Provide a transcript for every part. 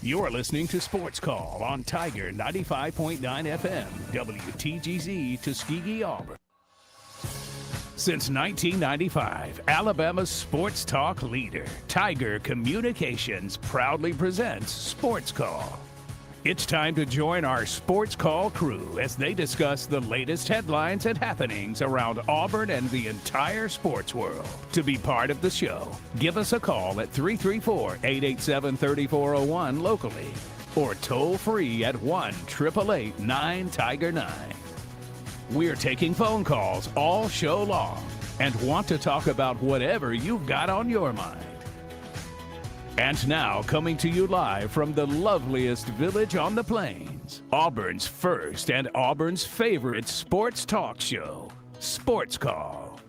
You're listening to Sports Call on Tiger 95.9 FM, WTGZ Tuskegee, Auburn. Since 1995, Alabama's sports talk leader, Tiger Communications, proudly presents Sports Call. It's time to join our Sports Call crew as they discuss the latest headlines and happenings around Auburn and the entire sports world. To be part of the show, give us a call at 334-887-3401 locally or toll free at 1-888-9-TIGER-9. We're taking phone calls all show long and want to talk about whatever you've got on your mind. And now, coming to you live from the loveliest village on the plains, Auburn's first and Auburn's favorite sports talk show, Sports Call.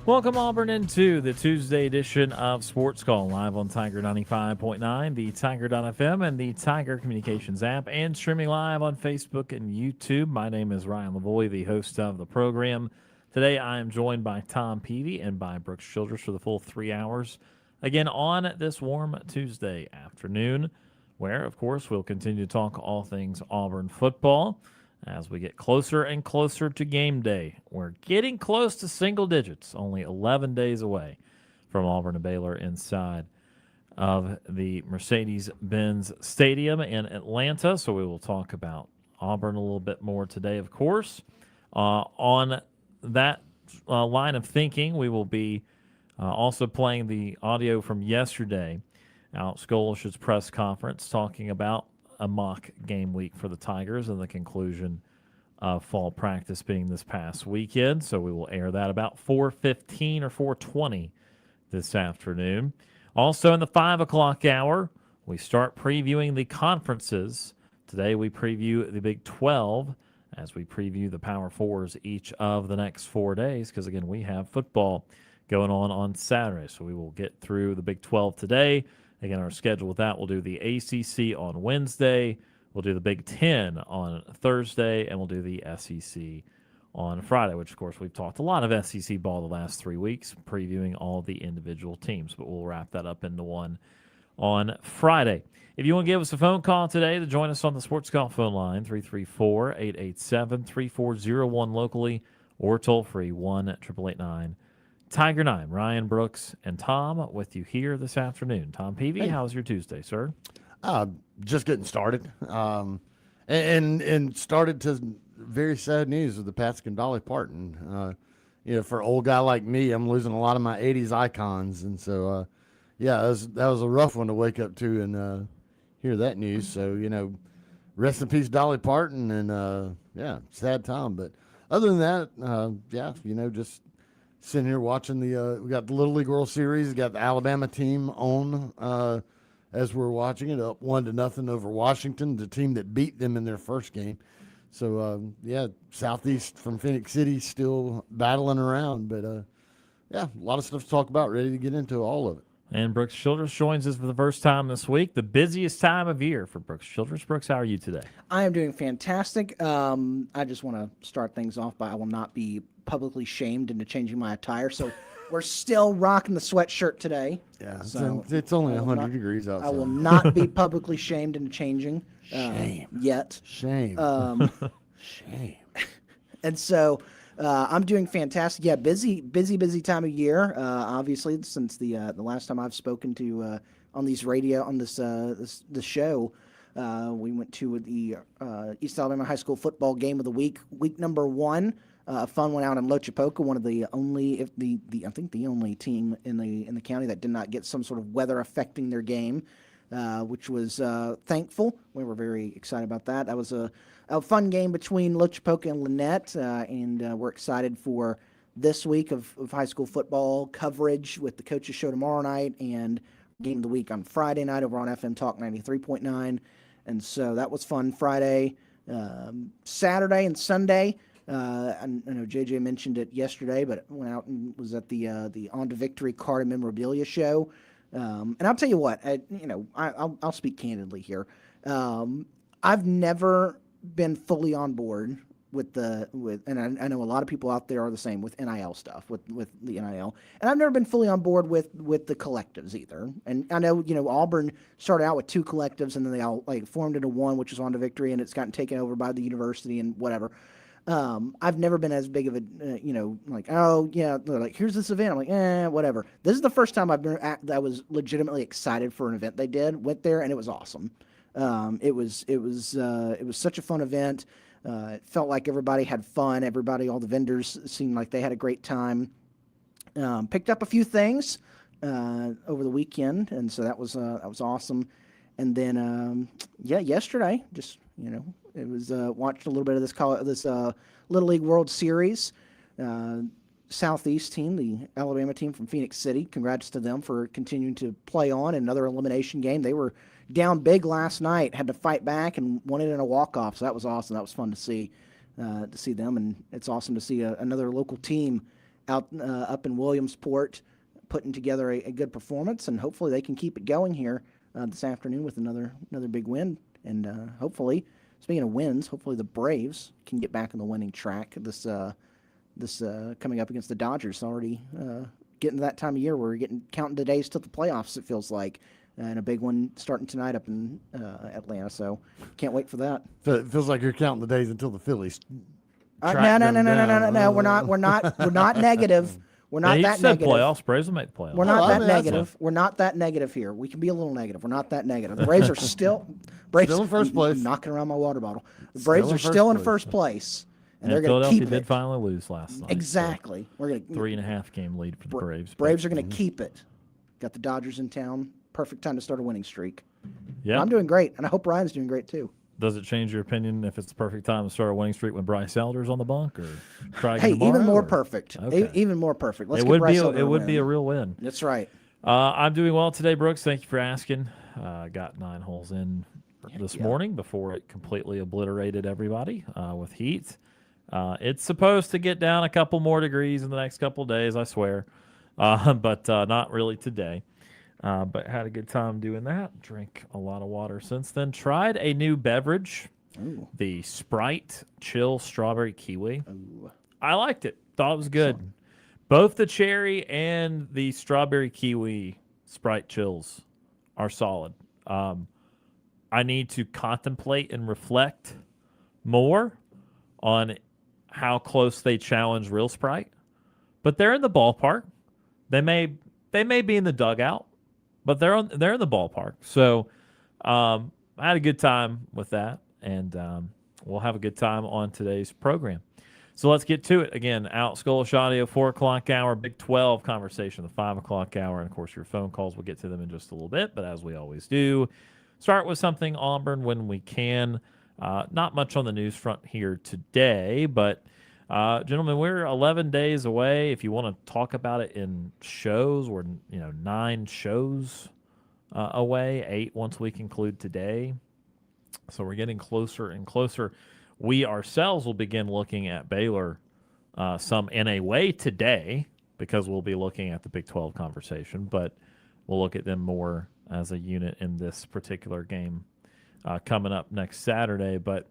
Welcome, Auburn, into the Tuesday edition of Sports Call, live on Tiger 95.9, the Tiger.fm, and the Tiger Communications app, and streaming live on Facebook and YouTube. My name is Ryan Lavoie, the host of the program. Today, I am joined by Tom Peavy and by Brooks Childress for the full 3 hours. Again, on this warm Tuesday afternoon, where, of course, we'll continue to talk all things Auburn football as we get closer and closer to game day. We're getting close to single digits, only 11 days away from Auburn and Baylor inside of the Mercedes-Benz Stadium in Atlanta. So we will talk about Auburn a little bit more today, of course. On that line of thinking, we will be also playing the audio from yesterday, Alex Golish's press conference, talking about a mock game week for the Tigers and the conclusion of fall practice being this past weekend. So we will air that about 4:15 or 4:20 this afternoon. Also in the 5 o'clock hour, we start previewing the conferences. Today we preview the Big 12 as we preview the Power Fours each of the next 4 days, because, again, we have football going on Saturday. So we will get through the Big 12 today. Again, our schedule with that, we'll do the ACC on Wednesday, we'll do the Big 10 on Thursday, and we'll do the SEC on Friday, which, of course, we've talked a lot of SEC ball the last 3 weeks, previewing all the individual teams. But we'll wrap that up into one on Friday. If you want to give us a phone call today to join us on the Sports Call phone line, 334-887-3401 locally, or toll free 1-888-9-TIGER-9. Ryan, Brooks, and Tom with you here this afternoon. Tom Peavy, how's your Tuesday, sir? Just getting started. And started to very sad news with the Pasco and Dolly Parton. For an old guy like me, I'm losing a lot of my 80s icons. And so, that was a rough one to wake up to and hear that news. So, rest in peace, Dolly Parton, and sad time. But other than that, just sitting here watching we got the Little League World Series, we got the Alabama team on as we're watching it, up 1-0 over Washington, the team that beat them in their first game. So, Southeast from Phoenix City still battling around, but a lot of stuff to talk about, ready to get into all of it. And Brooks Childress joins us for the first time this week, the busiest time of year for Brooks Childress. Brooks, how are you today? I am doing fantastic. I just want to start things off by I will not be publicly shamed into changing my attire. So we're still rocking the sweatshirt today. Yeah, so it's only 100 degrees outside. I will not be publicly shamed into changing yet. Shame. Shame. And so I'm doing fantastic. Yeah, busy time of year. Obviously, since the last time I've spoken to on these radio on this show, we went to the East Alabama High School football game of the week number 1. A fun one out in Lochapoka, one of the only, I think the only team in the county that did not get some sort of weather affecting their game, which was thankful. We were very excited about that. That was a fun game between Lochapoka and Lynette, and we're excited for this week of high school football coverage with the Coaches Show tomorrow night and Game of the Week on Friday night over on FM Talk 93.9. And so that was fun Friday, Saturday, and Sunday. I know JJ mentioned it yesterday, but went out and was at the On to Victory card and memorabilia show. And I'll tell you what, I'll speak candidly here. I've never been fully on board and I know a lot of people out there are the same with NIL stuff with the NIL, and I've never been fully on board with the collectives either. And I know Auburn started out with 2 collectives, and then they all like formed into one, which is On to Victory, and it's gotten taken over by the university and whatever. I've never been as big of a, like, oh yeah, they're like, here's this event. I'm like, whatever. This is the first time I was legitimately excited for an event they did. Went there and it was awesome. It was such a fun event. It felt like everybody had fun. All the vendors seemed like they had a great time. Picked up a few things over the weekend, and so that was awesome. And then yesterday, just it was watched a little bit of this Little League World Series. Southeast team, the Alabama team from Phoenix City. Congrats to them for continuing to play on. Another elimination game. They were down big last night, had to fight back and won it in a walk-off. So that was awesome. That was fun to see them, and it's awesome to see another local team out up in Williamsport putting together a good performance, and hopefully they can keep it going here this afternoon with another big win. And hopefully, speaking of wins, hopefully the Braves can get back on the winning track this coming up against the Dodgers. Already getting to that time of year where we're counting the days till the playoffs, it feels like. And a big one starting tonight up in Atlanta. So can't wait for that. It feels like you're counting the days until the Phillies. No. We're not negative. We're not that negative. Playoffs. Braves will make the playoffs. We're not that negative. We're not that negative here. We can be a little negative. We're not that negative. The Braves are still in first place. I'm knocking around my water bottle. The Braves are still in first place. And they're going to keep it. Philadelphia did finally lose last night. Exactly. So we're going to 3.5 game lead for the Braves. Braves are going to keep it. Got the Dodgers in town. Perfect time to start a winning streak. Yeah, I'm doing great, and I hope Ryan's doing great too. Does it change your opinion if it's the perfect time to start a winning streak when Bryce Elder's on the bunk, or try hey, tomorrow, even more perfect. Okay. Even more perfect. Let's it get would Bryce be Elder it would win. be a real win. That's right. I'm doing well today, Brooks. Thank you for asking. Got 9 holes in this morning before it completely obliterated everybody with heat. It's supposed to get down a couple more degrees in the next couple of days, I swear, but not really today. But had a good time doing that. Drank a lot of water since then. Tried a new beverage, the Sprite Chill Strawberry Kiwi. Ooh. I liked it. Thought it was good. Awesome. Both the cherry and the strawberry kiwi Sprite Chills are solid. I need to contemplate and reflect more on how close they challenge real Sprite, but they're in the ballpark. They may be in the dugout, but they're in the ballpark. So I had a good time with that, and we'll have a good time on today's program. So let's get to it. Again, Alex Golish Audio, 4 o'clock hour, Big 12 conversation, the 5 o'clock hour, and, of course, your phone calls. We'll get to them in just a little bit, but as we always do, start with something Auburn when we can. Not much on the news front here today, but, gentlemen, we're 11 days away. If you want to talk about it in shows, we're 9 shows away, 8 once we conclude today. So we're getting closer and closer. We ourselves will begin looking at Baylor some in a way today, because we'll be looking at the Big 12 conversation, but we'll look at them more as a unit in this particular game coming up next Saturday. But,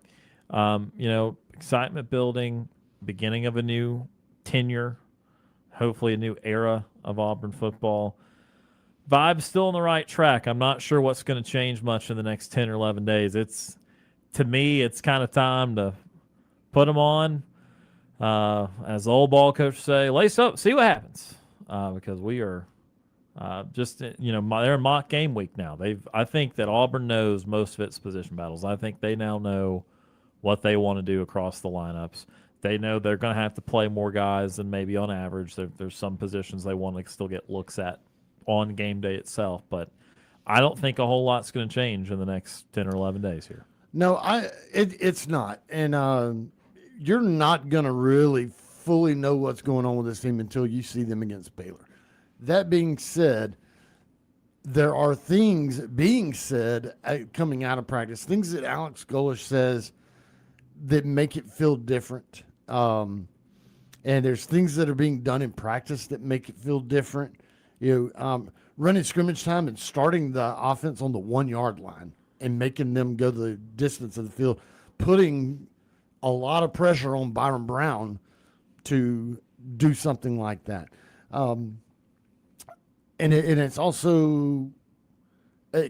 excitement building, beginning of a new tenure, hopefully a new era of Auburn football. Vibe's still on the right track. I'm not sure what's going to change much in the next 10 or 11 days. To me, it's kind of time to put them on. As the old ball coach say, lace up, see what happens. Because we are they're in mock game week now. I think that Auburn knows most of its position battles. I think they now know what they want to do across the lineups. They know they're going to have to play more guys than maybe on average. There's some positions they want to still get looks at on game day itself. But I don't think a whole lot's going to change in the next 10 or 11 days here. No, it's not. And you're not going to really fully know what's going on with this team until you see them against Baylor. That being said, there are things being said coming out of practice, things that Alex Golish says that make it feel different. And there's things that are being done in practice that make it feel different. Running scrimmage time and starting the offense on the 1 yard line and making them go the distance of the field, putting a lot of pressure on Byron Brown to do something like that. And it's also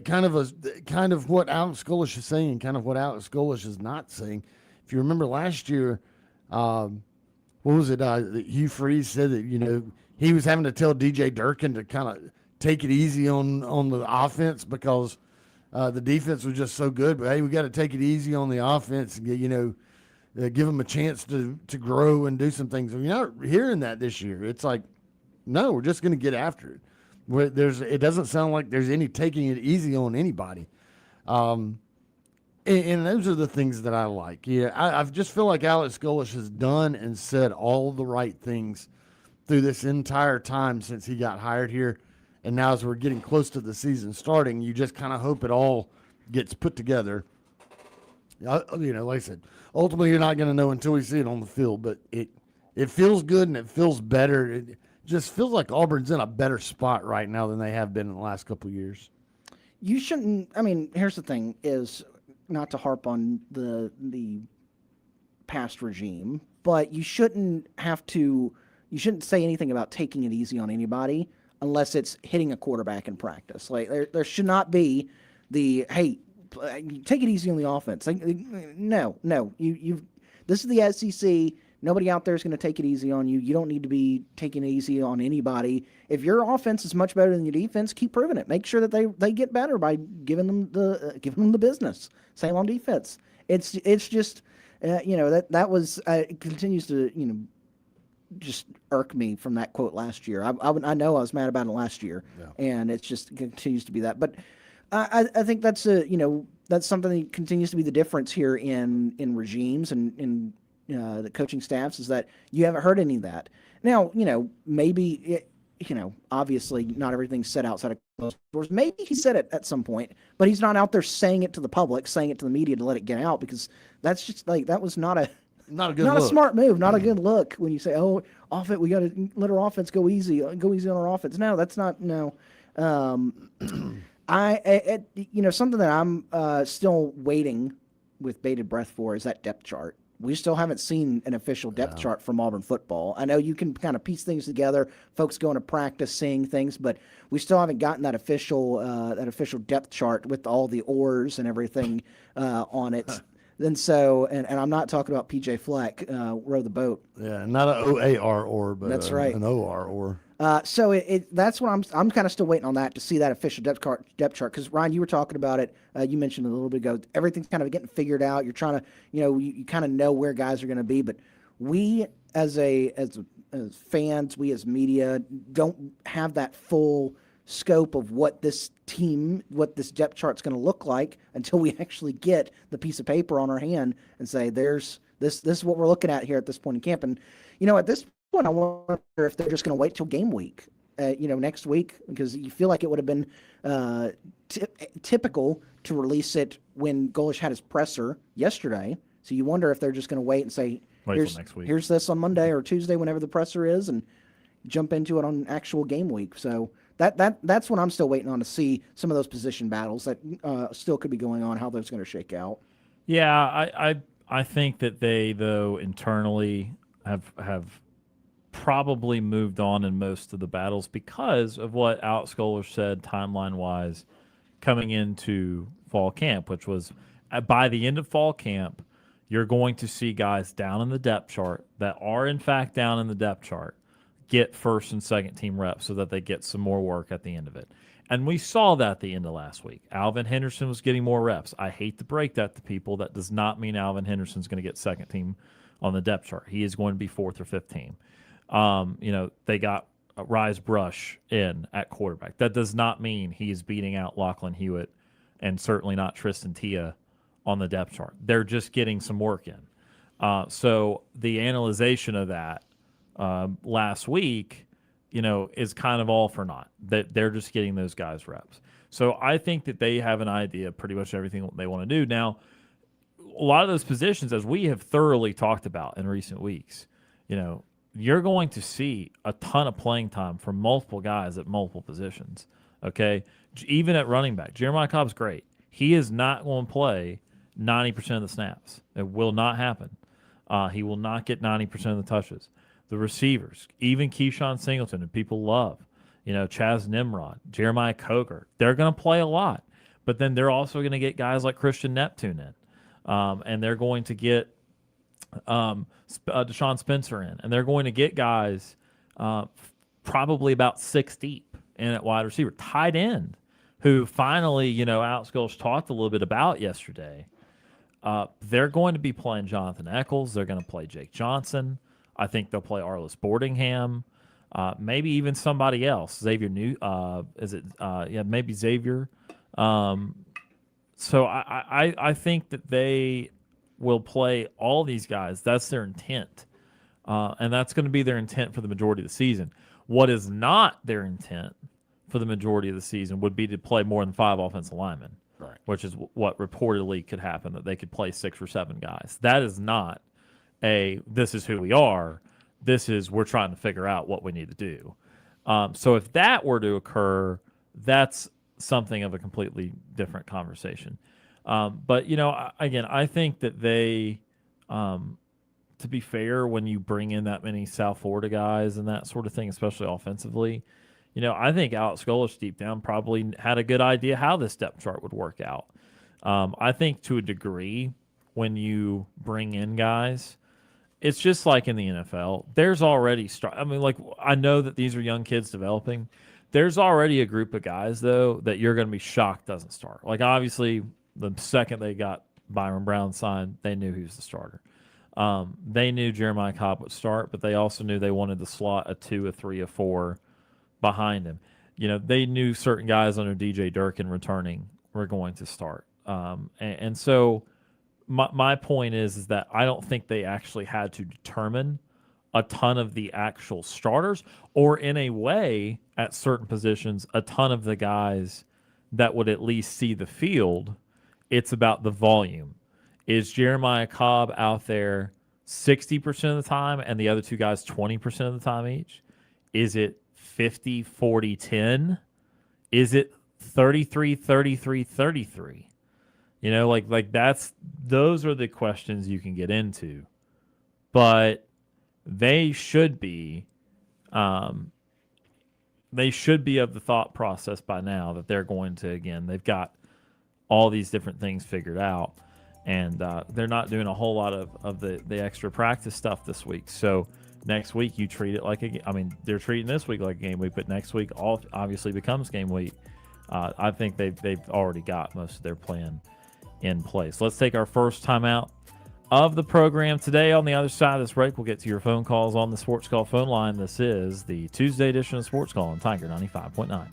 kind of what Alex Golish is saying, and kind of what Alex Golish is not saying. If you remember last year, what was it? Hugh Freeze said that he was having to tell DJ Durkin to kind of take it easy on the offense because the defense was just so good. But hey, we got to take it easy on the offense and give them a chance to grow and do some things. You're not hearing that this year. It's like, no, we're just going to get after it. It doesn't sound like there's any taking it easy on anybody. And those are the things that I like. Yeah, I just feel like Alex Golish has done and said all the right things through this entire time since he got hired here. And now as we're getting close to the season starting, you just kind of hope it all gets put together. Like I said, ultimately you're not going to know until we see it on the field, but it feels good and it feels better. It just feels like Auburn's in a better spot right now than they have been in the last couple of years. You shouldn't. I mean, here's the thing: is not to harp on the past regime, but you shouldn't have to. You shouldn't say anything about taking it easy on anybody unless it's hitting a quarterback in practice. Like there should not be the hey, take it easy on the offense. Like, no. You. This is the SEC. Nobody out there is going to take it easy on you. You don't need to be taking it easy on anybody. If your offense is much better than your defense, keep proving it. Make sure that they get better by giving them the business. Same on defense. It's just that was it continues to just irk me from that quote last year. I know I was mad about it last year, and it just continues to be that. But I think that's that's something that continues to be the difference here in regimes and in the coaching staffs is that you haven't heard any of that. Now, maybe, obviously not everything's said outside of closed doors. Maybe he said it at some point, but he's not out there saying it to the public, saying it to the media to let it get out because that's just like, that was not a smart move, not a good look when you say, oh, offense, we got to let our offense go easy on our offense. No, that's not, no. Something that I'm still waiting with bated breath for is that depth chart. We still haven't seen an official depth chart from Auburn football. I know you can kind of piece things together, folks going to practice, seeing things, but we still haven't gotten that official depth chart with all the oars and everything on it. And so, and I'm not talking about PJ Fleck, row the boat. Yeah, not an OAR or, but that's right, an OR or. So that's what I'm kind of still waiting on that to see that official depth chart. Because Ryan, you were talking about it. You mentioned it a little bit ago. Everything's kind of getting figured out. You're trying to, you kind of know where guys are going to be. But we as fans, we as media don't have that full scope of what this depth chart's going to look like until we actually get the piece of paper on our hand and say, this is what we're looking at here at this point in camp. And at this point, I wonder if they're just going to wait till game week, next week, because you feel like it would have been typical to release it when Golish had his presser yesterday. So you wonder if they're just going to wait and say, next week. Here's this on Monday or Tuesday, whenever the presser is, and jump into it on actual game week. So that's what I'm still waiting on to see some of those position battles that still could be going on, how those going to shake out. Yeah, I think that they, though, internally have probably moved on in most of the battles because of what Alex Golish said timeline-wise coming into fall camp, which was by the end of fall camp, you're going to see guys down in the depth chart that are, in fact, down in the depth chart get first and second team reps so that they get some more work at the end of it. And we saw that at the end of last week. Alvin Henderson was getting more reps. I hate to break that to people. That does not mean Alvin Henderson's going to get second team on the depth chart. He is going to be fourth or fifth team. They got Rise Brush in at quarterback. That does not mean he is beating out Lachlan Hewitt and certainly not Tristan Tia on the depth chart. They're just getting some work in. So the analyzation of that last week, is kind of all for naught. That they're just getting those guys reps. So I think that they have an idea of pretty much everything they want to do. Now, a lot of those positions, as we have thoroughly talked about in recent weeks, you're going to see a ton of playing time from multiple guys at multiple positions, okay? Even at running back. Jeremiah Cobb's great. He is not going to play 90% of the snaps. It will not happen. He will not get 90% of the touches. The receivers, even Keyshawn Singleton, and people love, Chaz Nimrod, Jeremiah Coker, they're going to play a lot. But then they're also going to get guys like Christian Neptune in. And they're going to get Deshaun Spencer in. And they're going to get guys probably about 6 deep in at wide receiver. Tight end, who finally, Alex Gulch talked a little bit about yesterday. They're going to be playing Jonathan Eccles. They're going to play Jake Johnson. I think they'll play Arliss Boardingham. Maybe even somebody else. Xavier maybe Xavier. So I think that they will play all these guys. That's their intent. And that's going to be their intent for the majority of the season. What is not their intent for the majority of the season would be to play more than 5 offensive linemen, Right. which is what reportedly could happen, that they could play 6 or 7 guys. That is not this is who we are. This is we're trying to figure out what we need to do. So if that were to occur, that's something of a completely different conversation. But, again, I think that they, to be fair, when you bring in that many South Florida guys and that sort of thing, especially offensively, I think Alex Gulch deep down probably had a good idea how this depth chart would work out. I think to a degree, when you bring in guys, it's just like in the NFL. There's already I know that these are young kids developing. There's already a group of guys, though, that you're going to be shocked doesn't start. Like, obviously, the second they got Byron Brown signed, they knew he was the starter. They knew Jeremiah Cobb would start, but they also knew they wanted to slot a 2, a 3, a 4 behind him. They knew certain guys under DJ Durkin returning were going to start. And so my point is that I don't think they actually had to determine a ton of the actual starters, or in a way, at certain positions, a ton of the guys that would at least see the field. It's about the volume. Is Jeremiah Cobb out there 60% of the time and the other 2 guys 20% of the time each? Is it 50, 40, 10? Is it 33, 33, 33? Those are the questions you can get into. But they should be of the thought process by now that they're going to, again, they've got all these different things figured out, and they're not doing a whole lot of the extra practice stuff this week. So next week you treat it like they're treating this week like a game week, but next week all obviously becomes game week. I think they've already got most of their plan in place. Let's take our first timeout of the program today. On the other side of this break, we'll get to your phone calls on the Sports Call phone line. This is the Tuesday edition of Sports Call on Tiger 95.9.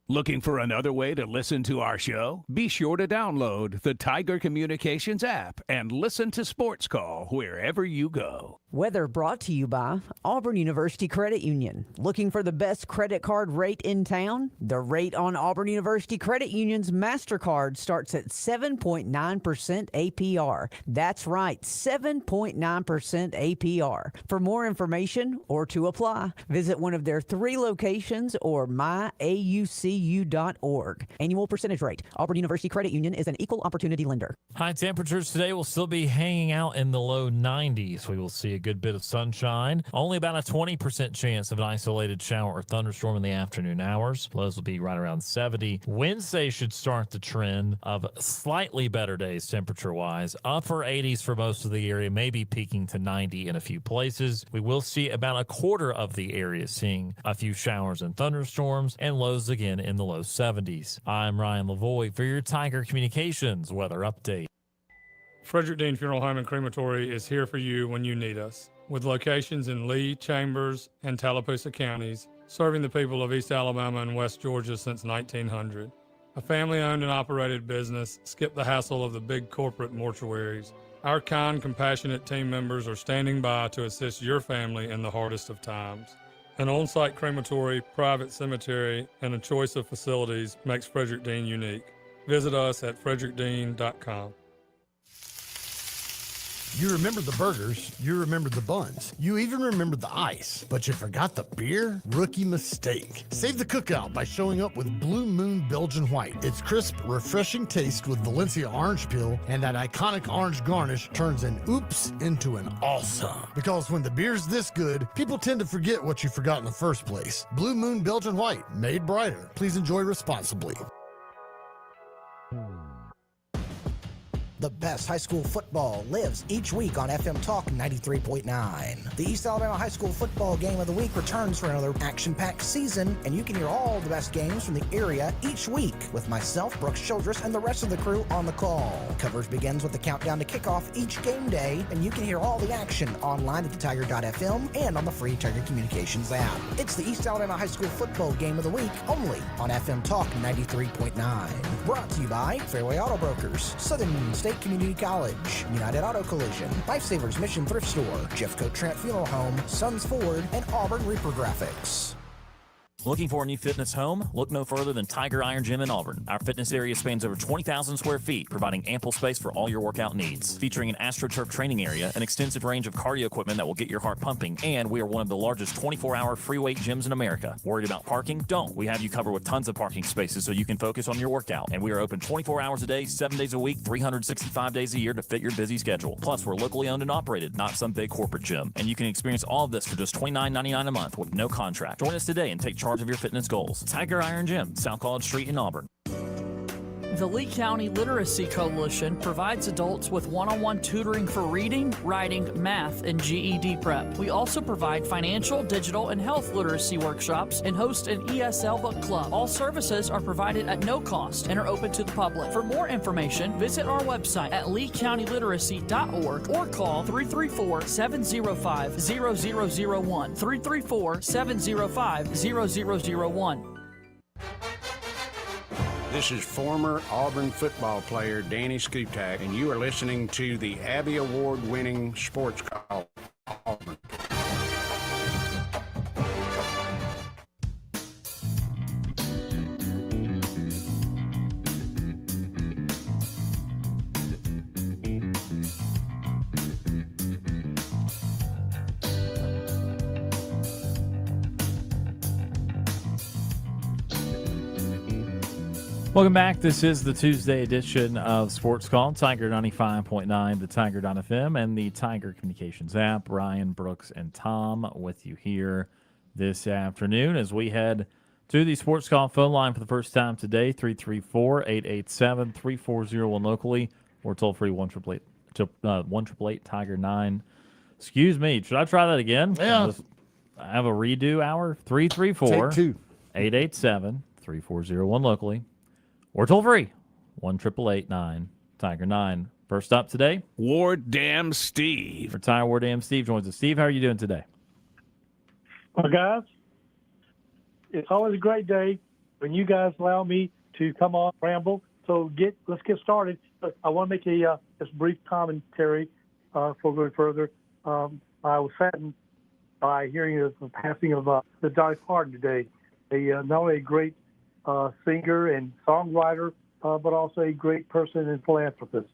Looking for another way to listen to our show? Be sure to download the Tiger Communications app and listen to Sports Call wherever you go. Weather brought to you by Auburn University Credit Union. Looking for the best credit card rate in town? The rate on Auburn University Credit Union's MasterCard starts at 7.9% APR. That's right, 7.9% APR. For more information or to apply, visit one of their 3 locations or myaucu.org. Annual percentage rate. Auburn University Credit Union is an equal opportunity lender. High temperatures today will still be hanging out in the low 90s. We will see a good bit of sunshine. Only about a 20% chance of an isolated shower or thunderstorm in the afternoon hours. Lows will be right around 70. Wednesday should start the trend of slightly better days temperature-wise. Upper 80s for most of the area, maybe peaking to 90 in a few places. We will see about a quarter of the area seeing a few showers and thunderstorms, and lows again in the low 70s. I'm Ryan Lavoie for your Tiger Communications weather update. Frederick Dean Funeral Home and Crematory is here for you when you need us. With locations in Lee, Chambers, and Tallapoosa counties, serving the people of East Alabama and West Georgia since 1900. A family-owned and operated business, skip the hassle of the big corporate mortuaries. Our kind, compassionate team members are standing by to assist your family in the hardest of times. An on-site crematory, private cemetery, and a choice of facilities makes Frederick Dean unique. Visit us at frederickdean.com. You remember the burgers, you remember the buns, you even remember the ice, but you forgot the beer? Rookie mistake. Save the cookout by showing up with Blue Moon Belgian White. Its crisp, refreshing taste with Valencia orange peel and that iconic orange garnish turns an oops into an awesome. Because when the beer's this good, people tend to forget what you forgot in the first place. Blue Moon Belgian White, made brighter. Please enjoy responsibly. The best high school football lives each week on FM Talk 93.9. The East Alabama High School Football Game of the Week returns for another action-packed season, and you can hear all the best games from the area each week with myself, Brooks Childress, and the rest of the crew on the call. Coverage begins with the countdown to kickoff each game day, and you can hear all the action online at thetiger.fm and on the free Tiger Communications app. It's the East Alabama High School Football Game of the Week only on FM Talk 93.9. Brought to you by Fairway Auto Brokers, Southern State Community College, United Auto Collision, Lifesavers Mission Thrift Store, Jeffcoat Trent Funeral Home, Sons Ford, and Auburn Reaper Graphics. Looking for a new fitness home? Look no further than Tiger Iron Gym in Auburn. Our fitness area spans over 20,000 square feet, providing ample space for all your workout needs. Featuring an AstroTurf training area, an extensive range of cardio equipment that will get your heart pumping, and we are one of the largest 24-hour free weight gyms in America. Worried about parking? Don't. We have you covered with tons of parking spaces so you can focus on your workout. And we are open 24 hours a day, 7 days a week, 365 days a year to fit your busy schedule. Plus, we're locally owned and operated, not some big corporate gym. And you can experience all of this for just $29.99 a month with no contract. Join us today and take charge of your fitness goals. Tiger Iron Gym, South College Street in Auburn. The Lee County Literacy Coalition provides adults with one-on-one tutoring for reading, writing, math, and GED prep. We also provide financial, digital, and health literacy workshops and host an ESL book club. All services are provided at no cost and are open to the public. For more information, visit our website at leecounty.literacy.org or call 334-705-0001, 334-705-0001. This is former Auburn football player Danny Skutak, and you are listening to the Abby Award-winning Sports Call Auburn. Welcome back. This is the Tuesday edition of Sports Call, Tiger 95.9, the Tiger.fm, and the Tiger Communications app. Ryan, Brooks, and Tom with you here this afternoon as we head to the Sports Call phone line for the first time today, 334-887-3401 locally, or toll-free 1-888-TIGER-9. Excuse me, should I try that again? Yeah. I have a redo hour, 334-887-3401 locally. Or toll free, 1-888-9-TIGER-9. First up today, Ward Dam Steve. Retired Ward Dam Steve joins us. Steve, how are you doing today? Well, guys, it's always a great day when you guys allow me to come on ramble. So let's get started. I want to make a brief commentary before going further. I was saddened by hearing the passing of the Dolly Parton today. Not only a great singer and songwriter, but also a great person and philanthropist.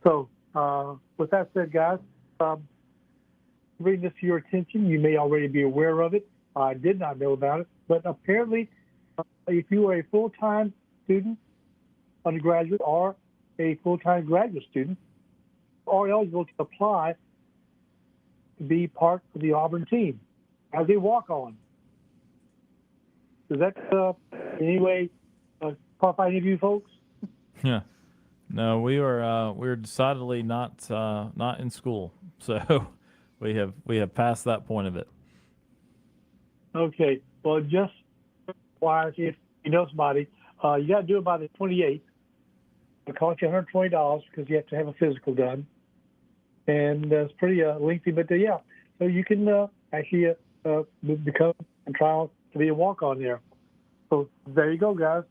So with that said, guys, bring this to your attention. You may already be aware of it. I did not know about it, but apparently if you are a full-time student, undergraduate, or a full-time graduate student, are eligible to apply to be part of the Auburn team as a walk-on. Does that in any way qualify any of you folks? Yeah, no, we were decidedly not in school, so we have passed that point of it. Okay, well, just wise, if you know somebody, you got to do it by the 28th. It costs you $120 because you have to have a physical done, and it's pretty lengthy. But yeah, so you can actually become and try to be a walk-on there. So there you go, guys.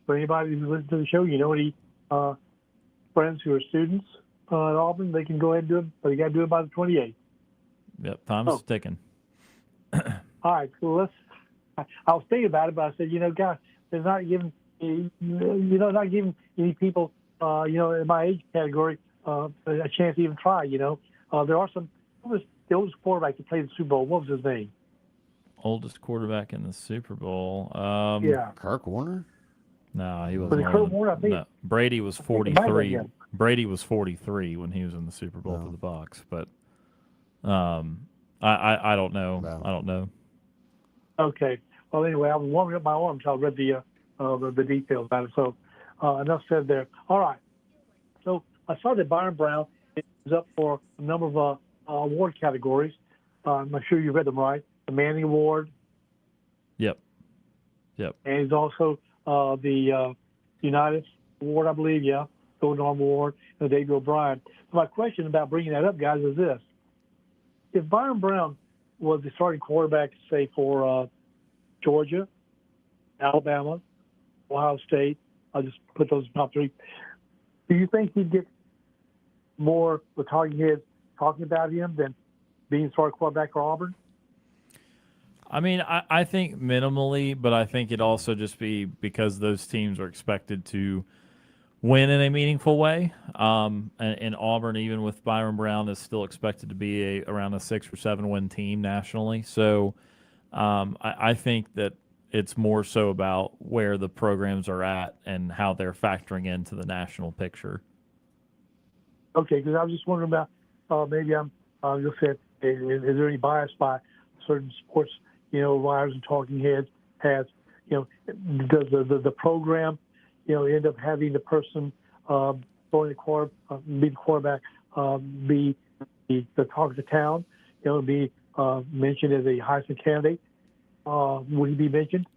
for anybody who's listening to the show, you know any friends who are students at Auburn, they can go ahead and do it, but you got to do it by the 28th. Yep, time is ticking. All right, so I was thinking about it, but I said, guys, they're not giving, not giving any people, in my age category, a chance to even try. There are some. Who was the oldest quarterback to play the Super Bowl? What was his name? Oldest quarterback in the Super Bowl. Yeah, Kirk Warner? No, he was wasn't. it Kurt Warner? I think. No, Brady was I think it might have been 43. him. Brady was 43 when he was in the Super Bowl for the Bucs. But I don't know. No. I don't know. Okay. Well, anyway, I was warming up my arm until I read the details about it. So enough said there. All right. So I saw that Byron Brown is up for a number of award categories. I'm sure you read them right. The Manning Award, Yep. and he's also the United Award, I believe. Yeah, Golden Arm Award, and the David O'Brien. So my question about bringing that up, guys, is this: if Byron Brown was the starting quarterback, say for Georgia, Alabama, Ohio State, I'll just put those top three. Do you think he'd get more with talking heads talking about him than being starting quarterback for Auburn? I mean, I think minimally, but I think it also just be because those teams are expected to win in a meaningful way. And Auburn, even with Byron Brown, is still expected to be around a 6 or 7 win team nationally. So I think that it's more so about where the programs are at and how they're factoring into the national picture. Okay, because I was just wondering about maybe I'm just saying, is there any bias by certain sports, writers and talking heads? Does the program, end up having the person throwing be the quarterback, be the talk of the town, be mentioned as a Heisman candidate? Would he be mentioned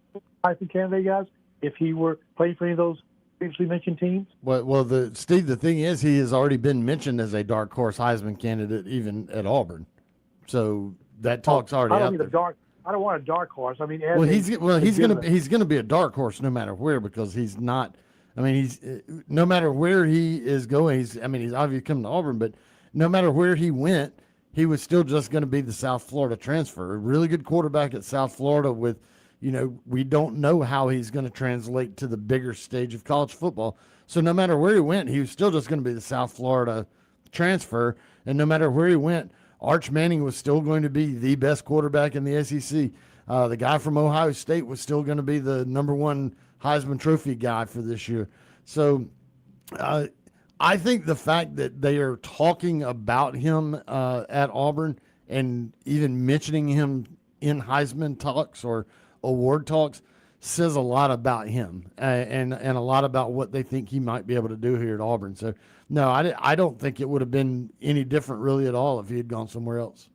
Heisman candidate, guys, if he were playing for any of those previously mentioned teams? Well, Steve, the thing is, he has already been mentioned as a dark horse Heisman candidate, even at Auburn. So that talk's already out there. I don't want a dark horse. I mean, he's gonna be a dark horse no matter where, because he's not. I mean, he's no matter where he is going. He's obviously coming to Auburn, but no matter where he went, he was still just going to be the South Florida transfer. A really good quarterback at South Florida with, we don't know how he's going to translate to the bigger stage of college football. So no matter where he went, he was still just going to be the South Florida transfer. And no matter where he went, Arch Manning was still going to be the best quarterback in the SEC. The guy from Ohio State was still going to be the number one Heisman Trophy guy for this year. So I think the fact that they are talking about him at Auburn and even mentioning him in Heisman talks or award talks says a lot about him and a lot about what they think he might be able to do here at Auburn. So, no, I don't think it would have been any different really at all if he had gone somewhere else.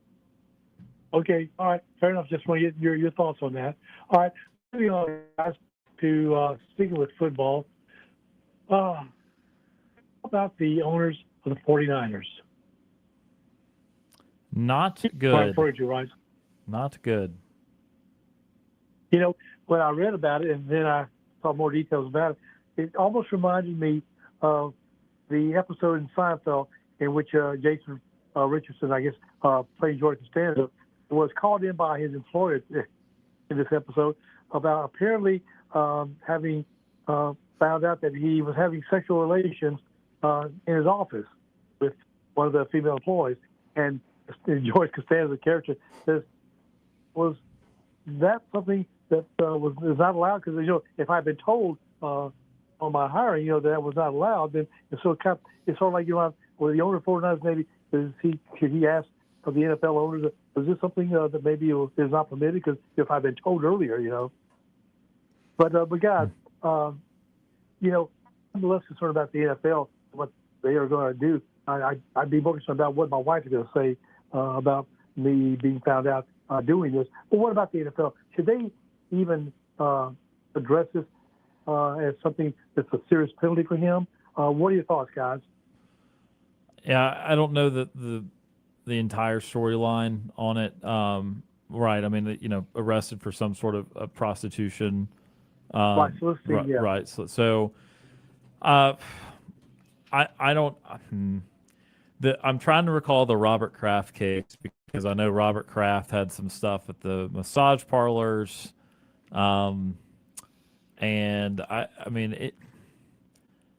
Okay, all right, fair enough. Just want to get your thoughts on that. All right, moving on, guys, to speaking with football. How about the owners of the 49ers? Not good. Right? Not good. When I read about it and then I saw more details about it, it almost reminded me of the episode in Seinfeld in which Jason Richardson, I guess, playing George Costanza, was called in by his employer in this episode about apparently having found out that he was having sexual relations in his office with one of the female employees. And George Costanza's character says, was that something that is not allowed? Because, if I'd been told on my hiring, that was not allowed, then it's sort of like, well, the owner of 49ers maybe, should he ask of the NFL owners, is this something that maybe is not permitted? Because if I'd been told earlier, But guys, I'm less concerned about the NFL, what they are going to do. I'd be more concerned about what my wife is going to say about me being found out doing this. But what about the NFL? Should they even address this as something that's a serious penalty for him? What are your thoughts, guys? Yeah, I don't know the entire storyline on it. Right. I mean, arrested for some sort of prostitution Right, soliciting, right, yeah. right. So I don't. I'm trying to recall the Robert Kraft case because I know Robert Kraft had some stuff at the massage parlors, and I mean it.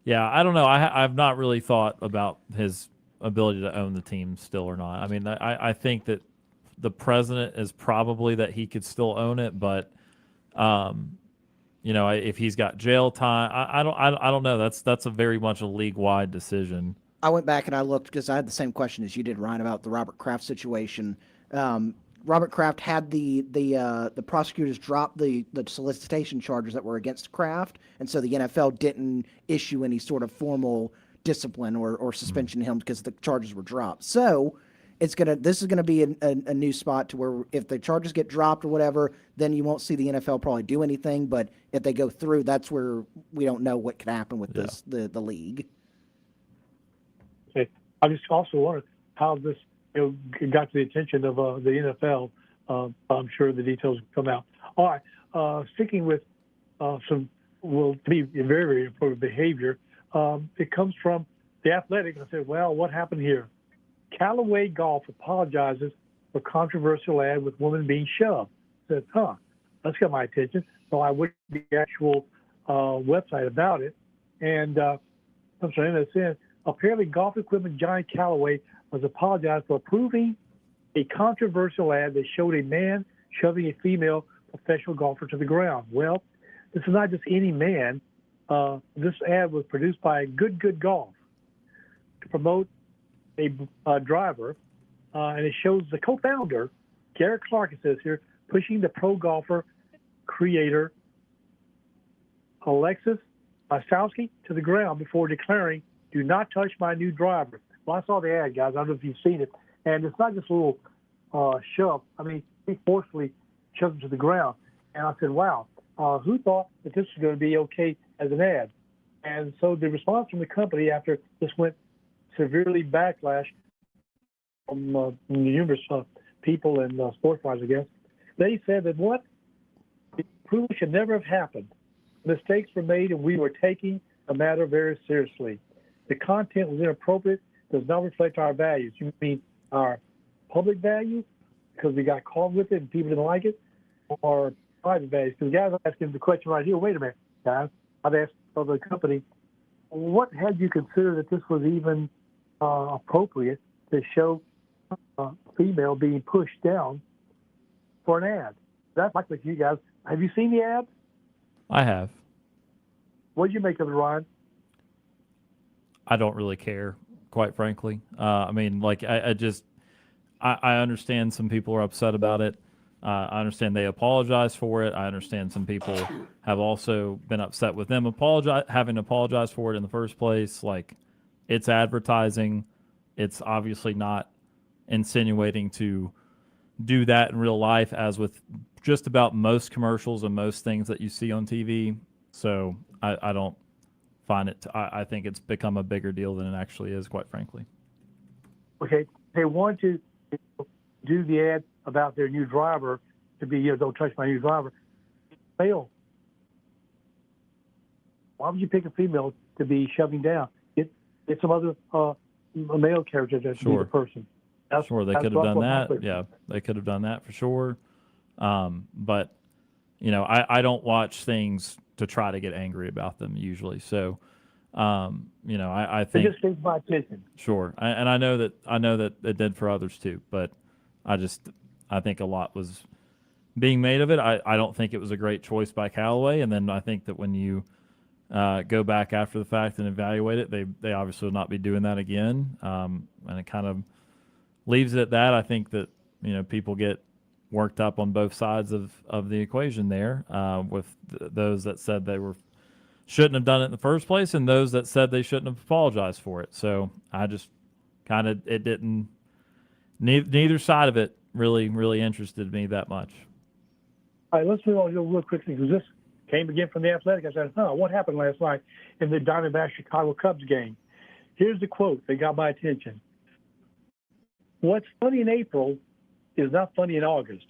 Yeah, I don't know. I've not really thought about his ability to own the team still or not. I mean, I think that the president is probably that he could still own it, but if he's got jail time, I don't know. That's a very much a league wide decision. I went back and I looked because I had the same question as you did, Ryan, about the Robert Kraft situation. Robert Kraft had the prosecutors drop the solicitation charges that were against Kraft, and so the NFL didn't issue any sort of formal discipline or suspension to him because the charges were dropped. So this is gonna be a new spot to where if the charges get dropped or whatever, then you won't see the NFL probably do anything. But if they go through, that's where we don't know what could happen with the league. Okay. I just also wondered how this got to the attention of the NFL. I'm sure the details will come out. All right. Sticking with some, to be very, very important behavior, it comes from The Athletic. I said, well, what happened here? Callaway Golf apologizes for controversial ad with woman being shoved. I said, that's got my attention. So I went to the actual website about it, and I'm sorry, that's in. Apparently, golf equipment giant Callaway was apologized for approving a controversial ad that showed a man shoving a female professional golfer to the ground. Well, this is not just any man. This ad was produced by Good Golf to promote a driver, and it shows the co-founder, Garrett Clark, it says here, pushing the pro golfer creator Alexis Ostowski to the ground before declaring, "Do not touch my new driver." Well, I saw the ad, guys. I don't know if you've seen it. And it's not just a little shove. I mean, he forcefully shoved him to the ground. And I said, wow, who thought that this was going to be okay as an ad? And so the response from the company after this went severely backlash from numerous people and sports writers, I guess, they said that what? The approval should never have happened. Mistakes were made, and we were taking the matter very seriously. The content was inappropriate, does not reflect our values. You mean our public values because we got caught with it and people didn't like it, or private values? Because guys are asking the question right here, wait a minute, guys. I've asked the company, what had you consider that this was even appropriate to show a female being pushed down for an ad? That's like with you guys. Have you seen the ad? I have. What did you make of it, Ryan? I don't really care, quite frankly. I mean, like, I understand some people are upset about it. I understand they apologize for it. I understand some people have also been upset with them having to apologize for it in the first place. Like, it's advertising. It's obviously not insinuating to do that in real life, as with just about most commercials and most things that you see on TV. So I don't find it. I think it's become a bigger deal than it actually is, quite frankly. Okay, they want to do the ad about their new driver to be, don't touch my new driver. Male. Why would you pick a female to be shoving down? Get some other male character to be the person. Sure, they could have done that. Yeah, they could have done that for sure. But I don't watch things to try to get angry about them usually. So, I think it just gets my attention. Sure, and I know that it did for others too. But I think a lot was being made of it. I don't think it was a great choice by Callaway. And then I think that when you go back after the fact and evaluate it, they obviously will not be doing that again. And it kind of leaves it at that. I think that people get worked up on both sides of the equation there, with those that said they shouldn't have done it in the first place, and those that said they shouldn't have apologized for it. So I just it didn't. Neither side of it really interested me that much. All right, let's move on real quickly because this came again from The Athletic. I said, what happened last night in the Diamondback Chicago Cubs game? Here's the quote that got my attention. What's funny in April is not funny in August.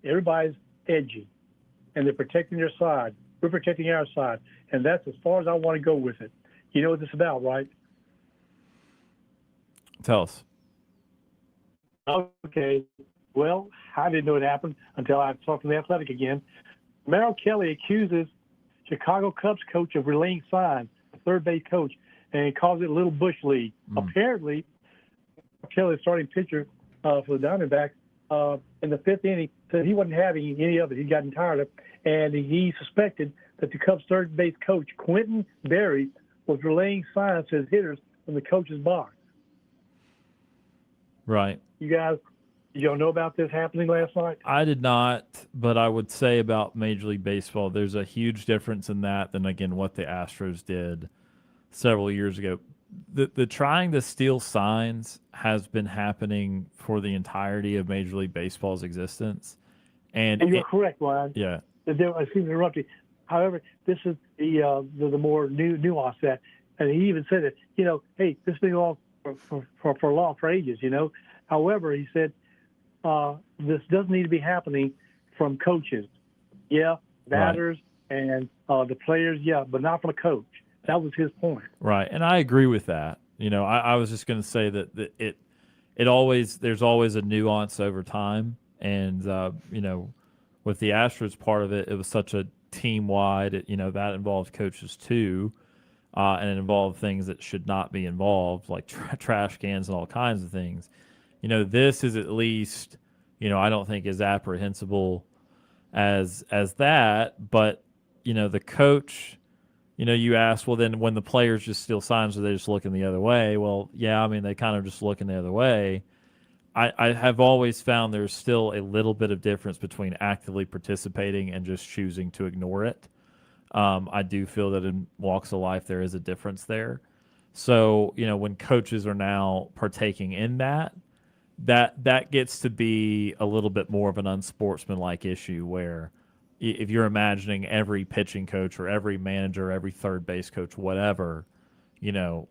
Everybody's edgy, and they're protecting their side. We're protecting our side, and that's as far as I want to go with it. You know what this is about, right? Tell us. Okay. Well, I didn't know it happened until I talked to the Athletic again. Merrill Kelly accuses Chicago Cubs coach of relaying signs, the third base coach, and calls it a little bush league. Apparently, Kelly, starting pitcher for the Diamondbacks, in the fifth inning, said he wasn't having any of it. He'd gotten tired of it, and he suspected that the Cubs third base coach, Quentin Berry, was relaying signs to his hitters from the coach's box. Right. You guys, you don't know about this happening last night? I did not, but I would say about Major League Baseball, there's a huge difference in that than, again, what the Astros did several years ago. The trying to steal signs has been happening for the entirety of Major League Baseball's existence. And you're correct, Ryan. Yeah. I seem to interrupt you. However, this is the more nuance that, and he even said it, hey, this has been on for law for ages, However, he said, this doesn't need to be happening from coaches. Yeah, batters and the players, yeah, but not from a coach. That was his point. Right, and I agree with that. I was just going to say that there's always a nuance over time, and with the Astros part of it, it was such a team-wide. That involved coaches too, and it involved things that should not be involved, like trash cans and all kinds of things. This is at least, I don't think as apprehensible as that, but the coach. You ask, well, then when the players just steal signs, are they just looking the other way? Well, yeah, they kind of just looking the other way. I have always found there's still a little bit of difference between actively participating and just choosing to ignore it. I do feel that in walks of life there is a difference there. So, when coaches are now partaking in that gets to be a little bit more of an unsportsmanlike issue where if you're imagining every pitching coach or every manager, every third base coach, whatever,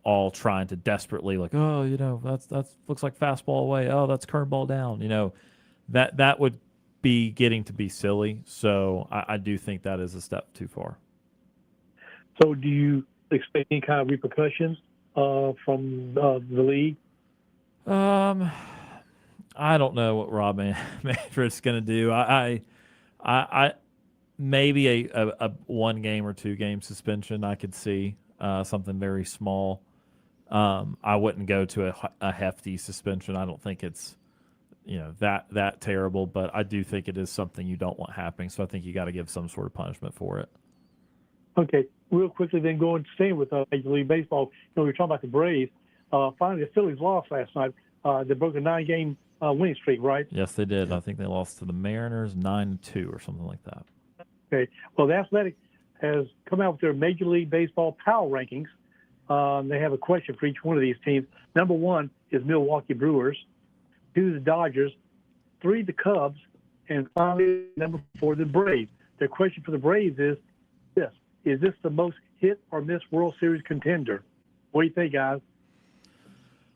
all trying to desperately that's looks like fastball away. Oh, that's curveball down. That would be getting to be silly. So I do think that is a step too far. So do you expect any kind of repercussions from the league? I don't know what Rob Manfred's going to do. I maybe a 1 game or 2 game suspension I could see, something very small. I wouldn't go to a hefty suspension. I don't think it's that terrible, but I do think it is something you don't want happening. So I think you got to give some sort of punishment for it. Okay, real quickly then staying with Major League Baseball. We were talking about the Braves. Finally, the Phillies lost last night. They broke a 9-game winning streak, right? Yes, they did. I think they lost to the Mariners 9-2 or something like that. Okay. Well, the Athletic has come out with their Major League Baseball power rankings. They have a question for each one of these teams. Number 1 is Milwaukee Brewers, 2 the Dodgers, 3 the Cubs, and finally number 4 the Braves. Their question for the Braves is this: is this the most hit or miss World Series contender? What do you think, guys?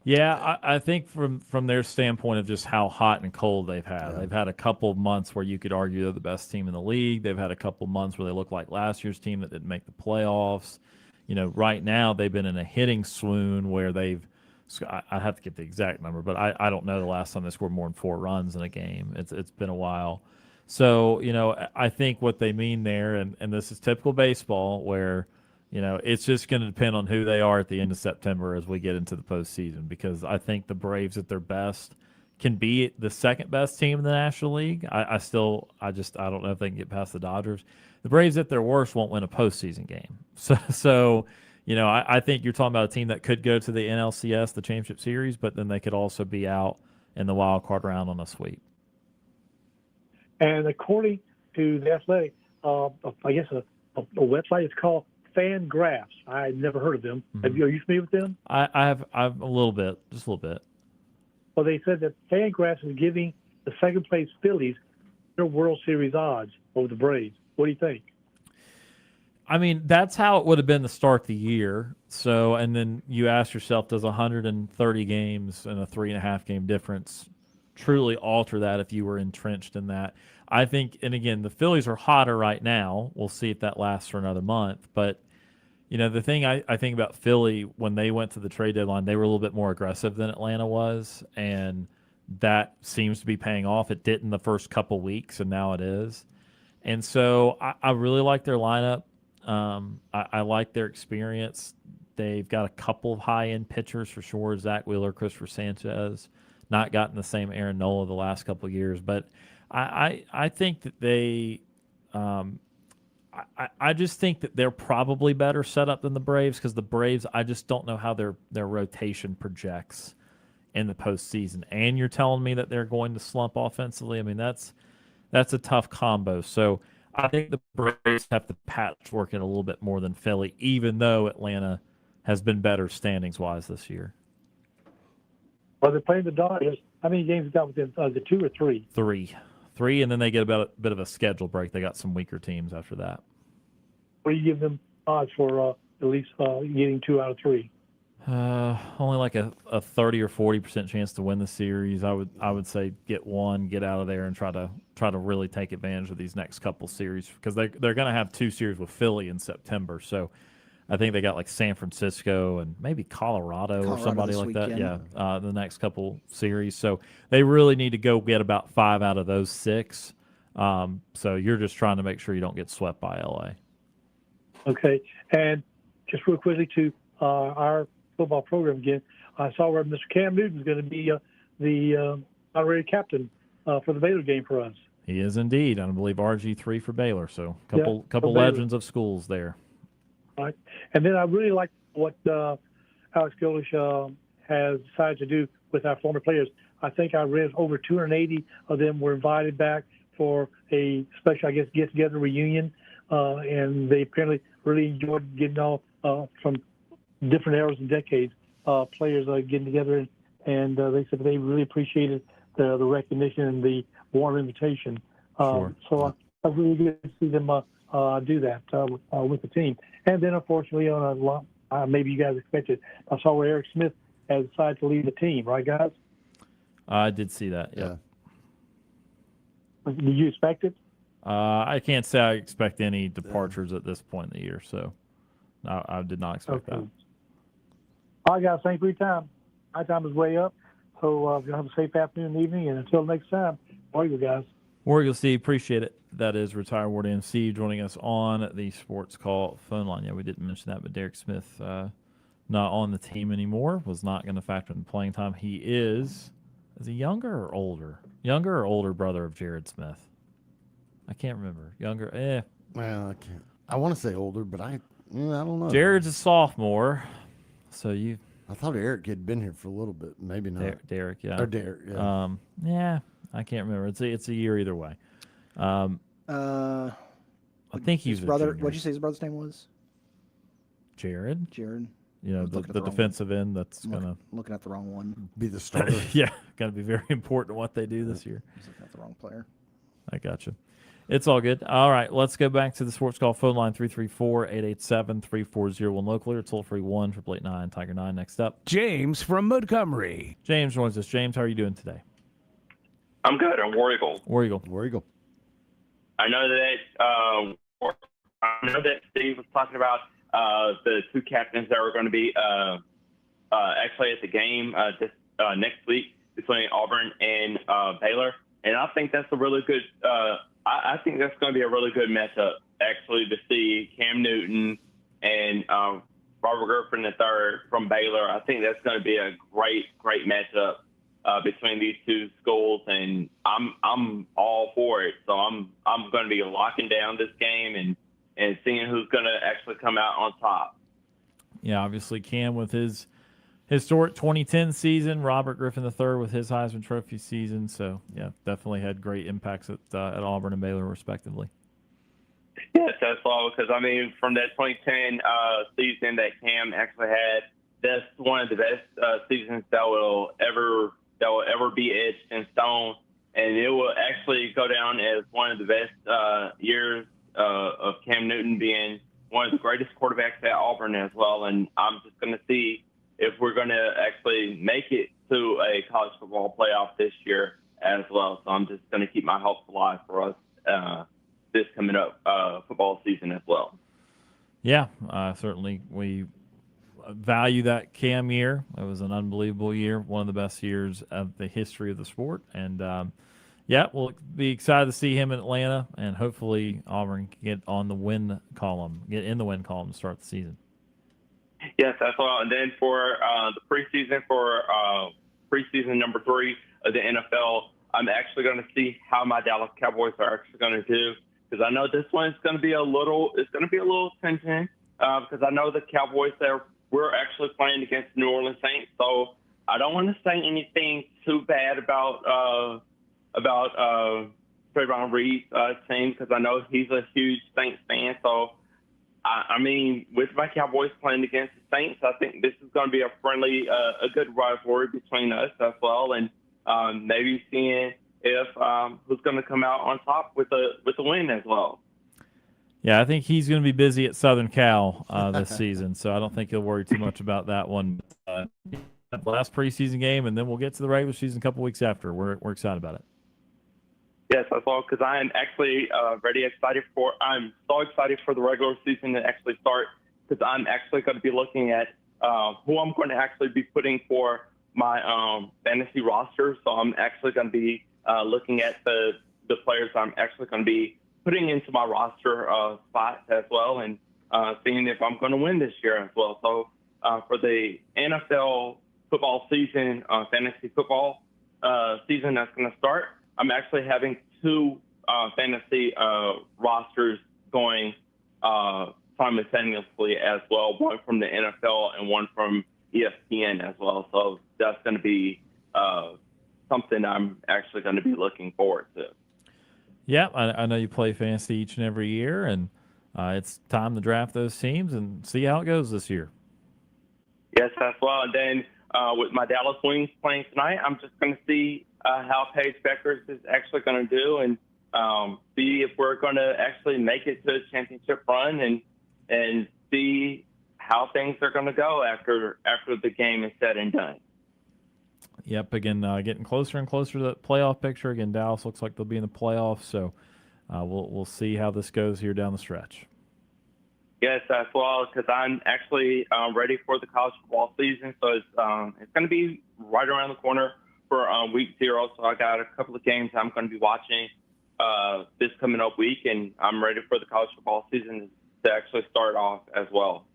Yeah, I think from their standpoint of just how hot and cold they've had. They've had a couple of months where you could argue they're the best team in the league. They've had a couple of months where they look like last year's team that didn't make the playoffs. Right now they've been in a hitting swoon where I have to get the exact number, but I don't know the last time they scored more than 4 runs in a game. It's been a while. So, I think what they mean there, and this is typical baseball where it's just going to depend on who they are at the end of September as we get into the postseason, because I think the Braves at their best can be the second best team in the National League. I don't know if they can get past the Dodgers. The Braves at their worst won't win a postseason game. So I think you're talking about a team that could go to the NLCS, the championship series, but then they could also be out in the wild card round on a sweep. And according to the Athletic, I guess a website is called FanGraphs. I never heard of them. Mm-hmm. Are you familiar with them? I've a little bit, just a little bit. Well, they said that FanGraphs is giving the second place Phillies their World Series odds over the Braves. What do you think? That's how it would have been to start the year. So, and then you ask yourself, does 130 games and a 3.5 game difference truly alter that if you were entrenched in that? I think, and again, the Phillies are hotter right now. We'll see if that lasts for another month. But, the thing I think about Philly, when they went to the trade deadline, they were a little bit more aggressive than Atlanta was. And that seems to be paying off. It didn't the first couple weeks, and now it is. And so I really like their lineup. I like their experience. They've got a couple of high-end pitchers for sure, Zach Wheeler, Christopher Sanchez. Not gotten the same Aaron Nola the last couple of years. But I think that they I just think that they're probably better set up than the Braves, because the Braves, I just don't know how their rotation projects in the postseason. And you're telling me that they're going to slump offensively? I mean, that's a tough combo. So I think the Braves have to patchwork it a little bit more than Philly, even though Atlanta has been better standings-wise this year. Well, they're playing the Dodgers. How many games got within the 2 or 3? Three, and then they get about a bit of a schedule break. They got some weaker teams after that. What do you give them odds for at least getting 2 out of 3? Only like a 30 or 40% chance to win the series. I would say get one, get out of there, and try to really take advantage of these next couple series, because they're going to have 2 series with Philly in September. So I think they got like San Francisco and maybe Colorado or somebody like weekend. that. Yeah, the next couple series. So they really need to go get about 5 out of those 6. So you're just trying to make sure you don't get swept by LA. Okay, and just real quickly to our football program again, I saw where Mr. Cam Newton is going to be the honorary captain for the Baylor game for us. He is indeed. I believe RG3 for Baylor. So couple Baylor. legends of schools there. All right. And then I really like what Alex Golish has decided to do with our former players. I think I read over 280 of them were invited back for a special, get-together reunion, and they apparently really enjoyed getting all from different eras and decades, players getting together, and they said they really appreciated the recognition and the warm invitation. Sure. So I really good to see them do that with the team. And then, unfortunately, on maybe you guys expected, I saw where Eric Smith has decided to leave the team, right, guys? I did see that, yeah. Did you expect it? I can't say I expect any departures at this point in the year, so I did not expect that. All right, guys, thanks for your time. My time is way up, so have a safe afternoon and evening, and until next time, Warrior guys. Warrior Steve, appreciate it. That is retired Ward MC joining us on the Sports Call phone line. Yeah, we didn't mention that, but Derek Smith not on the team anymore, was not going to factor in playing time. He is he younger or older? Younger or older brother of Jared Smith? I can't remember. Younger, Well, I can't. I want to say older, but I don't know. Jared's a sophomore, so I thought Eric had been here for a little bit. Maybe not. Derek, yeah. Or Derek, yeah. Yeah, I can't remember. It's a year either way. I think he's his brother. What What'd you say his brother's name was? Jared. Jared. The defensive end that's looking at the wrong one. Be the starter. Yeah, going to be very important what they do this year. He's looking at the wrong player. I got you. It's all good. All right, let's go back to the Sports Call phone line, 334-887-3401 locally, or toll-free 1-888-9-TIGER-9. Next up, James from Montgomery. James joins us. James, how are you doing today? I'm good. I'm War Eagle. War Eagle. War Eagle. I know that Steve was talking about the 2 captains that were going to be actually at the game this next week between Auburn and Baylor, and I think that's a really good. I think that's going to be a really good matchup, actually, to see Cam Newton and Robert Griffin III from Baylor. I think that's going to be a great matchup between these 2 schools, and I'm all for it. So I'm going to be locking down this game and seeing who's going to actually come out on top. Yeah, obviously Cam with his historic 2010 season, Robert Griffin III with his Heisman Trophy season. So, yeah, definitely had great impacts at Auburn and Baylor, respectively. Yes, that's all, because, from that 2010 season that Cam actually had, that's one of the best seasons that will ever be etched in stone, and it will actually go down as one of the best years of Cam Newton being one of the greatest quarterbacks at Auburn as well. And I'm just going to see if we're going to actually make it to a college football playoff this year. as well. So I'm just going to keep my hopes alive for us this coming up football season as well. Yeah, certainly we value that Cam year. It was an unbelievable year, one of the best years of the history of the sport. And, yeah, we'll be excited to see him in Atlanta, and hopefully Auburn can get in the win column to start the season. Yes, that's all. And then for the preseason, for preseason number 3 of the NFL, I'm actually going to see how my Dallas Cowboys are actually going to do, because I know this one is going to be a little tension, because I know the Cowboys we're actually playing against the New Orleans Saints, so I don't want to say anything too bad about Trayvon Reed's team, because I know he's a huge Saints fan. So, I mean, with my Cowboys playing against the Saints, I think this is going to be a friendly, a good rivalry between us as well, and maybe seeing if who's going to come out on top with the win as well. Yeah, I think he's going to be busy at Southern Cal this season, so I don't think he'll worry too much about that one. Last preseason game, and then we'll get to the regular season a couple weeks after. We're excited about it. Yes, as well, because I am actually I'm so excited for the regular season to actually start, because I'm actually going to be looking at who I'm going to actually be putting for my fantasy roster. So I'm actually going to be looking at the players I'm actually going to be putting into my roster spot as well, and seeing if I'm going to win this year as well. So for the NFL football season, fantasy football season that's going to start, I'm actually having 2 fantasy rosters going simultaneously as well, one from the NFL and one from ESPN as well. So that's going to be something I'm actually going to be looking forward to. Yeah, I know you play fantasy each and every year, and it's time to draft those teams and see how it goes this year. Yes, as well. And then with my Dallas Wings playing tonight, I'm just going to see how Paige Beckers is actually going to do, and see if we're going to actually make it to a championship run, and see how things are going to go after the game is said and done. Yep, again, getting closer and closer to the playoff picture. Again, Dallas looks like they'll be in the playoffs, so we'll see how this goes here down the stretch. Yes, as well, because I'm actually ready for the college football season. So it's going to be right around the corner for week 0. So I got a couple of games I'm going to be watching this coming up week, and I'm ready for the college football season to actually start off as well.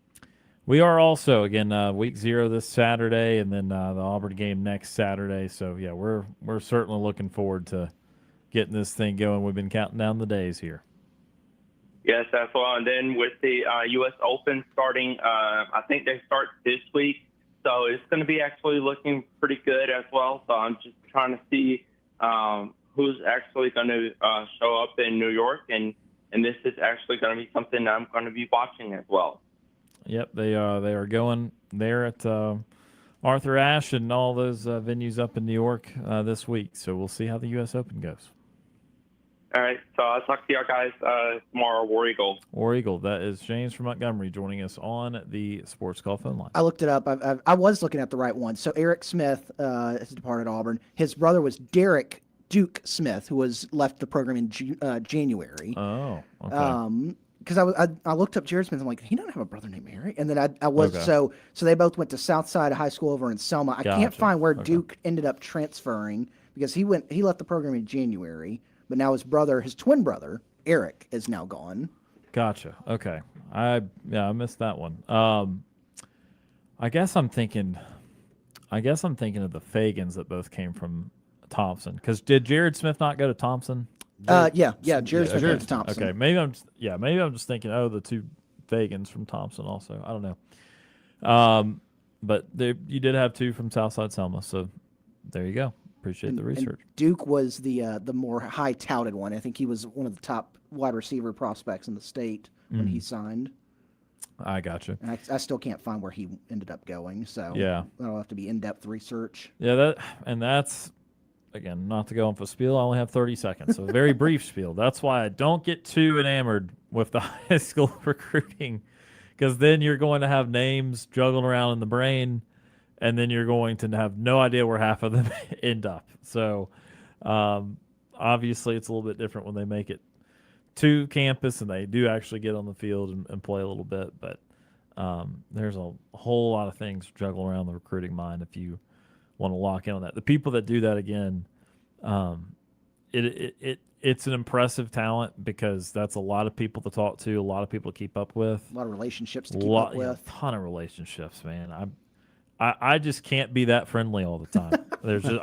We are also, again, week 0 this Saturday, and then the Auburn game next Saturday. So, yeah, we're certainly looking forward to getting this thing going. We've been counting down the days here. Yes, as well. And then with the U.S. Open starting, I think they start this week. So it's going to be actually looking pretty good as well. So I'm just trying to see who's actually going to show up in New York. And this is actually going to be something I'm going to be watching as well. Yep, they are going there at Arthur Ashe and all those venues up in New York this week. So we'll see how the U.S. Open goes. All right, so I'll talk to y'all guys tomorrow. War Eagle. War Eagle. That is James from Montgomery joining us on the Sports Call phone line. I looked it up. I was looking at the right one. So Eric Smith has departed Auburn. His brother was Derek Duke Smith, who was left the program in January. Oh, okay. Because I looked up Jared Smith. I'm like, he doesn't have a brother named Eric. And then I was Okay. so they both went to Southside High School over in Selma. I can't Gotcha. find where Okay. Duke ended up transferring, because he left the program in January. But now his twin brother, Eric, is now gone. Gotcha. Okay. I missed that one. I guess I'm thinking of the Fagans that both came from Thompson. Because did Jared Smith not go to Thompson? Yeah. Jared Smith went to Thompson. Okay, maybe I'm just thinking, the two Fagans from Thompson also. I don't know. But you did have 2 from Southside Selma, so there you go. Appreciate the research. And Duke was the more high touted one. I think he was one of the top wide receiver prospects in the state when he signed. I gotcha. And I still can't find where he ended up going. So Yeah. that'll have to be in-depth research. Yeah, that's again, not to go on for a spiel. I only have 30 seconds, so a very brief spiel. That's why I don't get too enamored with the high school recruiting, because then you're going to have names juggling around in the brain, and then you're going to have no idea where half of them end up. So Obviously, it's a little bit different when they make it to campus and they do actually get on the field and play a little bit. But there's a whole lot of things juggle around the recruiting mind if you want to lock in on that. The people that do that, again, it's an impressive talent because that's a lot of people to talk to, a lot of people to keep up with. A lot of relationships to keep up with. A ton of relationships, man. I just can't be that friendly all the time.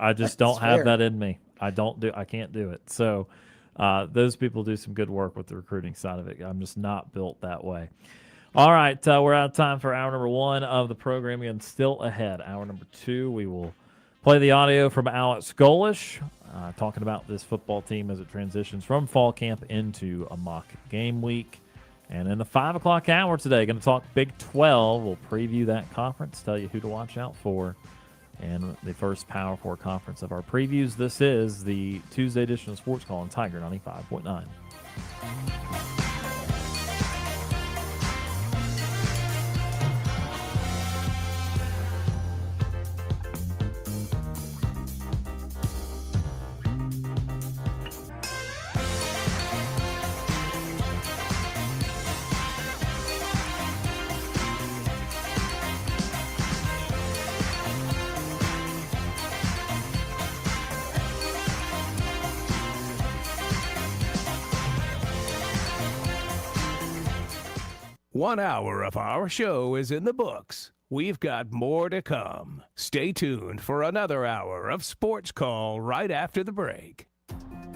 I just don't have that in me. I can't do it. So those people do some good work with the recruiting side of it. I'm just not built that way. All right, we're out of time for hour number 1 of the program. Again, still ahead. Hour number 2, we will play the audio from Alex Golish talking about this football team as it transitions from fall camp into a mock game week. And in the 5 o'clock hour today, going to talk Big 12. We'll preview that conference, tell you who to watch out for, and the first Power 4 conference of our previews. This is the Tuesday edition of Sports Call on Tiger 95.9. 1 hour of our show is in the books. We've got more to come. Stay tuned for another hour of Sports Call right after the break.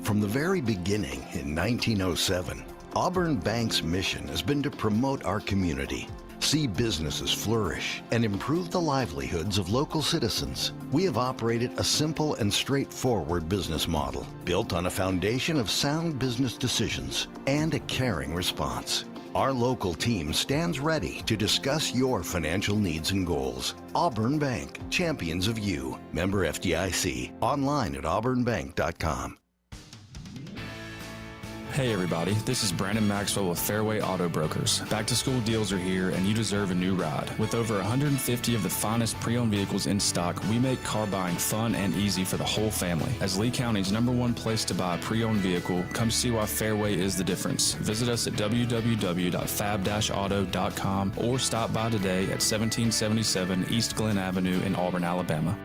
From the very beginning in 1907, Auburn Bank's mission has been to promote our community, see businesses flourish, and improve the livelihoods of local citizens. We have operated a simple and straightforward business model built on a foundation of sound business decisions and a caring response. Our local team stands ready to discuss your financial needs and goals. Auburn Bank, champions of you. Member FDIC. Online at auburnbank.com. Hey everybody, this is Brandon Maxwell with Fairway Auto Brokers. Back to school deals are here and you deserve a new ride. With over 150 of the finest pre-owned vehicles in stock, we make car buying fun and easy for the whole family. As Lee County's #1 place to buy a pre-owned vehicle, come see why Fairway is the difference. Visit us at www.fab-auto.com or stop by today at 1777 East Glen Avenue in Auburn, Alabama.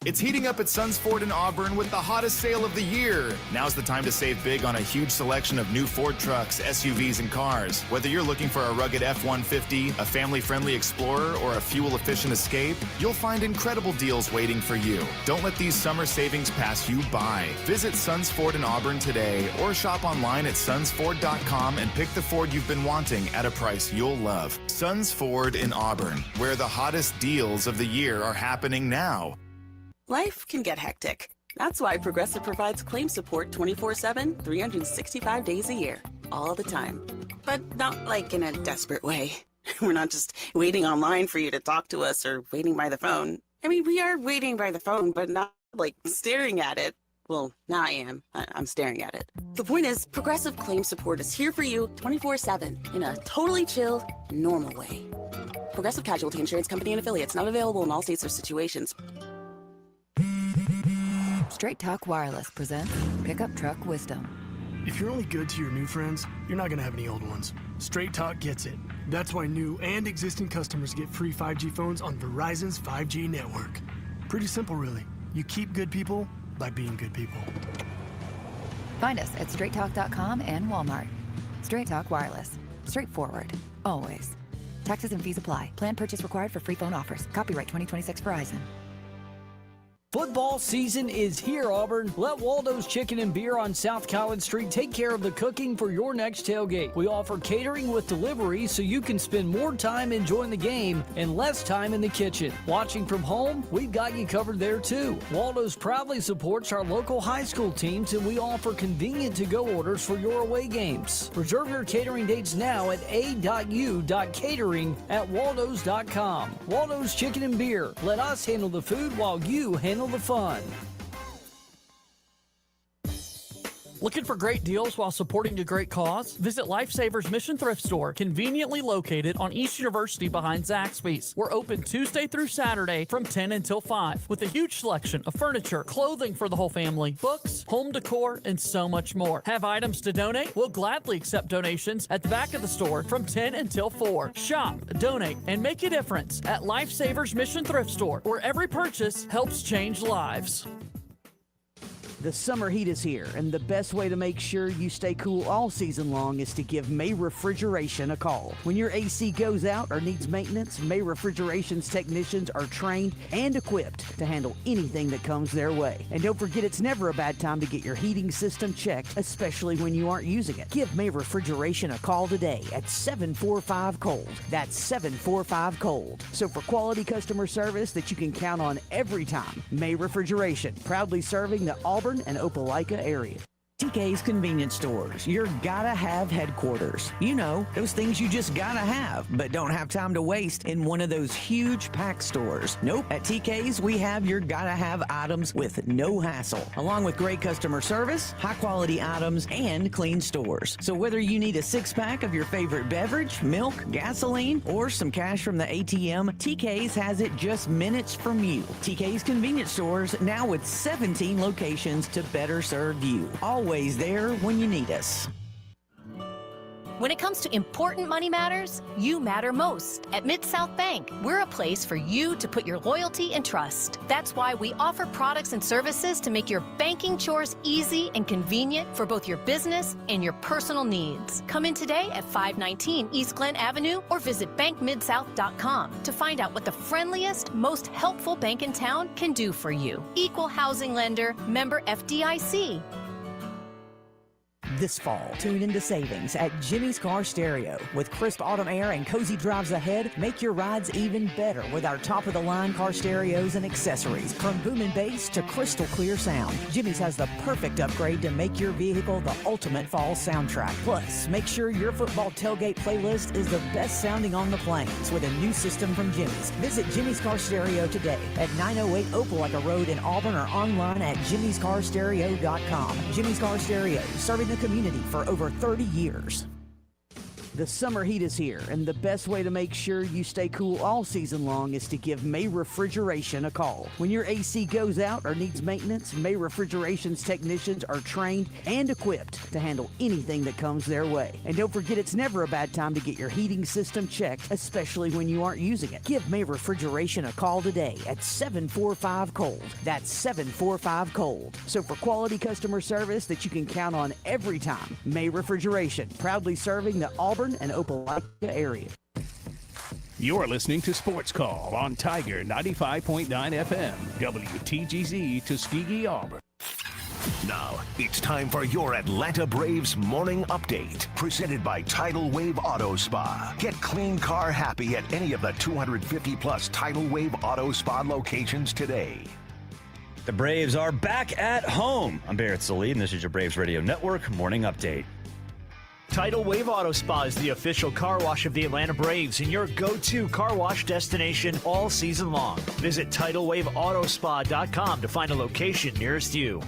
It's heating up at Sons Ford in Auburn with the hottest sale of the year. Now's the time to save big on a huge selection of new Ford trucks, SUVs, and cars. Whether you're looking for a rugged F-150, a family-friendly Explorer, or a fuel-efficient Escape, you'll find incredible deals waiting for you. Don't let these summer savings pass you by. Visit Sons Ford in Auburn today or shop online at sonsford.com and pick the Ford you've been wanting at a price you'll love. Sons Ford in Auburn, where the hottest deals of the year are happening now. Life can get hectic. That's why Progressive provides claim support 24/7, 365 days a year, all the time. But not like in a desperate way. We're not just waiting online for you to talk to us or waiting by the phone. I mean, we are waiting by the phone, but not like staring at it. Well, now I am. I'm staring at it. The point is, Progressive claim support is here for you 24/7 in a totally chill, normal way. Progressive Casualty Insurance Company and Affiliates, not available in all states or situations. Straight Talk Wireless presents Pickup Truck Wisdom. If you're only good to your new friends, you're not going to have any old ones. Straight Talk gets it. That's why new and existing customers get free 5G phones on Verizon's 5G network. Pretty simple, really. You keep good people by being good people. Find us at straighttalk.com and Walmart. Straight Talk Wireless. Straightforward. Always. Taxes and fees apply. Plan purchase required for free phone offers. Copyright 2026 Verizon. Football season is here, Auburn. Let Waldo's Chicken and Beer on South Collins Street take care of the cooking for your next tailgate. We offer catering with delivery so you can spend more time enjoying the game and less time in the kitchen. Watching from home, we've got you covered there too. Waldo's proudly supports our local high school teams and we offer convenient to-go orders for your away games. Reserve your catering dates now at a.u.catering@waldos.com. Waldo's Chicken and Beer. Let us handle the food while you handle the fun. Looking for great deals while supporting a great cause? Visit Lifesavers Mission Thrift Store, conveniently located on East University behind Zaxby's. We're open Tuesday through Saturday from 10 until 5 with a huge selection of furniture, clothing for the whole family, books, home decor, and so much more. Have items to donate? We'll gladly accept donations at the back of the store from 10 until 4. Shop, donate, and make a difference at Lifesavers Mission Thrift Store, where every purchase helps change lives. The summer heat is here, and the best way to make sure you stay cool all season long is to give May Refrigeration a call. When your AC goes out or needs maintenance, May Refrigeration's technicians are trained and equipped to handle anything that comes their way. And don't forget, it's never a bad time to get your heating system checked, especially when you aren't using it. Give May Refrigeration a call today at 745-COLD. That's 745-COLD. So for quality customer service that you can count on every time, May Refrigeration, proudly serving the Auburn and Opelika area. TK's Convenience Stores, your gotta-have headquarters. You know, those things you just gotta have, but don't have time to waste in one of those huge pack stores. Nope, at TK's, we have your gotta-have items with no hassle, along with great customer service, high-quality items, and clean stores. So whether you need a six-pack of your favorite beverage, milk, gasoline, or some cash from the ATM, TK's has it just minutes from you. TK's Convenience Stores, now with 17 locations to better serve you. Always there when you need us. When it comes to important money matters, you matter most. At Mid-South Bank, we're a place for you to put your loyalty and trust. That's why we offer products and services to make your banking chores easy and convenient for both your business and your personal needs. Come in today at 519 East Glen Avenue or visit bankmidsouth.com to find out what the friendliest, most helpful bank in town can do for you. Equal housing lender, member FDIC. This fall, tune into savings at Jimmy's Car Stereo. With crisp autumn air and cozy drives ahead, make your rides even better with our top-of-the-line car stereos and accessories. From boom and bass to crystal clear sound, Jimmy's has the perfect upgrade to make your vehicle the ultimate fall soundtrack. Plus, make sure your football tailgate playlist is the best sounding on the plains with a new system from Jimmy's. Visit Jimmy's Car Stereo today at 908 Opelika Road in Auburn or online at jimmyscarstereo.com. Jimmy's Car Stereo, serving the community for over 30 years. The summer heat is here, and the best way to make sure you stay cool all season long is to give May Refrigeration a call. When your AC goes out or needs maintenance, May Refrigeration's technicians are trained and equipped to handle anything that comes their way. And don't forget, it's never a bad time to get your heating system checked, especially when you aren't using it. Give May Refrigeration a call today at 745-COLD. That's 745-COLD. So for quality customer service that you can count on every time, May Refrigeration, proudly serving the Auburn and Opelika area. You're listening to Sports Call on Tiger 95.9 FM, WTGZ Tuskegee, Auburn. Now, it's time for your Atlanta Braves morning update, presented by Tidal Wave Auto Spa. Get clean car happy at any of the 250-plus Tidal Wave Auto Spa locations today. The Braves are back at home. I'm Barrett Sallee, and this is your Braves Radio Network morning update. Tidal Wave Auto Spa is the official car wash of the Atlanta Braves and your go-to car wash destination all season long. Visit TidalWaveAutoSpa.com to find a location nearest you.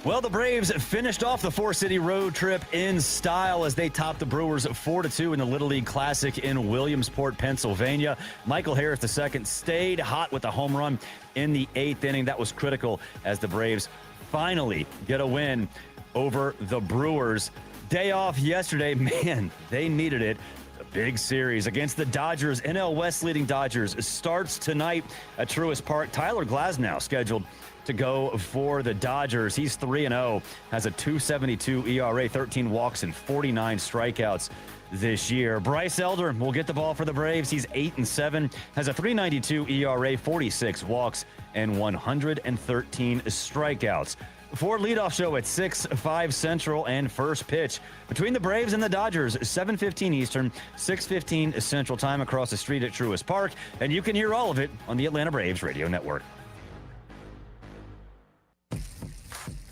Well, the Braves finished off the four-city road trip in style as they topped the Brewers 4-2 in the Little League Classic in Williamsport, Pennsylvania. Michael Harris II stayed hot with a home run in the 8th inning. That was critical as the Braves finally get a win over the Brewers. Day off yesterday, man, they needed it. A big series against the Dodgers. NL West leading Dodgers starts tonight at Truist Park. Tyler Glasnow scheduled to go for the Dodgers. He's 3-0, has a 2.72 ERA, 13 walks and 49 strikeouts this year. Bryce Elder will get the ball for the Braves. He's 8-7, has a 3.92 ERA, 46 walks and 113 strikeouts. For leadoff show at 6:05 Central and first pitch between the Braves and the Dodgers, 7:15 Eastern, 6:15 Central Time across the street at Truist Park. And you can hear all of it on the Atlanta Braves Radio Network.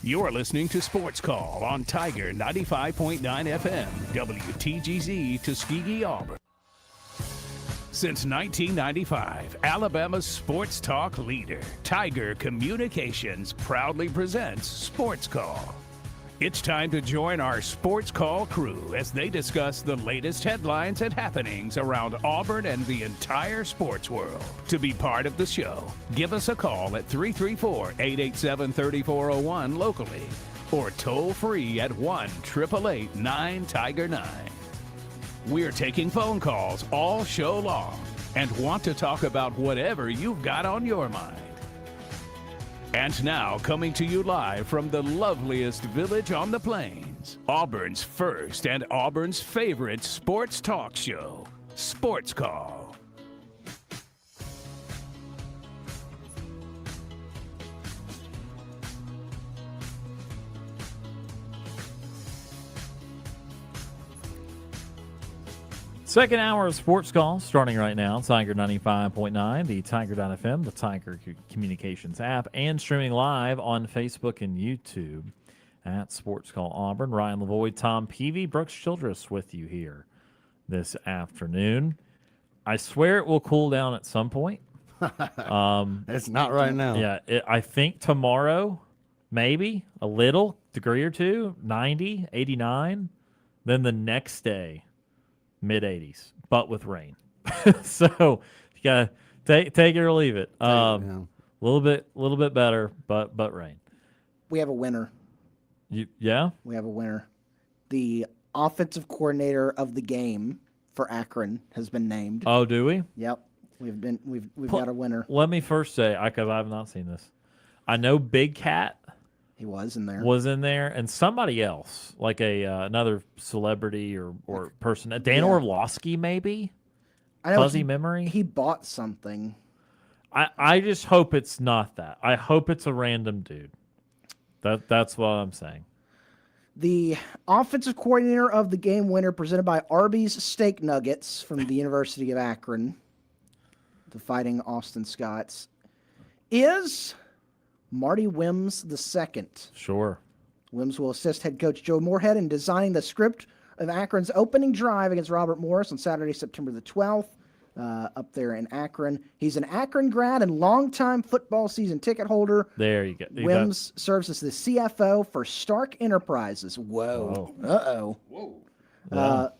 You are listening to Sports Call on Tiger 95.9 FM, WTGZ Tuskegee, Auburn. Since 1995, Alabama's sports talk leader, Tiger Communications, proudly presents Sports Call. It's time to join our Sports Call crew as they discuss the latest headlines and happenings around Auburn and the entire sports world. To be part of the show, give us a call at 334-887-3401 locally or toll free at 1-888-9-TIGER-9. We're taking phone calls all show long and want to talk about whatever you've got on your mind. And now, coming to you live from the loveliest village on the plains, Auburn's first and Auburn's favorite sports talk show, Sports Call. Second hour of Sports Call starting right now. Tiger 95.9, the Tiger.fm, the Tiger Communications app, and streaming live on Facebook and YouTube at Sports Call Auburn. Ryan Lavoie, Tom Peavy, Brooks Childress with you here this afternoon. I swear it will cool down at some point. It's not right now. Yeah, I think tomorrow, maybe a little, degree or two, 90, 89. Then the next day, mid-80s, but with rain. So you gotta take it or leave it. A little bit better, but rain. We have a winner. Yeah? We have a winner. The offensive coordinator of the game for Akron has been named. Oh, do we? Yep. We've got a winner. Let me first say, because I have not seen this. I know Big Cat. He was in there. And somebody else, like another celebrity or person, Dan Orlovsky maybe. I know Fuzzy memory. He bought something. I just hope it's not that. I hope it's a random dude. That's what I'm saying. The offensive coordinator of the game winner, presented by Arby's Steak Nuggets from the University of Akron, the Fighting Austin Scots, is Marty Wims II. Sure. Wims will assist head coach Joe Moorhead in designing the script of Akron's opening drive against Robert Morris on Saturday, September the 12th, up there in Akron. He's an Akron grad and longtime football season ticket holder. There you go. Wims serves as the CFO for Stark Enterprises. Whoa. Uh-oh. Whoa.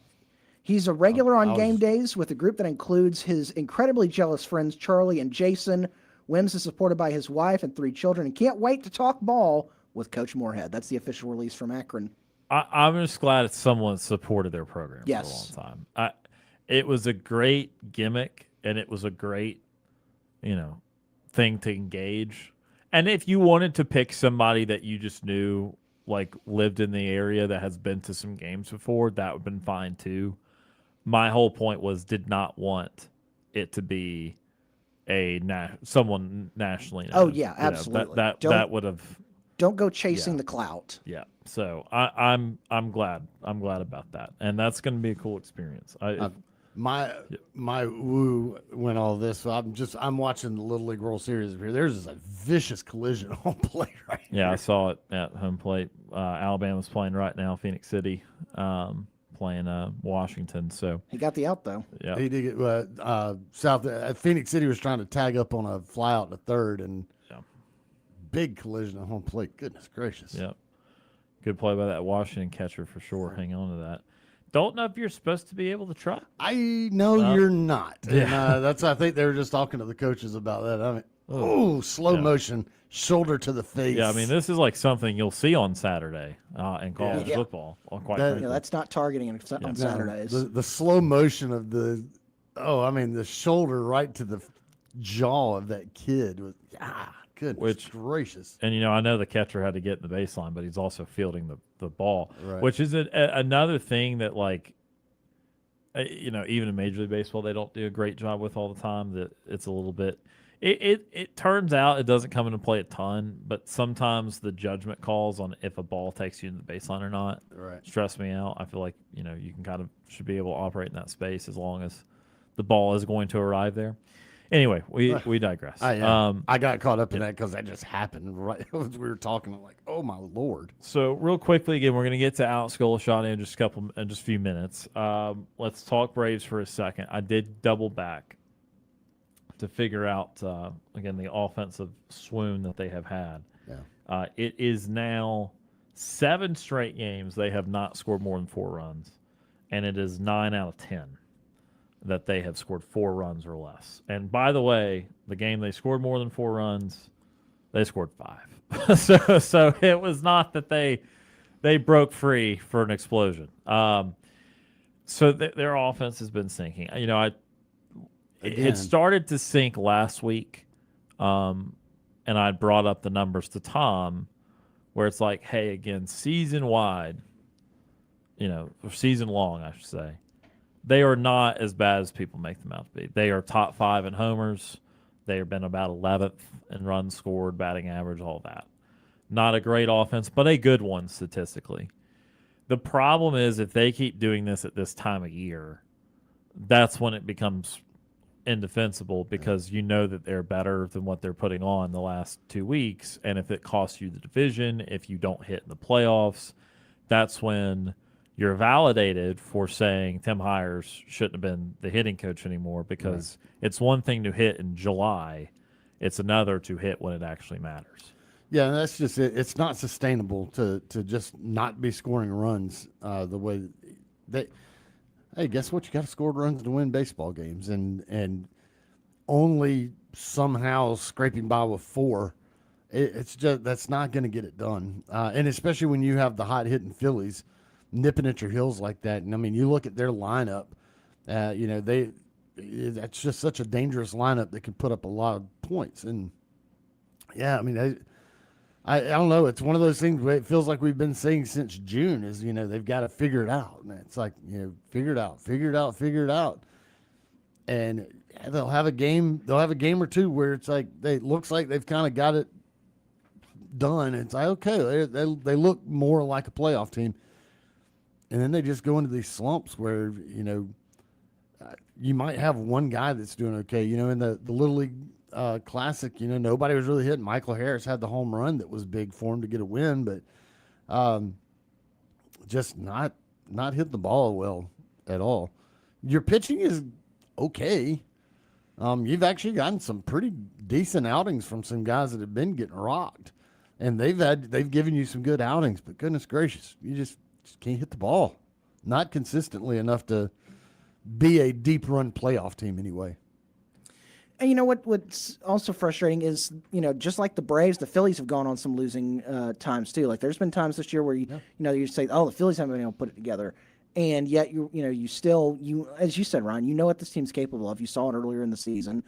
He's a regular on game days with a group that includes his incredibly jealous friends Charlie and Jason. Wims is supported by his wife and 3 children and can't wait to talk ball with Coach Moorhead. That's the official release from Akron. I'm just glad it's someone that supported their program for a long time. It was a great gimmick, and it was a great, thing to engage. And if you wanted to pick somebody that you just knew, like, lived in the area that has been to some games before, that would have been fine too. My whole point was did not want it to be someone nationally known. Oh yeah, absolutely. That would have. Don't go chasing the clout. Yeah. So I'm glad about that, and that's going to be a cool experience. My woo when all this. So I'm watching the Little League World Series here. There's a vicious collision on plate right here. Yeah, I saw it at home plate. Alabama's playing right now. Phoenix City playing Washington. So he got the out though. Yeah, he did get Phoenix City was trying to tag up on a fly out in the third, and big collision on home plate. Goodness gracious. Yep. Good play by that Washington catcher for sure. Hang on to that. Don't know if you're supposed to be able to try. I know you're not. Yeah. And, I think they were just talking to the coaches about that. I mean, slow motion, shoulder to the face. Yeah, I mean, this is like something you'll see on Saturday in college football. Quite frankly. That's not targeting on Saturdays. The slow motion of the shoulder right to the jaw of that kid was goodness gracious. And I know the catcher had to get in the baseline, but he's also fielding the ball, right. Which is another thing that, like, even in Major League Baseball they don't do a great job with all the time. That it's a little bit. It turns out it doesn't come into play a ton, but sometimes the judgment calls on if a ball takes you to the baseline or not stress me out. I feel like you can kind of should be able to operate in that space as long as the ball is going to arrive there. Anyway, we digress. I got caught up in that because that just happened right as we were talking. I'm like, oh my Lord. So real quickly, again, we're going to get to Alex Golashani in just a few minutes. Let's talk Braves for a second. I did double back to figure out again the offensive swoon that they have had. Yeah. It is now 7 straight games they have not scored more than 4 runs, and it is 9 out of 10 that they have scored 4 runs or less. And by the way, the game they scored more than 4 runs, they scored 5. so it was not that they broke free for an explosion. So their offense has been sinking. You know, it started to sink last week, and I brought up the numbers to Tom, where it's like, hey, again, season-wide, you know, or season-long, I should say, they are not as bad as people make them out to be. They are top 5 in homers. They have been about 11th in runs scored, batting average, all that. Not a great offense, but a good one statistically. The problem is if they keep doing this at this time of year, that's when it becomes indefensible, because you know that they're better than what they're putting on the last 2 weeks. And if it costs you the division, if you don't hit in the playoffs, that's when you're validated for saying Tim Hires shouldn't have been the hitting coach anymore, because it's one thing to hit in July. It's another to hit when it actually matters. Yeah, that's just it. It's not sustainable to just not be scoring runs the way they. Hey, guess what? You got to score runs to win baseball games, and only somehow scraping by with 4. It's just that's not going to get it done. And especially when you have the hot hitting Phillies nipping at your heels like that. And I mean, you look at their lineup. You know, that's just such a dangerous lineup that can put up a lot of points. And yeah, I mean, I don't know. It's one of those things where it feels like we've been saying since June is, you know, they've got to figure it out. And it's like, you know, figure it out. And they'll have a game or two where it's like, it looks like they've kind of got it done. It's like, okay, they look more like a playoff team. And then they just go into these slumps where, you know, you might have one guy that's doing okay. You know, in the Little League Classic, you know, nobody was really hitting. Michael Harris had the home run that was big for him to get a win, but just not hitting the ball well at all. Your pitching is okay. You've actually gotten some pretty decent outings from some guys that have been getting rocked, and they've given you some good outings. But goodness gracious, you just can't hit the ball, not consistently enough to be a deep run playoff team anyway. And you know what's also frustrating is, you know, just like the Braves, the Phillies have gone on some losing times too. Like there's been times this year where you say, oh, the Phillies haven't been able to put it together, and yet you still as you said, Ryan, you know what this team's capable of. You saw it earlier in the season.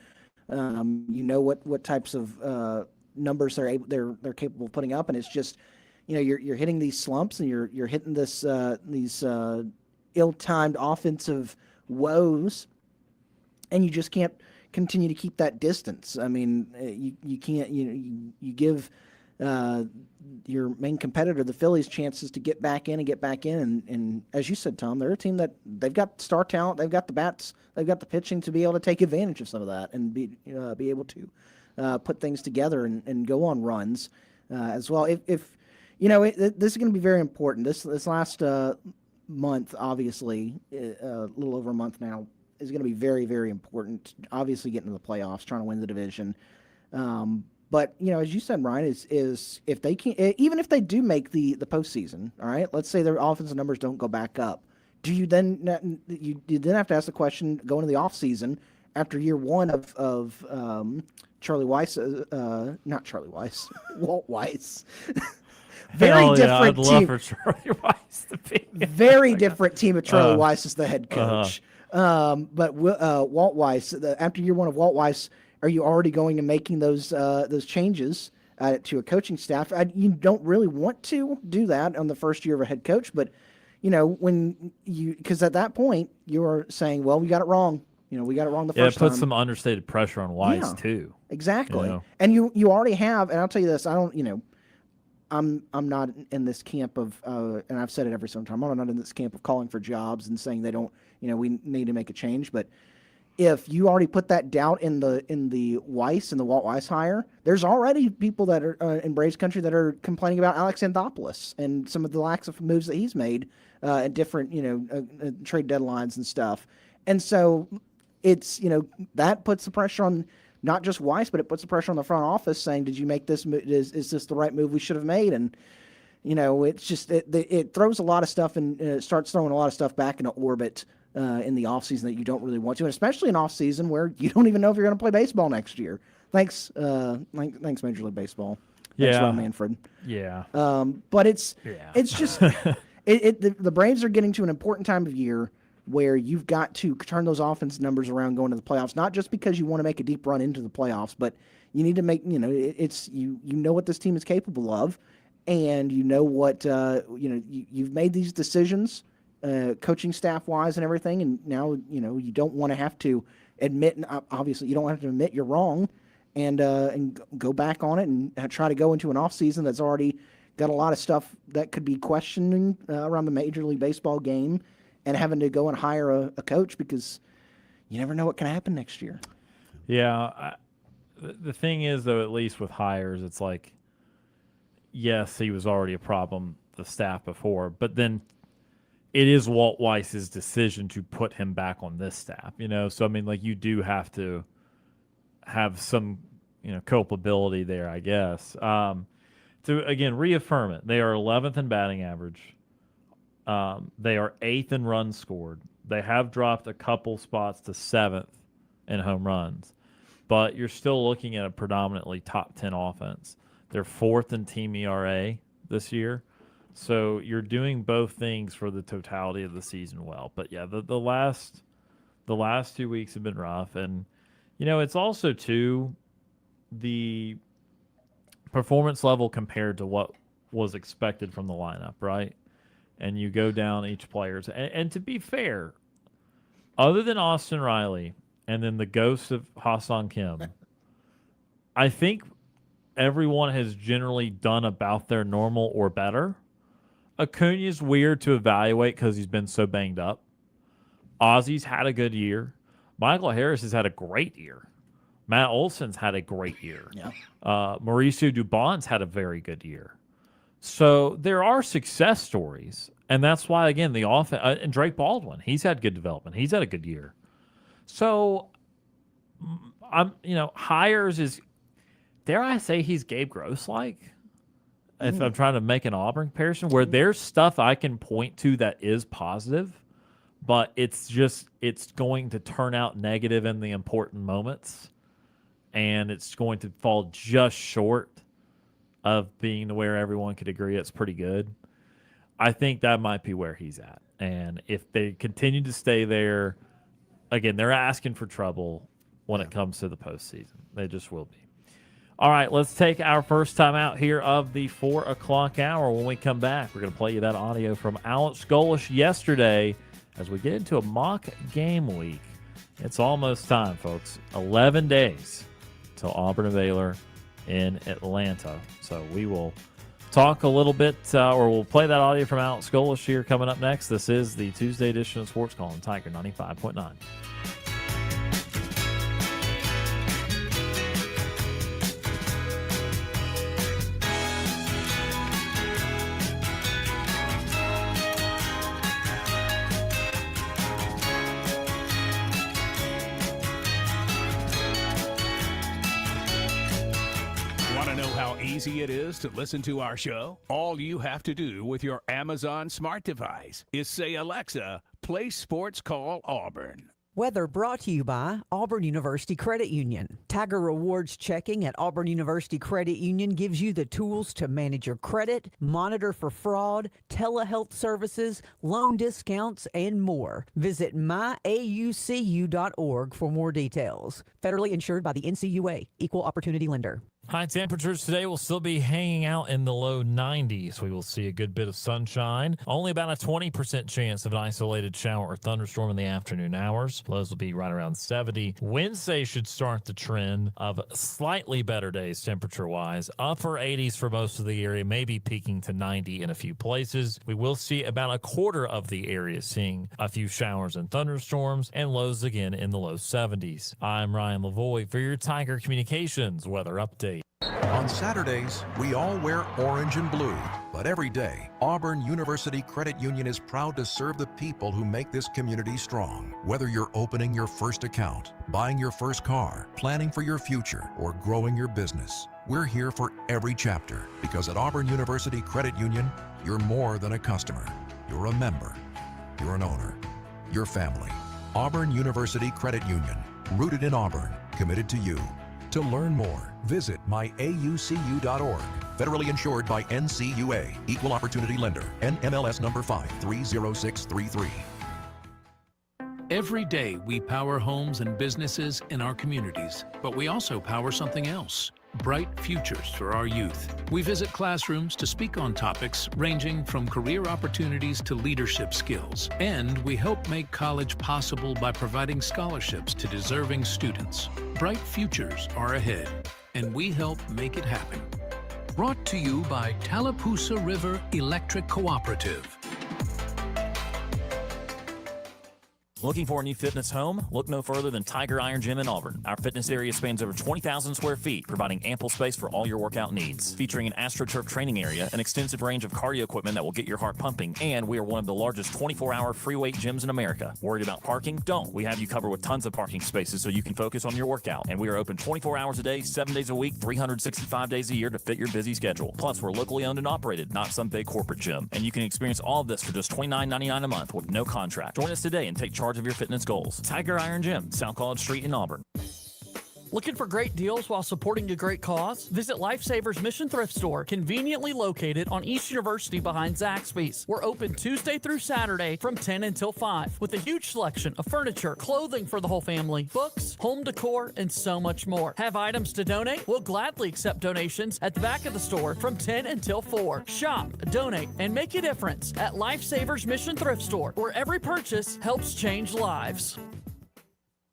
You know what types of numbers they're capable of putting up, and it's just, you know, you're hitting these slumps, and you're hitting these ill-timed offensive woes, and you just can't continue to keep that distance. I mean, you can't. You give your main competitor, the Phillies, chances to get back in, and as you said, Tom, they're a team that they've got star talent, they've got the bats, they've got the pitching to be able to take advantage of some of that and be able to put things together and go on runs as well. If you know, this is going to be very important. This last month, obviously, a little over a month now, is going to be very, very important. Obviously, getting to the playoffs, trying to win the division. But you know, as you said, Ryan, is if they can, even if they do make the postseason, all right. Let's say their offensive numbers don't go back up. Do you then you then have to ask the question going into the offseason after year one of Charlie Weiss, not Charlie Weiss, Walt Weiss. Very different I'd team. love for Charlie Weiss to be. Very different team of Charlie Weiss as the head coach. But Walt Weiss, after year one of Walt Weiss, are you already going and making those changes to a coaching staff? You don't really want to do that on the first year of a head coach, but you know, because at that point you're saying, well, we got it wrong. You know, we got it wrong the first time. Yeah, it puts some understated pressure on Weiss too. Exactly. You know? And you already have, and I'll tell you this, I don't, you know, I'm not in this camp of, and I've said it every single time, I'm not in this camp of calling for jobs and saying they don't, you know, we need to make a change. But if you already put that doubt in the Weiss and the Walt Weiss hire, there's already people that are in Braves country that are complaining about Alex Anthopoulos and some of the lacks of moves that he's made at different, you know, trade deadlines and stuff. And so it's, you know, that puts the pressure on not just Weiss, but it puts the pressure on the front office saying, did you make this move? Is this the right move we should have made? And, It's just it throws a lot of stuff and starts throwing a lot of stuff back into orbit in the offseason that you don't really want to, and especially an offseason where you don't even know if you're going to play baseball next year. Thanks, Major League Baseball. Thanks, Rob Manfred. Yeah. But it's just the Braves are getting to an important time of year where you've got to turn those offense numbers around going to the playoffs, not just because you want to make a deep run into the playoffs, but you need to make, it's you know what this team is capable of, and you know what, you've made these decisions, coaching staff wise and everything. And now, you don't want to have to admit, obviously you don't have to admit you're wrong and go back on it and try to go into an off season that's already got a lot of stuff that could be questioning around the Major League Baseball game, and having to go and hire a coach because you never know what can happen next year. Yeah. The thing is, though, at least with hires, it's like, yes, he was already a problem, the staff before, but then it is Walt Weiss's decision to put him back on this staff, So, I mean, like, you do have to have some, culpability there, I guess. To, again, reaffirm it, they are 11th in batting average. They are 8th in runs scored. They have dropped a couple spots to 7th in home runs, but you're still looking at a predominantly top 10 offense. They're 4th in team ERA this year. So you're doing both things for the totality of the season well. But yeah, the last 2 weeks have been rough. And, it's also too the performance level compared to what was expected from the lineup, right? And you go down each player's. And to be fair, other than Austin Riley and then the ghost of Ha-Seong Kim, I think everyone has generally done about their normal or better. Acuna's weird to evaluate because he's been so banged up. Ozzy's had a good year. Michael Harris has had a great year. Matt Olson's had a great year. Yeah. Mauricio Dubon's had a very good year. So there are success stories, and that's why, again, the offense and Drake Baldwin, he's had good development. He's had a good year. So hires is, dare I say, he's Gabe Gross-like. If I'm trying to make an Auburn comparison, where there's stuff I can point to that is positive, but it's going to turn out negative in the important moments, and it's going to fall just short of being to where everyone could agree it's pretty good. I think that might be where he's at. And if they continue to stay there, again, they're asking for trouble when it comes to the postseason. They just will be. All right, let's take our first time out here of the 4 o'clock hour. When we come back, we're going to play you that audio from Alex Golish yesterday as we get into a mock game week. It's almost time, folks. 11 days till Auburn and Baylor in Atlanta. So we will talk a little bit, or we'll play that audio from Alex Golish here coming up next. This is the Tuesday edition of Sports Call on Tiger 95.9. Easy it is to listen to our show? All you have to do with your Amazon smart device is say, Alexa, play Sports Call Auburn. Weather brought to you by Auburn University Credit Union. Tiger Rewards checking at Auburn University Credit Union gives you the tools to manage your credit, monitor for fraud, telehealth services, loan discounts, and more. Visit myaucu.org for more details. Federally insured by the NCUA, Equal Opportunity Lender. High temperatures today will still be hanging out in the low 90s. We will see a good bit of sunshine. Only about a 20% chance of an isolated shower or thunderstorm in the afternoon hours. Lows will be right around 70. Wednesday should start the trend of slightly better days temperature-wise. Upper 80s for most of the area, maybe peaking to 90 in a few places. We will see about a quarter of the area seeing a few showers and thunderstorms, and lows again in the low 70s. I'm Ryan Lavoie for your Tiger Communications weather update. On Saturdays, we all wear orange and blue. But every day, Auburn University Credit Union is proud to serve the people who make this community strong. Whether you're opening your first account, buying your first car, planning for your future, or growing your business, we're here for every chapter, because at Auburn University Credit Union, you're more than a customer. You're a member. You're an owner. Your family. Auburn University Credit Union. Rooted in Auburn. Committed to you. To learn more, visit myaucu.org. Federally insured by NCUA. Equal Opportunity Lender. NMLS number 530633. Every day we power homes and businesses in our communities, but we also power something else. Bright futures for our youth. We visit classrooms to speak on topics ranging from career opportunities to leadership skills. And we help make college possible by providing scholarships to deserving students. Bright futures are ahead, and we help make it happen. Brought to you by Tallapoosa River Electric Cooperative. Looking for a new fitness home? Look no further than Tiger Iron Gym in Auburn. Our fitness area spans over 20,000 square feet, providing ample space for all your workout needs. Featuring an AstroTurf training area, an extensive range of cardio equipment that will get your heart pumping, and we are one of the largest 24-hour free weight gyms in America. Worried about parking? Don't. We have you covered with tons of parking spaces so you can focus on your workout. And we are open 24 hours a day, 7 days a week, 365 days a year to fit your busy schedule. Plus, we're locally owned and operated, not some big corporate gym. And you can experience all of this for just $29.99 a month with no contract. Join us today and take charge of your fitness goals. Tiger Iron Gym, South College Street in Auburn. Looking for great deals while supporting a great cause? Visit Lifesavers Mission Thrift Store, conveniently located on East University behind Zaxby's. We're open Tuesday through Saturday from 10 until 5 with a huge selection of furniture, clothing for the whole family, books, home decor, and so much more. Have items to donate? We'll gladly accept donations at the back of the store from 10 until 4. Shop, donate, and make a difference at Lifesavers Mission Thrift Store, where every purchase helps change lives.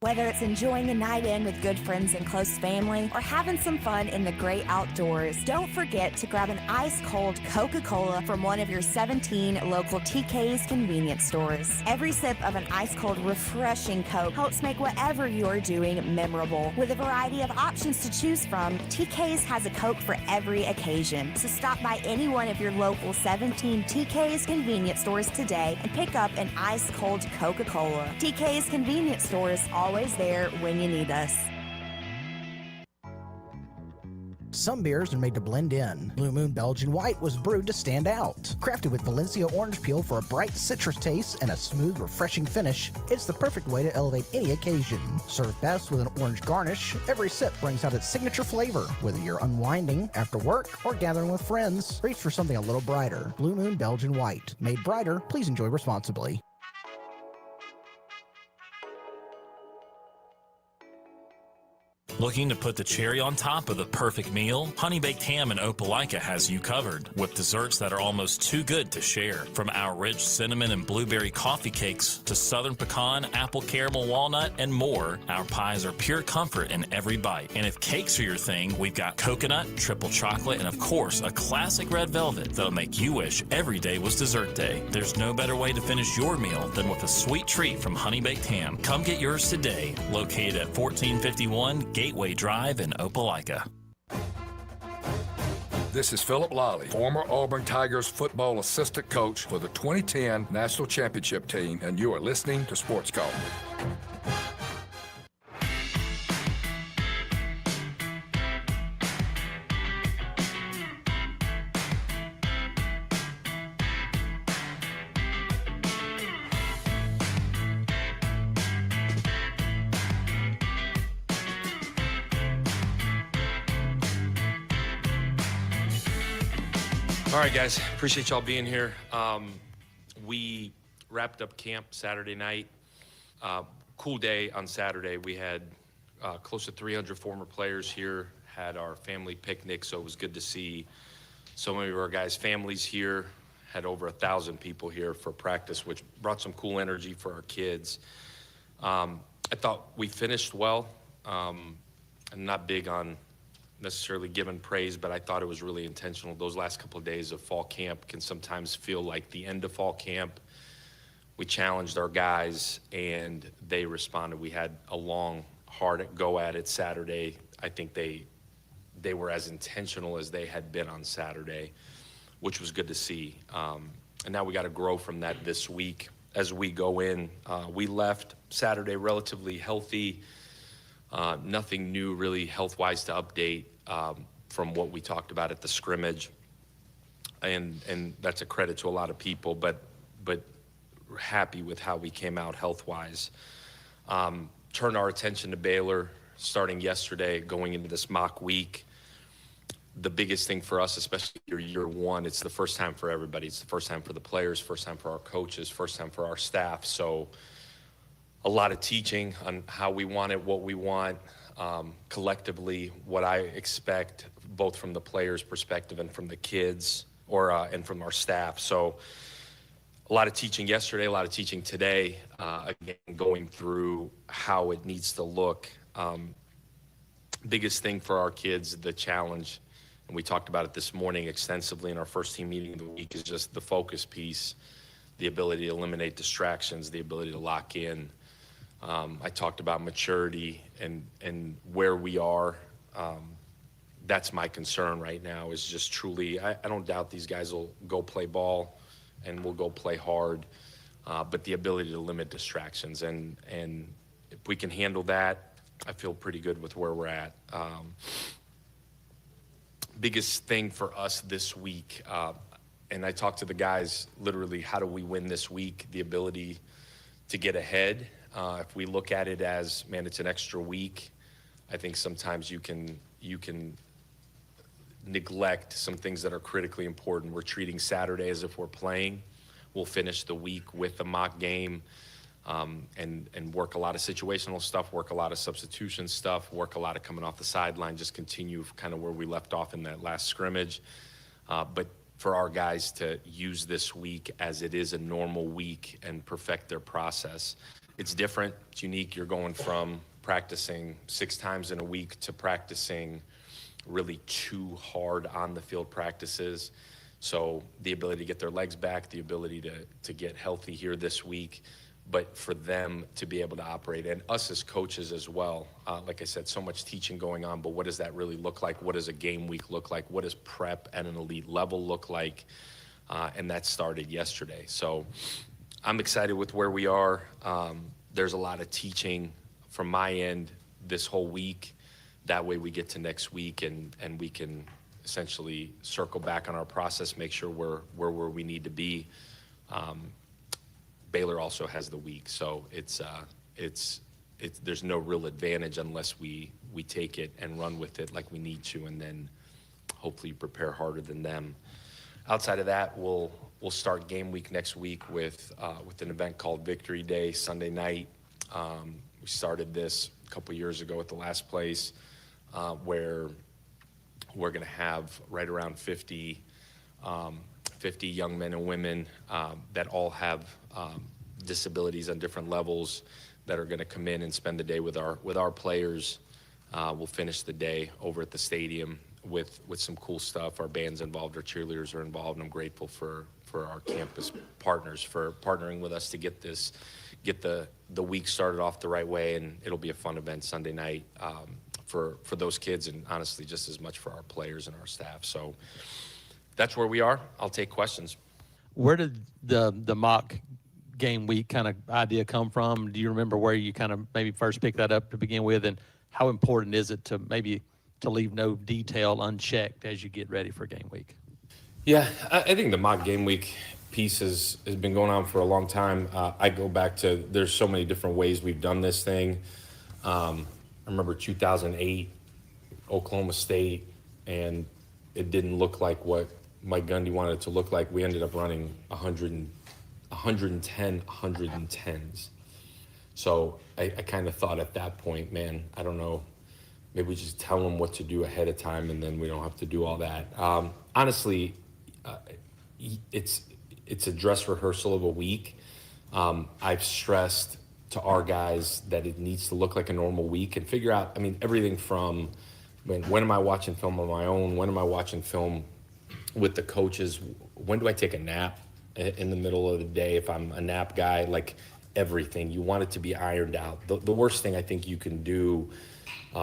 Whether it's enjoying the night in with good friends and close family or having some fun in the great outdoors, don't forget to grab an ice-cold Coca-Cola from one of your 17 local TK's convenience stores. Every sip of an ice-cold, refreshing Coke helps make whatever you're doing memorable. With a variety of options to choose from, TK's has a Coke for every occasion. So stop by any one of your local 17 TK's convenience stores today and pick up an ice-cold Coca-Cola. TK's convenience stores, always there when you need us. Some beers are made to blend in. Blue Moon Belgian White was brewed to stand out. Crafted with Valencia orange peel for a bright citrus taste and a smooth, refreshing finish, it's the perfect way to elevate any occasion. Served best with an orange garnish, every sip brings out its signature flavor. Whether you're unwinding, after work, or gathering with friends, reach for something a little brighter. Blue Moon Belgian White. Made brighter, please enjoy responsibly. Looking to put the cherry on top of the perfect meal? Honey Baked Ham in Opelika has you covered, with desserts that are almost too good to share. From our rich cinnamon and blueberry coffee cakes to southern pecan, apple caramel walnut, and more, our pies are pure comfort in every bite. And if cakes are your thing, we've got coconut, triple chocolate, and of course, a classic red velvet that'll make you wish every day was dessert day. There's no better way to finish your meal than with a sweet treat from Honey Baked Ham. Come get yours today, located at 1451 Gateway Drive in Opelika. This is Philip Liley, former Auburn Tigers football assistant coach for the 2010 National Championship team, and you are listening to Sports Call. All right, guys, appreciate y'all being here. We wrapped up camp Saturday night. Cool day on Saturday. We had close to 300 former players here, had our family picnic, so it was good to see so many of our guys' families here. Had over 1,000 people here for practice, which brought some cool energy for our kids. I thought we finished well. I'm not big on necessarily given praise, but I thought it was really intentional. Those last couple of days of fall camp can sometimes feel like the end of fall camp. We challenged our guys and they responded. We had a long, hard go at it Saturday. I think they were as intentional as they had been on Saturday. which was good to see. And now we got to grow from that this week as we go in. We left Saturday relatively healthy. Nothing new really health-wise to update from what we talked about at the scrimmage. And that's a credit to a lot of people, but we're happy with how we came out health-wise. Turned our attention to Baylor starting yesterday, going into this mock week. The biggest thing for us, especially year one, it's the first time for everybody. It's the first time for the players, first time for our coaches, first time for our staff. So a lot of teaching on how we want it, what we want, collectively, what I expect, both from the players' perspective and from the kids, and from our staff. So a lot of teaching yesterday, a lot of teaching today, again, going through how it needs to look. Biggest thing for our kids, the challenge, and we talked about it this morning extensively in our first team meeting of the week, is just the focus piece, the ability to eliminate distractions, the ability to lock in. I talked about maturity and where we are. That's my concern right now, is just truly, I don't doubt these guys will go play ball and will go play hard, but the ability to limit distractions. And if we can handle that, I feel pretty good with where we're at. Biggest thing for us this week, and I talked to the guys literally, how do we win this week? The ability to get ahead. If we look at it as, man, it's an extra week, I think sometimes you can neglect some things that are critically important. We're treating Saturday as if we're playing. We'll finish the week with a mock game, and work a lot of situational stuff, work a lot of substitution stuff, work a lot of coming off the sideline, just continue kind of where we left off in that last scrimmage. But for our guys to use this week as it is a normal week and perfect their process. It's different, it's unique. You're going from practicing 6 times in a week to practicing really 2 hard on the field practices. So the ability to get their legs back, the ability to get healthy here this week, but for them to be able to operate, and us as coaches as well. Like I said, so much teaching going on, but what does that really look like? What does a game week look like? What does prep at an elite level look like? And that started yesterday. So I'm excited with where we are. There's a lot of teaching from my end this whole week. That way we get to next week and we can essentially circle back on our process, make sure we're where we need to be. Baylor also has the week, so there's no real advantage unless we take it and run with it like we need to, and then hopefully prepare harder than them. Outside of that, we'll start game week next week with an event called Victory Day Sunday night. We started this a couple years ago at the last place, where we're going to have right around 50 young men and women that all have disabilities on different levels that are going to come in and spend the day with our players. We'll finish the day over at the stadium with some cool stuff. Our band's involved, our cheerleaders are involved, and I'm grateful for our campus partners for partnering with us to get the week started off the right way, and it'll be a fun event Sunday night for those kids, and honestly just as much for our players and our staff. So that's where we are. I'll take questions. Where did the mock game week kind of idea come from? Do you remember where you kind of maybe first picked that up to begin with, and how important is it to leave no detail unchecked as you get ready for game week? Yeah, I think the mock game week piece has been going on for a long time. I go back to, there's so many different ways we've done this thing. I remember 2008, Oklahoma State, and it didn't look like what Mike Gundy wanted it to look like. We ended up running 110s. So I kind of thought at that point, man, I don't know, maybe we just tell them what to do ahead of time and then we don't have to do all that. Honestly, it's a dress rehearsal of a week. I've stressed to our guys that it needs to look like a normal week and figure out, everything from when am I watching film on my own? When am I watching film with the coaches? When do I take a nap in the middle of the day if I'm a nap guy? Like, everything. You want it to be ironed out. The worst thing I think you can do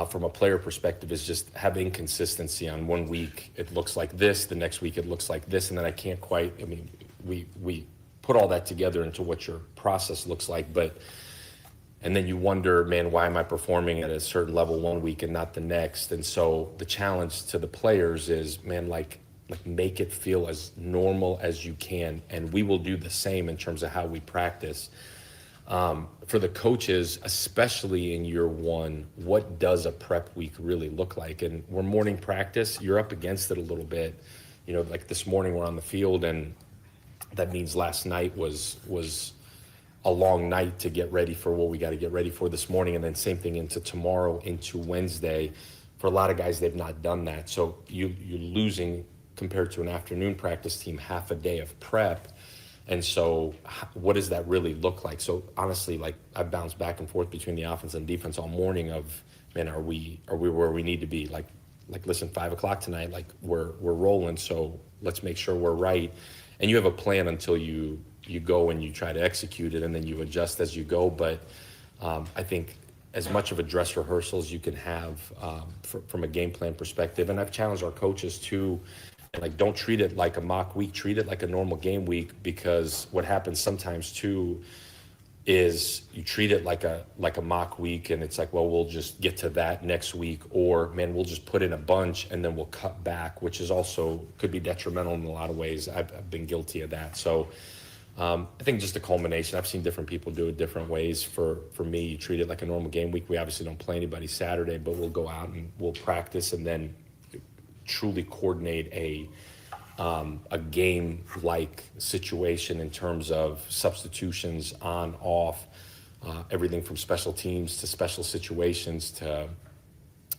from a player perspective is just have inconsistency. On one week it looks like this, the next week it looks like this, and then I can't quite, I mean, we put all that together into what your process looks like, and then you wonder, man, why am I performing at a certain level one week and not the next? And so the challenge to the players is, man, like make it feel as normal as you can, and we will do the same in terms of how we practice. For the coaches, especially in year one, what does a prep week really look like? And we're morning practice, you're up against it a little bit. You know, like this morning we're on the field, and that means last night was a long night to get ready for what we got to get ready for this morning, and then same thing into tomorrow, into Wednesday. For a lot of guys, they've not done that. So you're losing, compared to an afternoon practice team, half a day of prep. And so what does that really look like? So honestly, like I bounce back and forth between the offense and defense all morning of, man, are we where we need to be? Like listen, 5 o'clock tonight, like we're rolling. So let's make sure we're right. And you have a plan until you go and you try to execute it, and then you adjust as you go. But I think as much of a dress rehearsal as you can have from a game plan perspective. And I've challenged our coaches too, like, don't treat it like a mock week, treat it like a normal game week, because what happens sometimes too is you treat it like a mock week, and it's like, well, we'll just get to that next week, or man, we'll just put in a bunch and then we'll cut back, which is also could be detrimental in a lot of ways. I've been guilty of that. So I think just a culmination. I've seen different people do it different ways. For me, you treat it like a normal game week. We obviously don't play anybody Saturday, but we'll go out and we'll practice and then truly coordinate a game-like situation in terms of substitutions on, off, everything from special teams to special situations to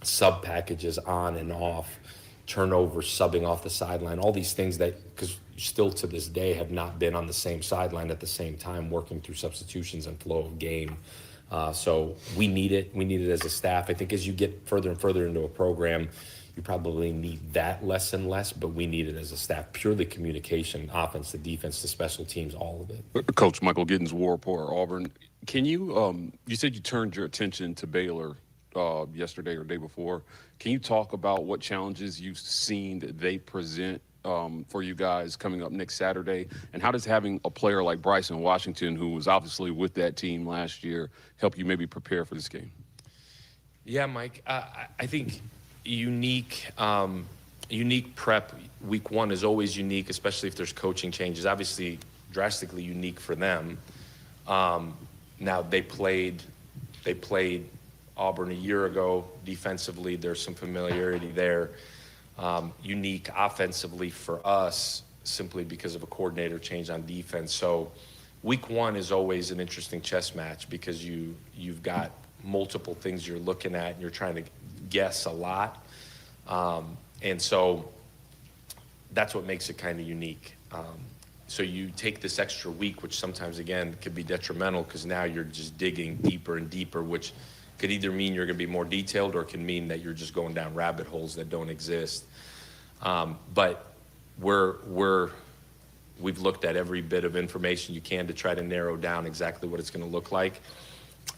sub packages on and off, turnovers, subbing off the sideline, all these things that, because still to this day have not been on the same sideline at the same time, working through substitutions and flow of game. So we need it. We need it as a staff. I think as you get further and further into a program, you probably need that less and less, but we need it as a staff. Purely communication, offense to defense to special teams, all of it. Coach Michael Giddens, War Report, Auburn. Can you, you said you turned your attention to Baylor yesterday or day before. Can you talk about what challenges you've seen that they present for you guys coming up next Saturday? And how does having a player like Bryson Washington, who was obviously with that team last year, help you maybe prepare for this game? Yeah, Mike, I think unique prep week one is always unique, especially if there's coaching changes. Obviously, drastically unique for them. Now they played Auburn a year ago. Defensively, there's some familiarity there. Unique offensively for us, simply because of a coordinator change on defense. So week one is always an interesting chess match, because you've got multiple things you're looking at and you're trying to guess a lot. And so that's what makes it kind of unique. So you take this extra week, which sometimes, again, could be detrimental, because now you're just digging deeper and deeper, which could either mean you're going to be more detailed, or it can mean that you're just going down rabbit holes that don't exist. But we've looked at every bit of information you can to try to narrow down exactly what it's going to look like.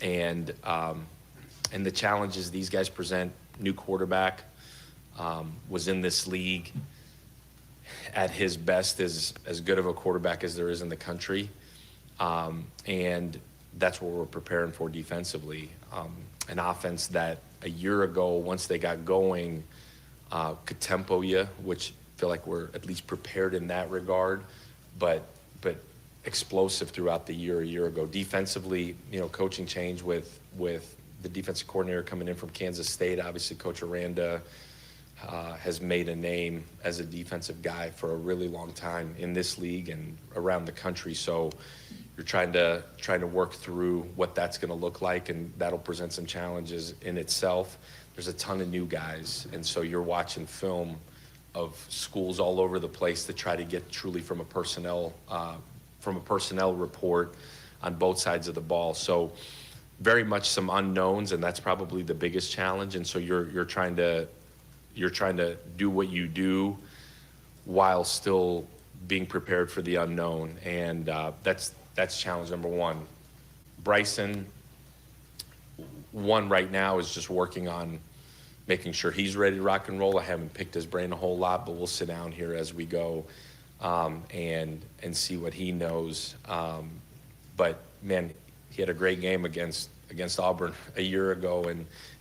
And the challenges these guys present, new quarterback, was in this league at his best, as good of a quarterback as there is in the country. And that's what we're preparing for defensively. An offense that a year ago, once they got going, could tempo you, which I feel like we're at least prepared in that regard, but explosive throughout the year a year ago. Defensively, coaching change with the defensive coordinator coming in from Kansas State. Obviously, Coach Aranda has made a name as a defensive guy for a really long time in this league and around the country. So you're trying to work through what that's going to look like, and that'll present some challenges in itself. There's a ton of new guys, and so you're watching film of schools all over the place to try to get truly from a personnel report on both sides of the ball. So very much some unknowns, and that's probably the biggest challenge. And so you're trying to do what you do while still being prepared for the unknown, and that's challenge number one. Bryson, one right now is just working on making sure he's ready to rock and roll. I haven't picked his brain a whole lot, but we'll sit down here as we go and see what he knows. But man, he had a great game against Auburn a year ago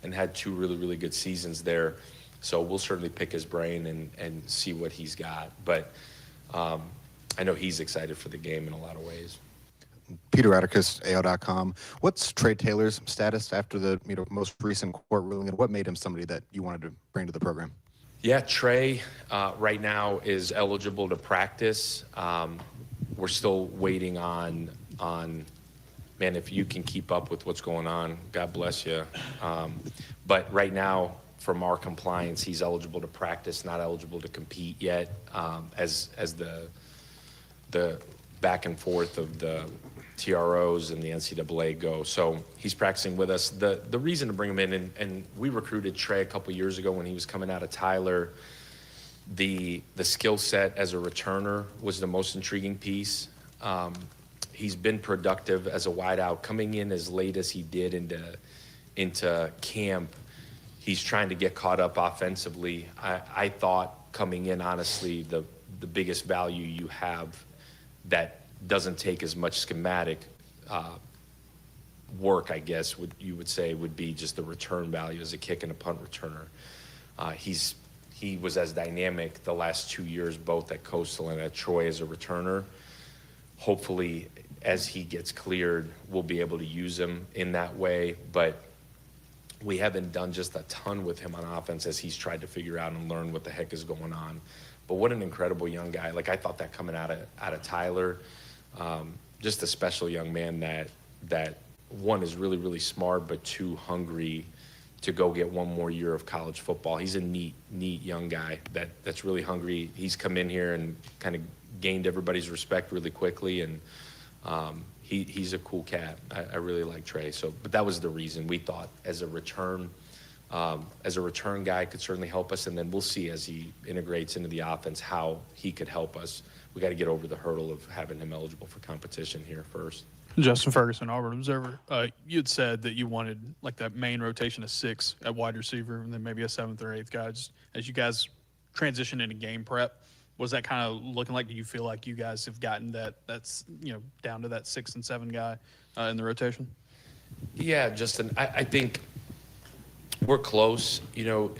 and had 2 really, really good seasons there. So we'll certainly pick his brain and see what he's got. But I know he's excited for the game in a lot of ways. Peter Atticus, AL.com. What's Trey Taylor's status after the most recent court ruling, and what made him somebody that you wanted to bring to the program? Yeah, Trey right now is eligible to practice. We're still waiting on man, if you can keep up with what's going on, God bless you. But right now, from our compliance, he's eligible to practice, not eligible to compete yet, as the back and forth of the TROs and the NCAA go. So he's practicing with us. The reason to bring him in, and we recruited Trey a couple years ago when he was coming out of Tyler. The skill set as a returner was the most intriguing piece. He's been productive as a wideout, coming in as late as he did into camp. He's trying to get caught up offensively. I thought coming in, honestly, the biggest value you have that doesn't take as much schematic work, I guess, you would say, would be just the return value as a kick and a punt returner. He was as dynamic the last 2 years, both at Coastal and at Troy, as a returner. Hopefully, as he gets cleared, we'll be able to use him in that way. But we haven't done just a ton with him on offense as he's tried to figure out and learn what the heck is going on. But what an incredible young guy. Like, I thought that coming out of Tyler, just a special young man that one is really, really smart, but 2, hungry to go get 1 more year of college football. He's a neat young guy that's really hungry. He's come in here and kind of gained everybody's respect really quickly, and he's a cool cat. I really like Trey. But that was the reason we thought as a return guy could certainly help us, and then we'll see as he integrates into the offense how he could help us. We got to get over the hurdle of having him eligible for competition here first. Justin Ferguson, Auburn Observer. You had said that you wanted like that main rotation of 6 at wide receiver, and then maybe a 7th or 8th guy. Just as you guys transition into game prep, was that kind of looking like? Do you feel like you guys have gotten that's down to that 6 and 7 guy in the rotation? Yeah, Justin, I think we're close. You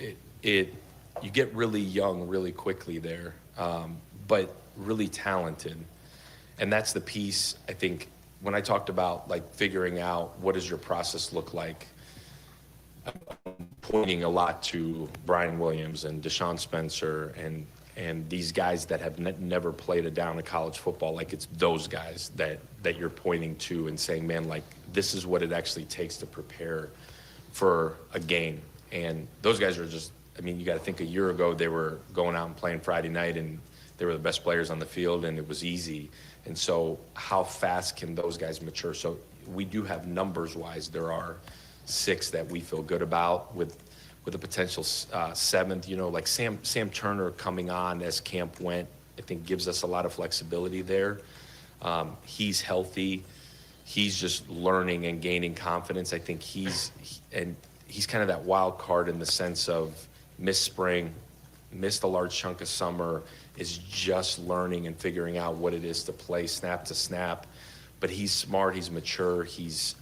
get really young really quickly there, but really talented, and that's the piece. I think when I talked about like figuring out what does your process look like, I'm pointing a lot to Brian Williams and Deshaun Spencer and these guys that have never played a down of college football. Like, it's those guys that you're pointing to and saying, man, like, this is what it actually takes to prepare for a game. And those guys are just, I mean, you got to think a year ago they were going out and playing Friday night and they were the best players on the field and it was easy. And so how fast can those guys mature? So we do have numbers-wise, there are 6 that we feel good about with a potential 7th. Like Sam Turner coming on as camp went, I think gives us a lot of flexibility there. He's healthy. He's just learning and gaining confidence. I think he's kind of that wild card in the sense of missed spring, missed a large chunk of summer, is just learning and figuring out what it is to play snap to snap. But he's smart, he's mature, he's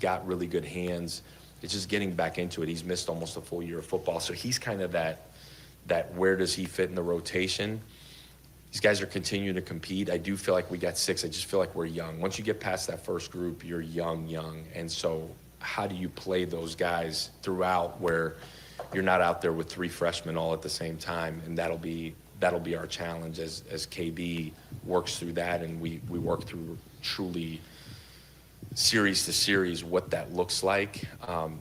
got really good hands. It's just getting back into it. He's missed almost a full year of football. So he's kind of that where does he fit in the rotation? These guys are continuing to compete. I do feel like we got 6. I just feel like we're young. Once you get past that first group, you're young. And so how do you play those guys throughout where you're not out there with 3 freshmen all at the same time? And that'll be our challenge as KB works through that and we work through truly series to series what that looks like. I'll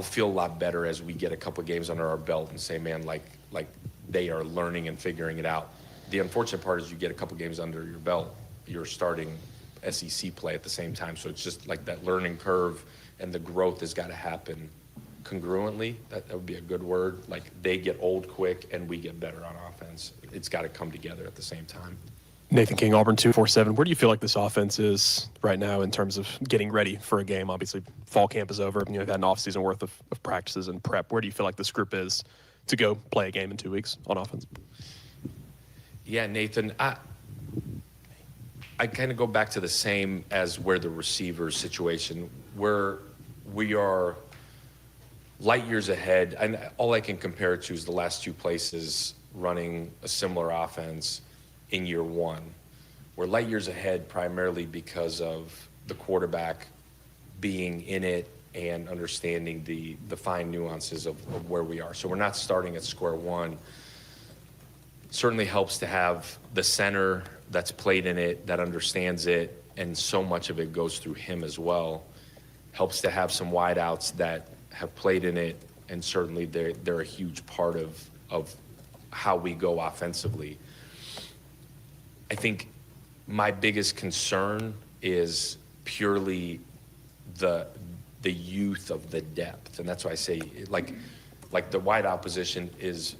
feel a lot better as we get a couple of games under our belt and say, man, like they are learning and figuring it out. The unfortunate part is you get a couple of games under your belt, you're starting SEC play at the same time. So it's just like that learning curve and the growth has got to happen congruently. That would be a good word. Like, they get old quick and we get better on offense. It's got to come together at the same time. Nathan King, Auburn 247. Where do you feel like this offense is right now in terms of getting ready for a game? Obviously, fall camp is over. You've had an off-season worth of practices and prep. Where do you feel like this group is to go play a game in 2 weeks on offense? Yeah, Nathan, I kind of go back to the same as where the receiver situation, where we are light years ahead. And all I can compare it to is the last two places running a similar offense in year one. We're light years ahead primarily because of the quarterback being in it and understanding the fine nuances of where we are. So we're not starting at square one. Certainly helps to have the center that's played in it, that understands it, and so much of it goes through him as well. Helps to have some wideouts that have played in it, and certainly they're a huge part of how we go offensively. I think my biggest concern is purely the youth of the depth, and that's why I say like the wideout position is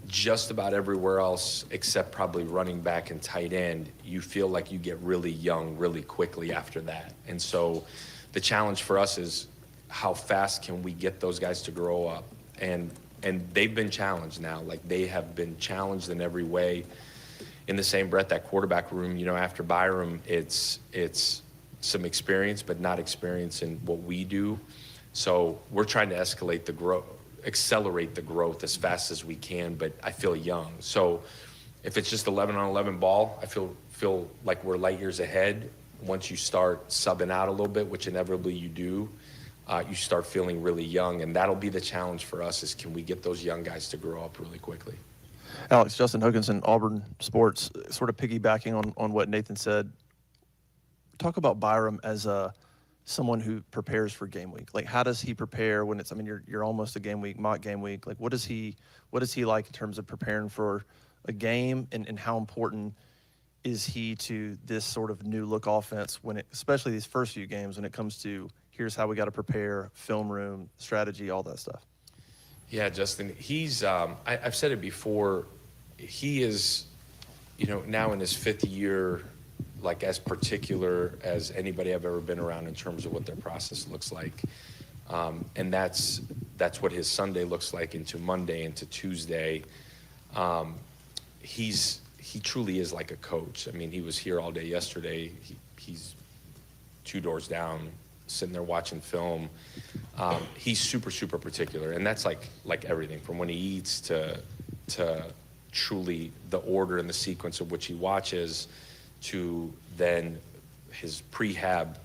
just about everywhere else except probably running back and tight end. You feel like you get really young really quickly after that, and so the challenge for us is how fast can we get those guys to grow up, and they've been challenged now. Like they have been challenged in every way. In the same breath, that quarterback room, after Byram, it's some experience, but not experience in what we do. So we're trying to accelerate the growth as fast as we can, but I feel young. So if it's just 11-on-11 ball, I feel like we're light years ahead. Once you start subbing out a little bit, which inevitably you do, you start feeling really young, and that'll be the challenge for us is can we get those young guys to grow up really quickly. Alex, Justin Hoganson, Auburn Sports, sort of piggybacking on what Nathan said. Talk about Byram as someone who prepares for game week. Like, how does he prepare when it's? I mean, you're almost a game week, mock game week. Like, what is he like in terms of preparing for a game, and how important is he to this sort of new look offense especially these first few games when it comes to here's how we got to prepare, film room, strategy, all that stuff? Yeah, Justin, he's, I've said it before, he is, now in his fifth year, like as particular as anybody I've ever been around in terms of what their process looks like. And that's what his Sunday looks like into Monday, into Tuesday. He truly is like a coach. I mean, he was here all day yesterday. He's 2 doors down, sitting there watching film. He's super, super particular, and that's like everything from when he eats to truly the order and the sequence of which he watches, to then his prehab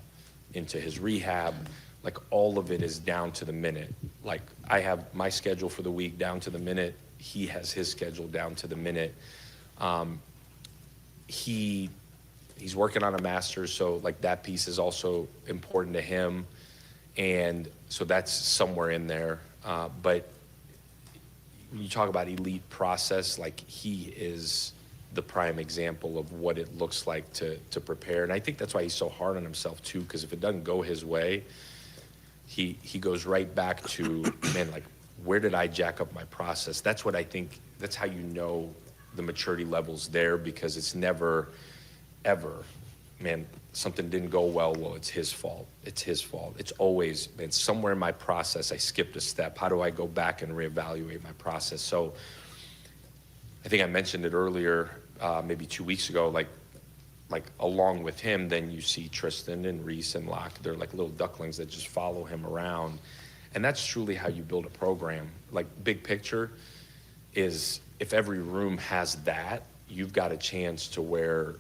into his rehab. Like all of it is down to the minute. Like I have my schedule for the week down to the minute. He has his schedule down to the minute. He's working on a master's, so like that piece is also important to him, and so that's somewhere in there. But when you talk about elite process, like he is the prime example of what it looks like to prepare, and I think that's why he's so hard on himself too. Because if it doesn't go his way, he goes right back to man, like where did I jack up my process? That's what I think. That's how you know the maturity level's there, because it's never ever, man, something didn't go well, it's his fault. It's his fault. It's always, man, somewhere in my process I skipped a step. How do I go back and reevaluate my process? So I think I mentioned it earlier, maybe 2 weeks ago, like along with him, then you see Tristan and Reese and Locke. They're like little ducklings that just follow him around. And that's truly how you build a program. Like big picture is if every room has that, you've got a chance to where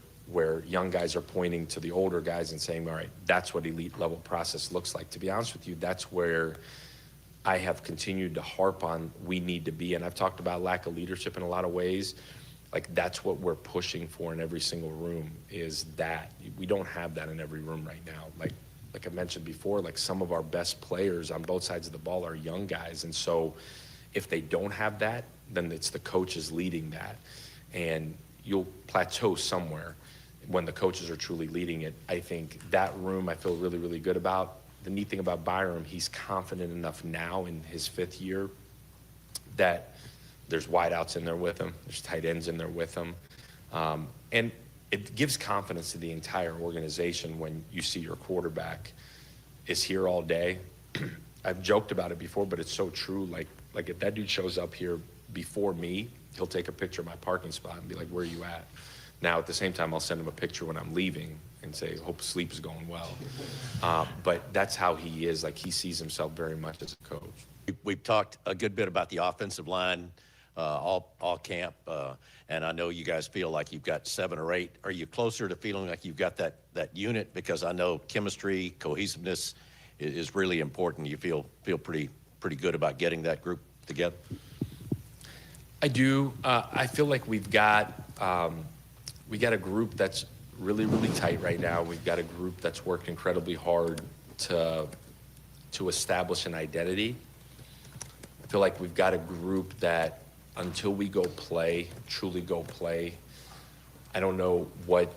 young guys are pointing to the older guys and saying, all right, that's what elite level process looks like. To be honest with you, that's where I have continued to harp on we need to be. And I've talked about lack of leadership in a lot of ways. Like that's what we're pushing for in every single room, is that. We don't have that in every room right now. Like I mentioned before, like some of our best players on both sides of the ball are young guys. And so if they don't have that, then it's the coaches leading that. And you'll plateau somewhere when the coaches are truly leading it. I think that room I feel really, really good about. The neat thing about Byram, he's confident enough now in his 5th year that there's wideouts in there with him, there's tight ends in there with him. And it gives confidence to the entire organization when you see your quarterback is here all day. I've joked about it before, but it's so true. Like if that dude shows up here before me, he'll take a picture of my parking spot and be like, "Where are you at?" Now, at the same time, I'll send him a picture when I'm leaving and say, "Hope sleep is going well." But that's how he is. Like, he sees himself very much as a coach. We've talked a good bit about the offensive line all camp, and I know you guys feel like you've got 7 or 8. Are you closer to feeling like you've got that unit? Because I know chemistry, cohesiveness is really important. You feel pretty good about getting that group together? I do. I feel like we got a group that's really, really tight right now. We've got a group that's worked incredibly hard to establish an identity. I feel like we've got a group that, until we go play, truly go play, I don't know what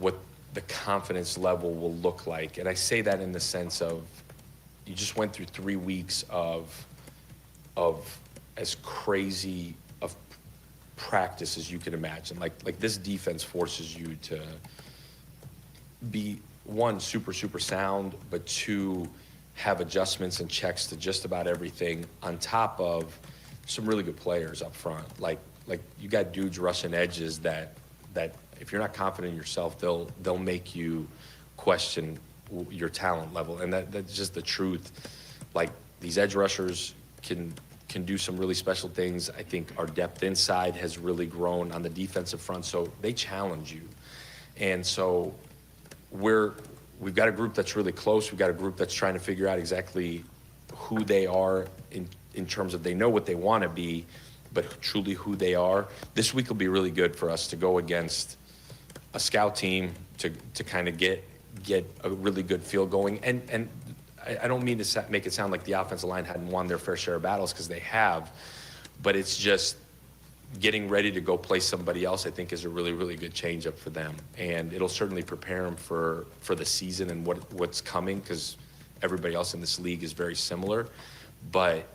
the confidence level will look like. And I say that in the sense of, you just went through 3 weeks of as crazy of practice as you can imagine. Like this defense forces you to be, 1, super sound, but 2, have adjustments and checks to just about everything, on top of some really good players up front. Like you got dudes rushing edges that if you're not confident in yourself, they'll make you question your talent level. And that's just the truth. Like, these edge rushers can do some really special things. I think our depth inside has really grown on the defensive front, so they challenge you. And so we've got a group that's really close. We've got a group that's trying to figure out exactly who they are in terms of, they know what they want to be, but truly who they are. This week will be really good for us to go against a scout team to kind of get a really good feel going. And I don't mean to make it sound like the offensive line hadn't won their fair share of battles, because they have, but it's just getting ready to go play somebody else, I think, is a really, really good change-up for them. And it'll certainly prepare them for the season and what's coming, because everybody else in this league is very similar. But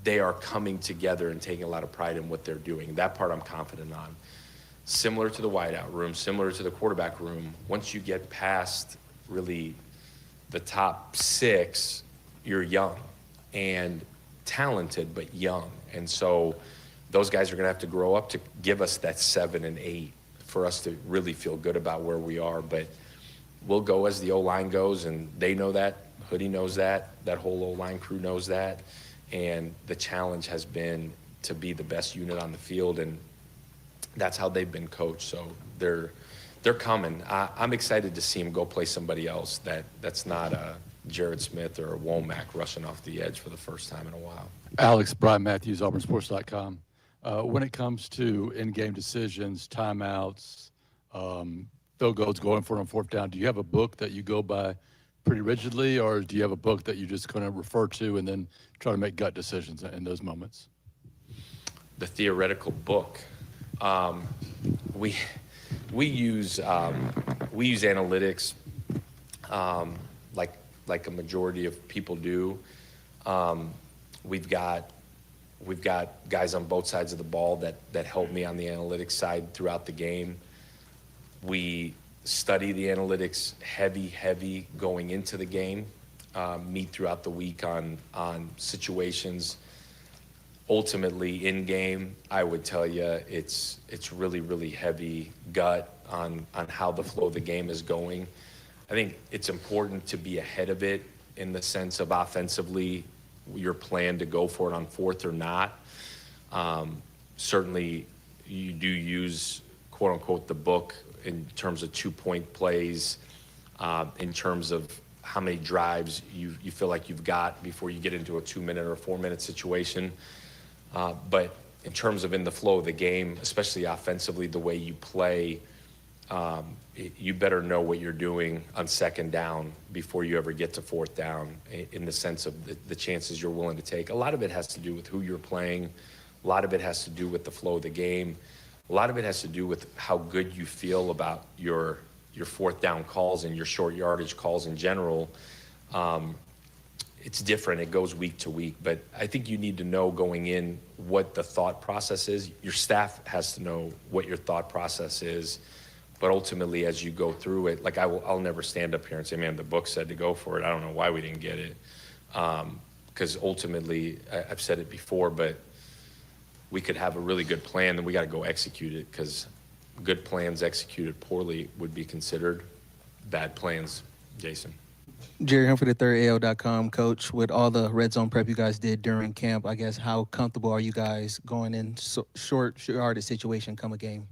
they are coming together and taking a lot of pride in what they're doing. That part I'm confident on. Similar to the wideout room, similar to the quarterback room, once you get past really the top 6, you're young and talented, but young. And so those guys are going to have to grow up to give us that 7 and 8 for us to really feel good about where we are. But we'll go as the O-line goes, and they know that. Hoodie knows that. That whole O-line crew knows that. And the challenge has been to be the best unit on the field, and that's how they've been coached. So they're coming. I'm excited to see them go play somebody else that's not a Jared Smith or a Womack rushing off the edge for the first time in a while. Alex, Brian Matthews, AuburnSports.com. When it comes to in-game decisions, timeouts, field goals, going for it on 4th down, do you have a book that you go by pretty rigidly, or do you have a book that you just kind of refer to and then try to make gut decisions in those moments? The theoretical book. We use analytics, like a majority of people do. We've got guys on both sides of the ball that help me on the analytics side throughout the game. We study the analytics heavy going into the game, meet throughout the week on situations. Ultimately, in game, I would tell you it's really, really heavy gut on how the flow of the game is going. I think it's important to be ahead of it in the sense of, offensively, your plan to go for it on 4th or not. Certainly, you do use, quote unquote, the book in terms of 2-point plays, in terms of how many drives you feel like you've got before you get into a 2-minute or a 4-minute situation. But in terms of in the flow of the game, especially offensively, the way you play, you better know what you're doing on 2nd down before you ever get to 4th down, in the sense of the chances you're willing to take. A lot of it has to do with who you're playing. A lot of it has to do with the flow of the game. A lot of it has to do with how good you feel about your 4th down calls and your short yardage calls in general. it's different. It goes week to week. But I think you need to know going in what the thought process is. Your staff has to know what your thought process is. But ultimately, as you go through it, like I'll never stand up here and say, man, the book said to go for it. I don't know why we didn't get it. Because ultimately, I've said it before, but we could have a really good plan, then we got to go execute it, because good plans executed poorly would be considered bad plans. Jason. Jerry Humphrey III, AL.com, Coach. With all the red zone prep you guys did during camp, I guess how comfortable are you guys going in short yardage situation come a game?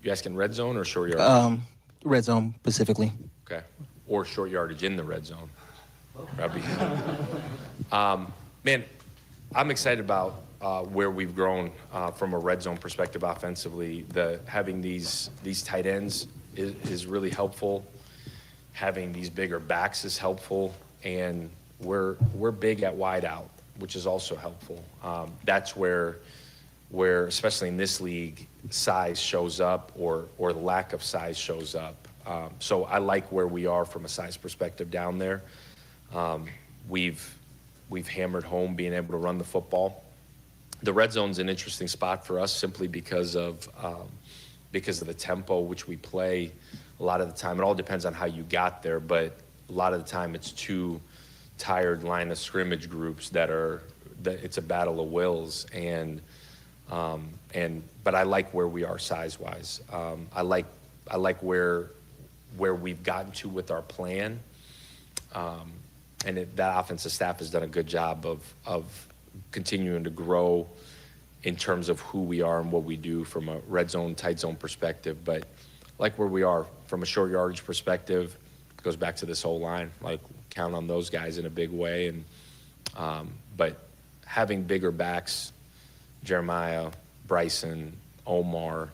You asking red zone or short yardage? Red zone specifically. Okay. Or short yardage in the red zone. Man, I'm excited about where we've grown from a red zone perspective offensively. Having these tight ends is really helpful. Having these bigger backs is helpful, and we're big at wide out, which is also helpful. That's where especially in this league, size shows up, or the lack of size shows up. So I like where we are from a size perspective down there. We've hammered home being able to run the football. The red zone's an interesting spot for us simply because of the tempo which we play a lot of the time. It all depends on how you got there, but a lot of the time it's two tired line of scrimmage groups it's a battle of wills. But I like where we are size-wise. I like where we've gotten to with our plan. That offensive staff has done a good job of continuing to grow in terms of who we are and what we do from a red zone, tight zone perspective. But like where we are from a short yardage perspective, it goes back to this whole line. Like, count on those guys in a big way. But having bigger backs, Jeremiah, Bryson, Omar,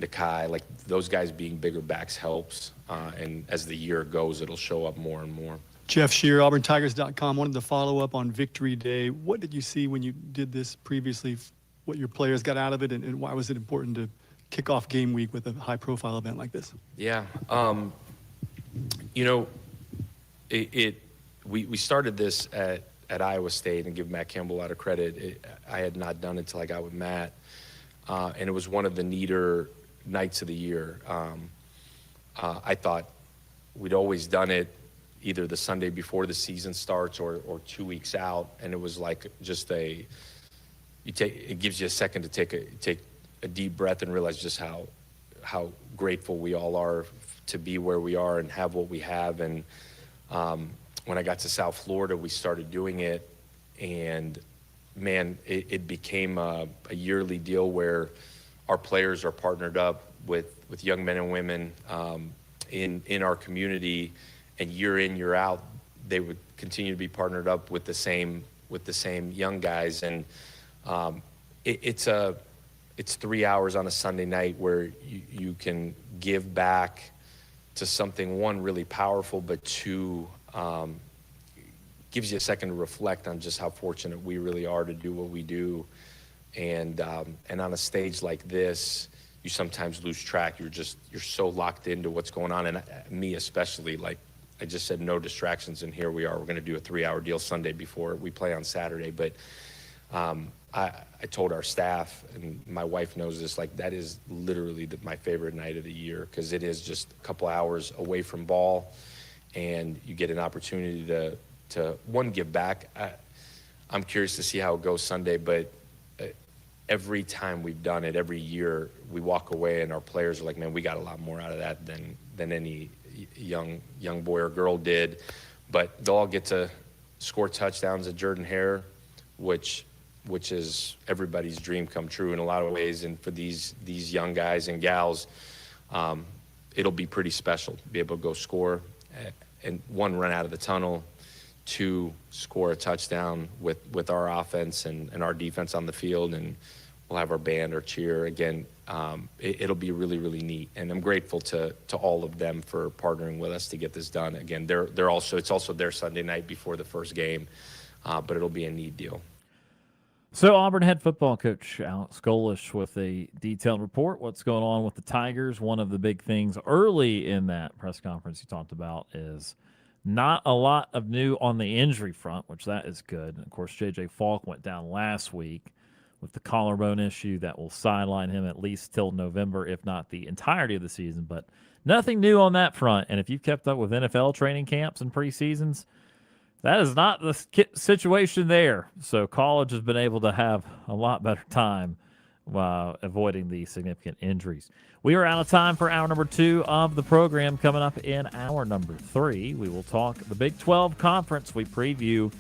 Nakai, like those guys being bigger backs helps. And as the year goes, it'll show up more and more. Jeff Shear, AuburnTigers.com. Wanted to follow up on Victory Day. What did you see when you did this previously? What your players got out of it, and why was it important to kick off game week with a high-profile event like this? Yeah, we started this at Iowa State, and give Matt Campbell a lot of credit. I had not done it until I got with Matt, and it was one of the neater nights of the year. I thought we'd always done it either the Sunday before the season starts or 2 weeks out, and it was like just it gives you a second to take a deep breath and realize just how grateful we all are to be where we are and have what we have. And when I got to South Florida, we started doing it, and man, it became a yearly deal where our players are partnered up with young men and women in our community, and year in, year out, they would continue to be partnered up with the same young guys. And it's 3 hours on a Sunday night where you can give back to something, one, really powerful, but two, gives you a second to reflect on just how fortunate we really are to do what we do. And on a stage like this, you sometimes lose track. You're so locked into what's going on. And me especially, like I just said, no distractions, and here we are. We're going to do a 3-hour deal Sunday before we play on Saturday. But I told our staff, and my wife knows this, like that is literally my favorite night of the year, because it is just a couple hours away from ball, and you get an opportunity to one, give back. I'm curious to see how it goes Sunday, but every time we've done it, every year, we walk away and our players are like, man, we got a lot more out of that than any young boy or girl did. But they'll all get to score touchdowns at Jordan-Hare, which is everybody's dream come true in a lot of ways. And for these young guys and gals, it'll be pretty special to be able to go score and one, run out of the tunnel, two, score a touchdown with our offense and our defense on the field, and we'll have our band or cheer again. It'll be really, really neat, and I'm grateful to all of them for partnering with us to get this done. Again, it's also their Sunday night before the first game, but it'll be a neat deal. So Auburn head football coach Alex Golesh with a detailed report. What's going on with the Tigers? One of the big things early in that press conference he talked about is Not a lot of new on the injury front, which that is good. And of course, J.J. Falk went down last week with the collarbone issue that will sideline him at least till November, if not the entirety of the season. But nothing new on that front. And if you've kept up with NFL training camps and preseasons, that is not the situation there. So college has been able to have a lot better time while avoiding the significant injuries. We are out of time for hour number 2 of the program. Coming up in hour number 3, we will talk the Big 12 Conference. We preview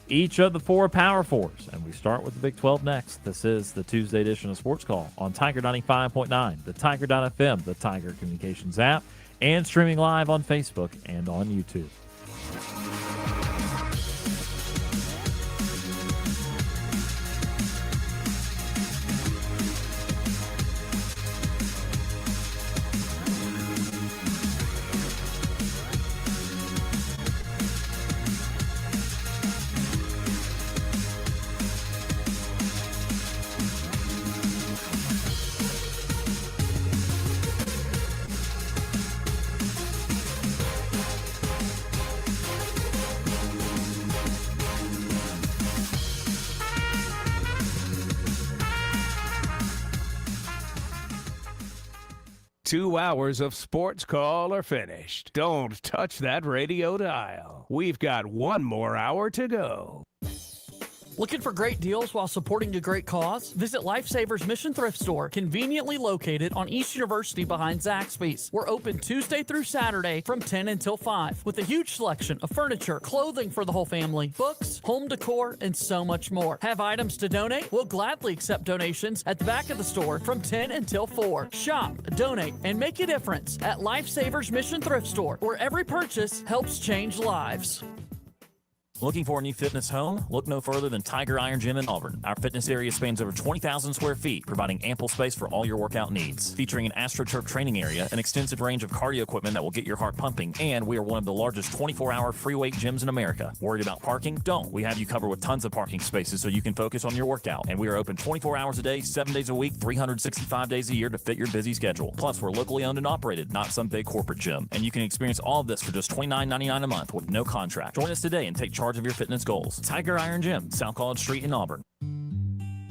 each of the 4 Power Fours, and we start with the Big 12 next. This is the Tuesday edition of Sports Call on Tiger 95.9, the Tiger.fm, the Tiger Communications app, and streaming live on Facebook and on YouTube. 2 hours of Sports Call are finished. Don't touch that radio dial. We've got 1 more hour to go. Looking for great deals while supporting a great cause? Visit Lifesavers Mission Thrift Store, conveniently located on East University behind Zaxby's. We're open Tuesday through Saturday from 10 until 5 with a huge selection of furniture, clothing for the whole family, books, home decor, and so much more. Have items to donate? We'll gladly accept donations at the back of the store from 10 until 4. Shop, donate, and make a difference at Lifesavers Mission Thrift Store, where every purchase helps change lives. Looking for a new fitness home? Look no further than Tiger Iron Gym in Auburn. Our fitness area spans over 20,000 square feet, providing ample space for all your workout needs. Featuring an AstroTurf training area, an extensive range of cardio equipment that will get your heart pumping, and we are one of the largest 24-hour free weight gyms in America. Worried about parking? Don't. We have you covered with tons of parking spaces so you can focus on your workout. And we are open 24 hours a day, 7 days a week, 365 days a year to fit your busy schedule. Plus, we're locally owned and operated, not some big corporate gym. And you can experience all of this for just $29.99 a month with no contract. Join us today and take charge of your fitness goals. Tiger Iron Gym, South College Street in Auburn.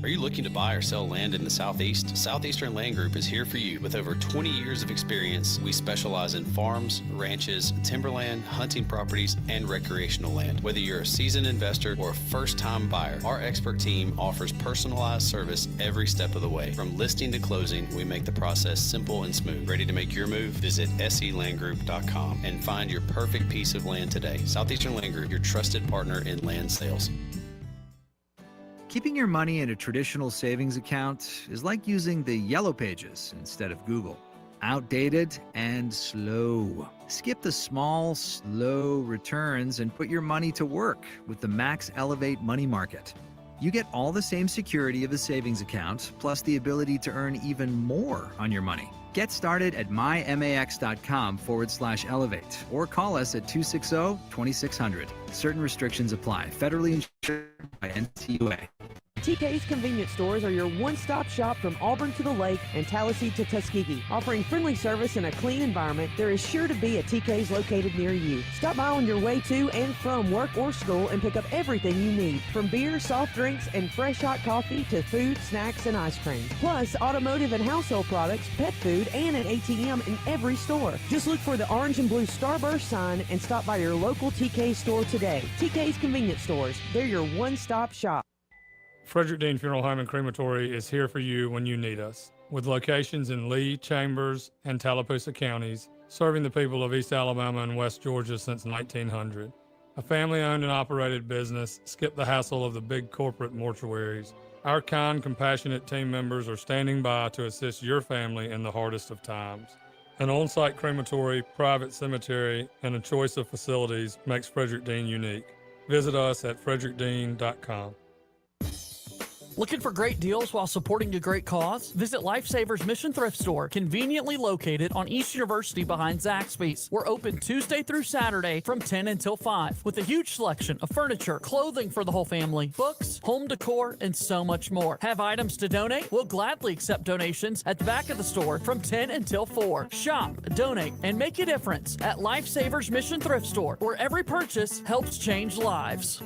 Are you looking to buy or sell land in the Southeast? Southeastern Land Group is here for you. With over 20 years of experience, we specialize in farms, ranches, timberland, hunting properties, and recreational land. Whether you're a seasoned investor or a first-time buyer, our expert team offers personalized service every step of the way. From listing to closing, we make the process simple and smooth. Ready to make your move? Visit selandgroup.com and find your perfect piece of land today. Southeastern Land Group, your trusted partner in land sales. Keeping your money in a traditional savings account is like using the Yellow Pages instead of Google. Outdated and slow. Skip the small, slow returns and put your money to work with the Max Elevate Money Market. You get all the same security of a savings account, plus the ability to earn even more on your money. Get started at mymax.com/elevate or call us at 260-2600. Certain restrictions apply. Federally insured by NCUA. TK's Convenience Stores are your one-stop shop from Auburn to the Lake and Tallahassee to Tuskegee. Offering friendly service in a clean environment, there is sure to be a TK's located near you. Stop by on your way to and from work or school and pick up everything you need, from beer, soft drinks, and fresh hot coffee to food, snacks, and ice cream. Plus, automotive and household products, pet food, and an ATM in every store. Just look for the orange and blue Starburst sign and stop by your local TK store today. TK's Convenience Stores, they're your one-stop shop. Frederick Dean Funeral Home and Crematory is here for you when you need us. With locations in Lee, Chambers, and Tallapoosa counties, serving the people of East Alabama and West Georgia since 1900. A family-owned and operated business, skip the hassle of the big corporate mortuaries. Our kind, compassionate team members are standing by to assist your family in the hardest of times. An on-site crematory, private cemetery, and a choice of facilities makes Frederick Dean unique. Visit us at frederickdean.com. Looking for great deals while supporting a great cause? Visit Lifesavers Mission Thrift Store, conveniently located on East University behind Zaxby's. We're open Tuesday through Saturday from 10 until 5 with a huge selection of furniture, clothing for the whole family, books, home decor, and so much more. Have items to donate? We'll gladly accept donations at the back of the store from 10 until 4. Shop, donate, and make a difference at Lifesavers Mission Thrift Store, where every purchase helps change lives.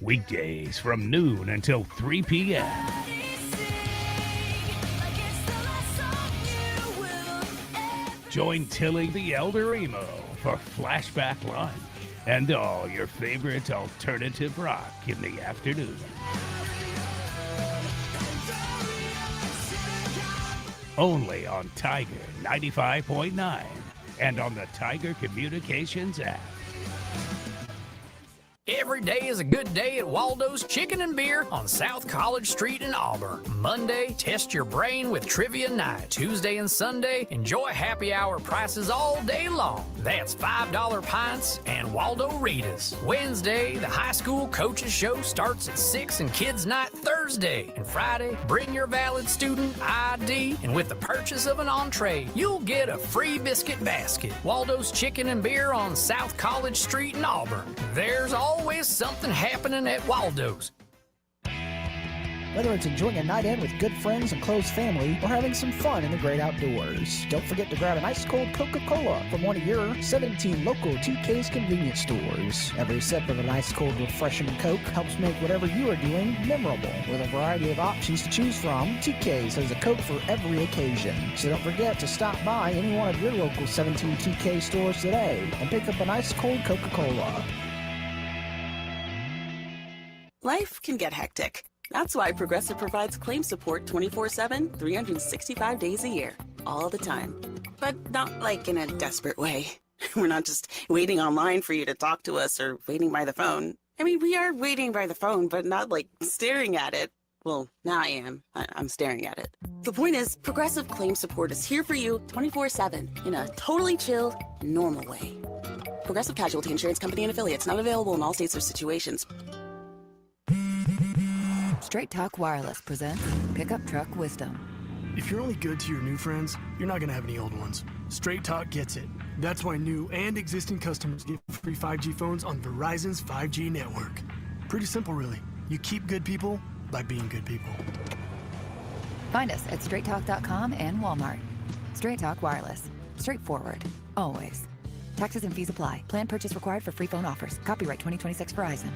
Weekdays from noon until 3 p.m. Join Tilly the Elder Emo for Flashback Lunch and all your favorite alternative rock in the afternoon. Only on Tiger 95.9 and on the Tiger Communications app. Every day is a good day at Waldo's Chicken and Beer on South College Street in Auburn. Monday, test your brain with trivia night. Tuesday and Sunday, enjoy happy hour prices all day long. That's $5 pints and Waldo Ritas. Wednesday, the high school coaches show starts at 6 and kids night Thursday. And Friday, bring your valid student ID, and with the purchase of an entree, you'll get a free biscuit basket. Waldo's Chicken and Beer on South College Street in Auburn. There's always something happening at Waldo's. Whether it's enjoying a night in with good friends and close family or having some fun in the great outdoors, don't forget to grab an ice cold Coca-Cola from one of your 17 local 2K's convenience stores. Every sip of an ice cold refreshing Coke helps make whatever you are doing memorable. With a variety of options to choose from, 2K's has a Coke for every occasion. So don't forget to stop by any one of your local 17 2K stores today and pick up an ice cold Coca-Cola. Life can get hectic. That's why Progressive provides claim support 24/7, 365 days a year, all the time. But not like in a desperate way. We're not just waiting online for you to talk to us or waiting by the phone. I mean, we are waiting by the phone, but not like staring at it. Well, now I am. I'm staring at it. The point is, Progressive claim support is here for you 24/7 in a totally chill, normal way. Progressive Casualty Insurance Company and Affiliates, not available in all states or situations. Straight Talk Wireless presents Pickup Truck Wisdom. If you're only good to your new friends, you're not going to have any old ones. Straight Talk gets it. That's why new and existing customers get free 5G phones on Verizon's 5G network. Pretty simple, really. You keep good people by being good people. Find us at straighttalk.com and Walmart. Straight Talk Wireless. Straightforward. Always. Taxes and fees apply. Plan purchase required for free phone offers. Copyright 2026 Verizon.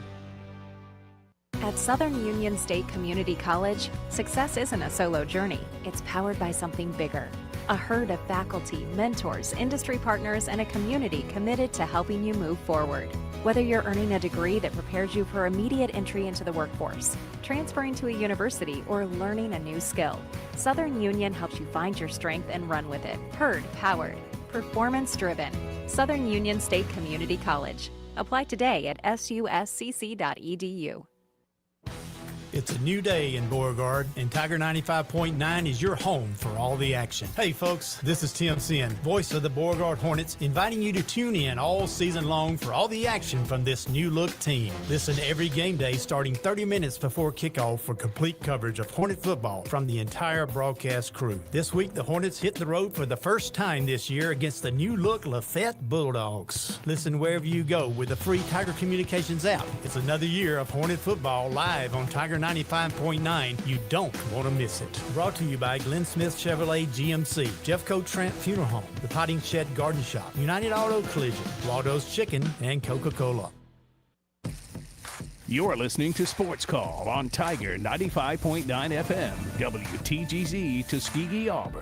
At Southern Union State Community College, success isn't a solo journey. It's powered by something bigger. A herd of faculty, mentors, industry partners, and a community committed to helping you move forward. Whether you're earning a degree that prepares you for immediate entry into the workforce, transferring to a university, or learning a new skill, Southern Union helps you find your strength and run with it. Herd powered. Performance driven. Southern Union State Community College. Apply today at suscc.edu. It's a new day in Beauregard, and Tiger 95.9 is your home for all the action. Hey folks, this is Tim Sin, voice of the Beauregard Hornets, inviting you to tune in all season long for all the action from this new-look team. Listen every game day starting 30 minutes before kickoff for complete coverage of Hornet football from the entire broadcast crew. This week, the Hornets hit the road for the first time this year against the new-look Lafayette Bulldogs. Listen wherever you go with the free Tiger Communications app. It's another year of Hornet football live on Tiger 95.9. You don't want to miss it. Brought to you by Glenn Smith Chevrolet GMC, Jeffco Trent Funeral Home, The Potting Shed Garden Shop, United Auto Collision, Waldo's Chicken, and Coca-Cola. You're listening to Sports Call on Tiger 95.9 FM, WTGZ Tuskegee, Auburn.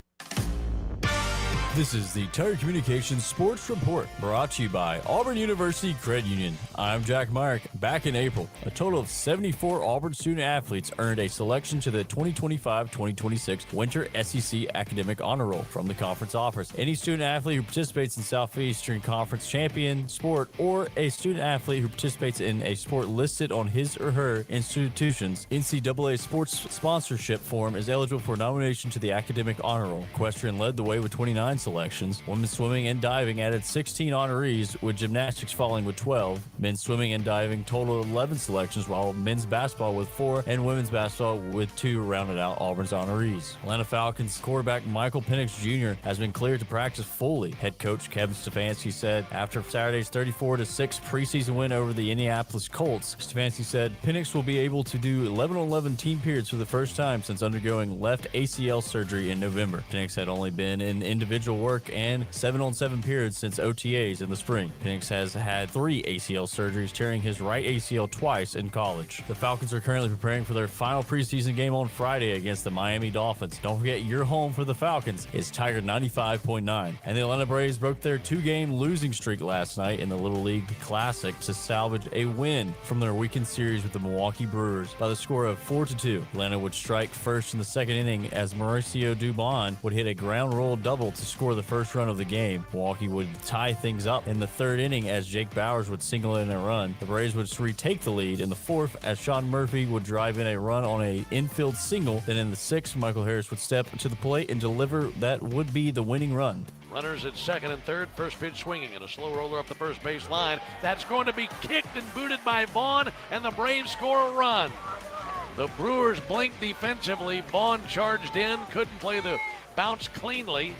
This is the Tiger Communications Sports Report, brought to you by Auburn University Credit Union. I'm Jack Myrick. Back in April, a total of 74 Auburn student-athletes earned a selection to the 2025-2026 Winter SEC Academic Honor Roll from the conference offers. Any student-athlete who participates in Southeastern Conference champion sport or a student-athlete who participates in a sport listed on his or her institution's NCAA sports sponsorship form is eligible for nomination to the Academic Honor Roll. Equestrian led the way with 29 selections. Women's swimming and diving added 16 honorees, with gymnastics falling with 12. Men's swimming and diving totaled 11 selections, while men's basketball with 4 and women's basketball with 2 rounded out Auburn's honorees. Atlanta Falcons quarterback Michael Penix Jr. has been cleared to practice fully. Head coach Kevin Stefanski said after Saturday's 34-6 preseason win over the Indianapolis Colts, Stefanski said Penix will be able to do 11-on-11 team periods for the first time since undergoing left ACL surgery in November. Penix had only been in individual work and 7-on-7 periods since OTAs in the spring. Penix has had 3 ACL surgeries, tearing his right ACL twice in college. The Falcons are currently preparing for their final preseason game on Friday against the Miami Dolphins. Don't forget, your home for the Falcons is Tiger 95.9. And the Atlanta Braves broke their 2-game losing streak last night in the Little League Classic to salvage a win from their weekend series with the Milwaukee Brewers by the score of 4-2. Atlanta would strike first in the second inning as Mauricio Dubon would hit a ground rule double to score the first run of the game. Milwaukee would tie things up in the third inning as Jake Bowers would single in a run. The Braves would retake the lead in the fourth as Sean Murphy would drive in a run on an infield single. Then in the sixth, Michael Harris would step to the plate and deliver that would be the winning run. Runners at second and third. First pitch swinging and a slow roller up the first base line. That's going to be kicked and booted by Vaughn, and the Braves score a run. The Brewers blinked defensively. Vaughn charged in, couldn't play the bounce cleanly,